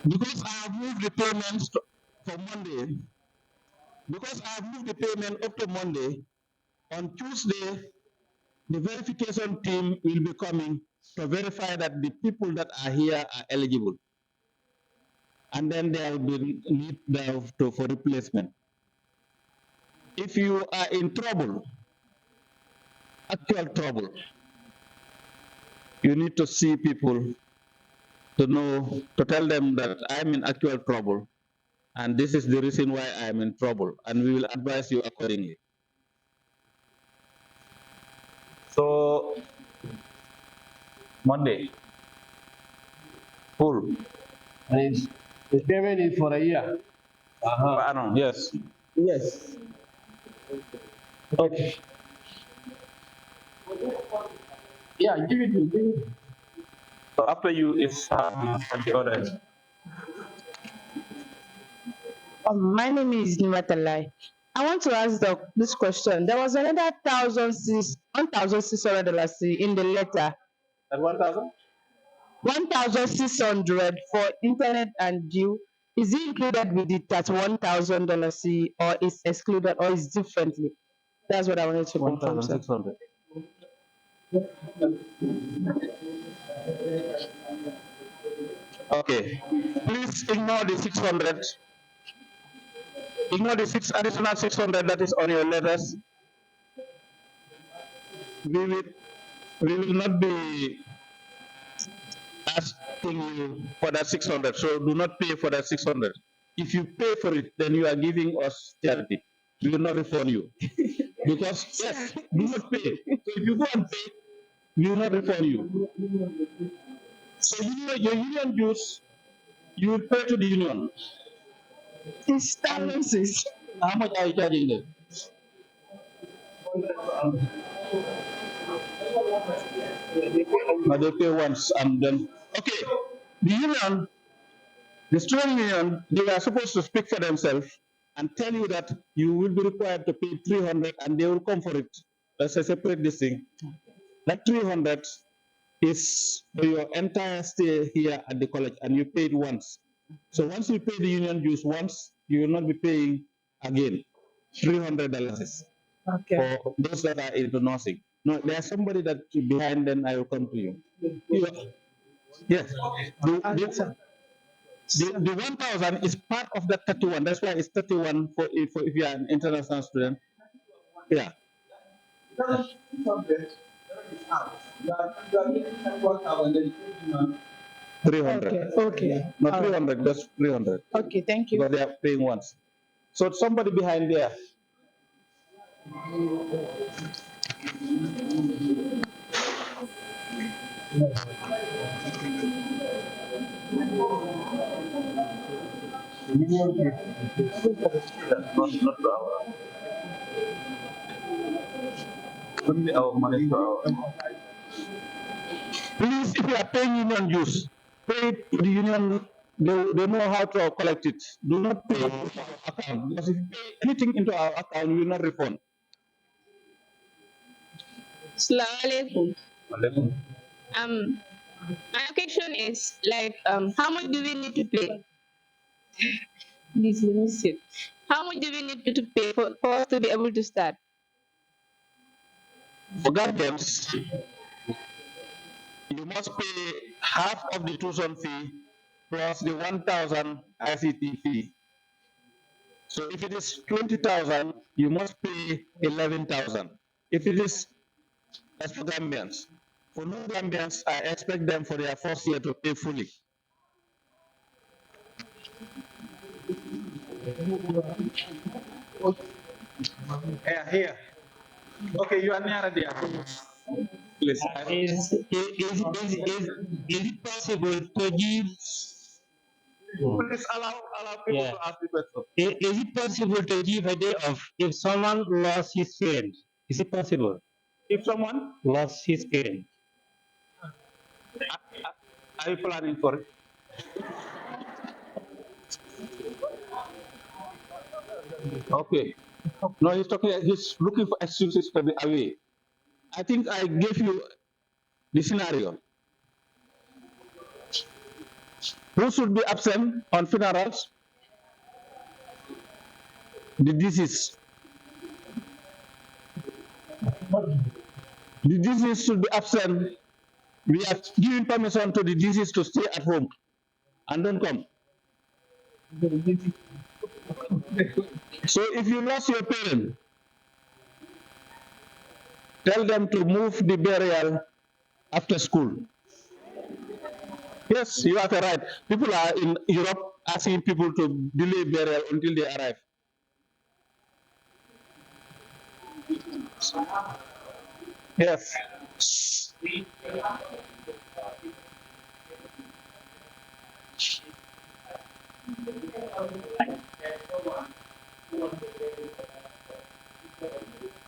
Because I have moved the payments for Monday, because I have moved the payment up to Monday, on Tuesday, the verification team will be coming to verify that the people that are here are eligible. And then there will be need for replacement. If you are in trouble, actual trouble, you need to see people to know, to tell them that I'm in actual trouble, and this is the reason why I'm in trouble, and we will advise you accordingly. So, Monday, full. The payment is for a year. Yes. Yes. Okay. Yeah, give it to me. So after you is the other. My name is Nimatalai. I want to ask this question. There was another $1,600 in the letter. At 1,000? 1,600 for internet and due. Is it included with it at $1,000 or is excluded or is differently? That's what I wanted to confirm, sir. 1,600. Okay. Please ignore the 600. Ignore the additional 600 that is on your letters. We will not be asking you for that 600, so do not pay for that 600. If you pay for it, then you are giving us charity. We will not refund you. Because, yes, do not pay. So if you go and pay, we will not refund you. So your union dues, you will pay to the union. Installments. How much are you charging them? They pay once and then, okay, the union, the student union, they are supposed to speak for themselves and tell you that you will be required to pay 300 and they will come for it. Let's separate this thing. That 300 is for your entire stay here at the college and you paid once. So once you pay the union dues once, you will not be paying again $300 for those that are into nursing. No, there's somebody that behind, then I will come to you. Yes. The 1,000 is part of the 31. That's why it's 31 for if you are an international student. Yeah. $300. Okay. Not 300, just 300. Okay, thank you. Because they are paying once. So somebody behind there. Please, if you are paying union dues, pay to the union. They know how to collect it. Do not pay into our account, because if you pay anything into our account, we will not refund. Assalamu alaikum. My question is like, how much do we need to pay? Please, let me see. How much do we need to pay for us to be able to start? For guardians, you must pay half of the tuition fee plus the 1,000 ICT fee. So if it is 20,000, you must pay 11,000. If it is, as for Gambians, for non-Gambians, I expect them for their first year to pay fully. Here. Okay, you are near there. Please. Is it possible to give? Please allow people to ask the question. Is it possible to give a day off if someone lost his parent? Is it possible? If someone lost his parent? Are you planning for it? Okay. No, he's talking. He's looking for excuses to be away. I think I gave you the scenario. Who should be absent on funerals? The deceased. The deceased should be absent. We are giving permission to the deceased to stay at home and don't come. So if you lost your parent, tell them to move the burial after school. Yes, you have a right. People are in Europe asking people to delay burial until they arrive. Yes.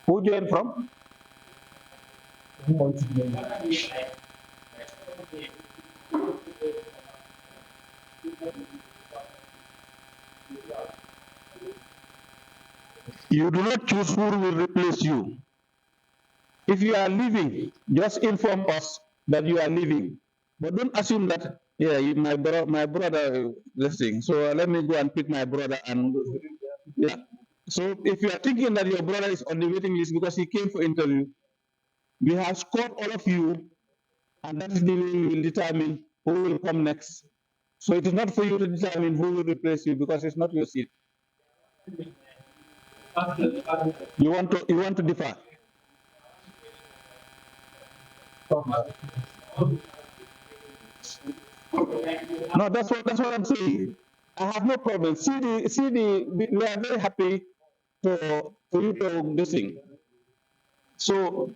Who joined from? You do not choose who will replace you. If you are leaving, just inform us that you are leaving. But don't assume that, yeah, my brother this thing. So let me go and pick my brother and yeah. So if you are thinking that your brother is on the waiting list because he came for interview, we have scored all of you, and that is the way we will determine who will come next. So it is not for you to determine who will replace you because it's not your seat. You want to differ. No, that's what I'm saying. I have no problem. We are very happy for you to this thing. So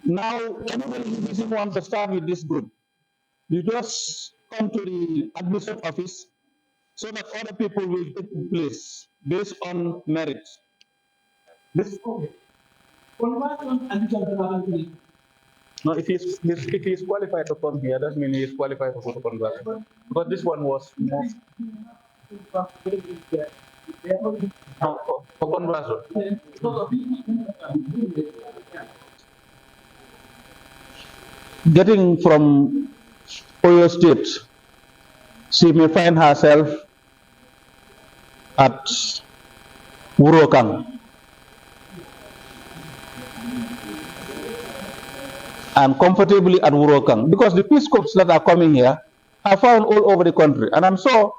now anybody who doesn't want to start with this group, you just come to the admission office so that other people will take place based on merit. This no, if he's qualified to come here, that means he is qualified for conversion. Because this one was more for conversion. Getting from Oyo State, she may find herself at Wurokang. And comfortably at Wurokang, because the Peace Corps that are coming here are found all over the country. And I'm sure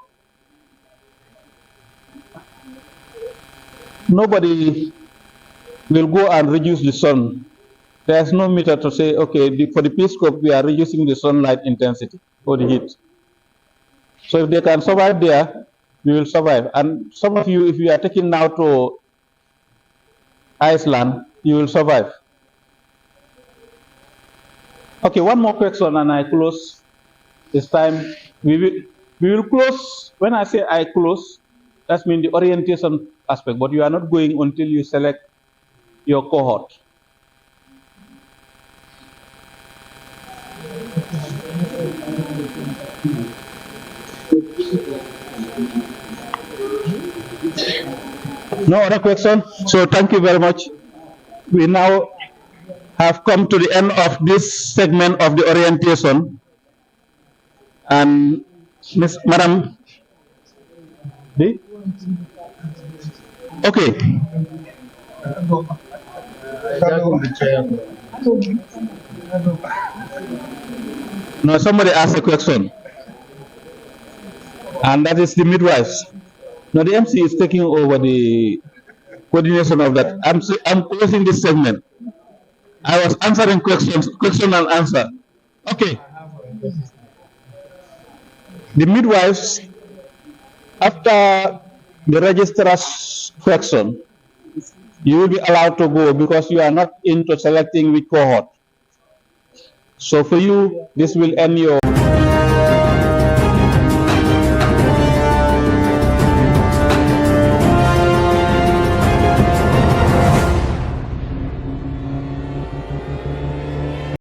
nobody will go and reduce the sun. There's no meter to say, okay, for the Peace Corps, we are reducing the sunlight intensity or the heat. So if they can survive there, we will survive. And some of you, if you are taken now to Iceland, you will survive. Okay, one more question and I close. This time we will close. When I say I close, that means the orientation aspect, but you are not going until you select your cohort. No other question? So thank you very much. We now have come to the end of this segment of the orientation. And Madam, okay. No, somebody asked a question. and that is the midwives. Now the MC is taking over the coordination of that. I'm closing this segment. I was answering questions, question and answer. Okay. The midwives, after the registrar's question, you will be allowed to go because you are not into selecting which cohort. So for you, this will end your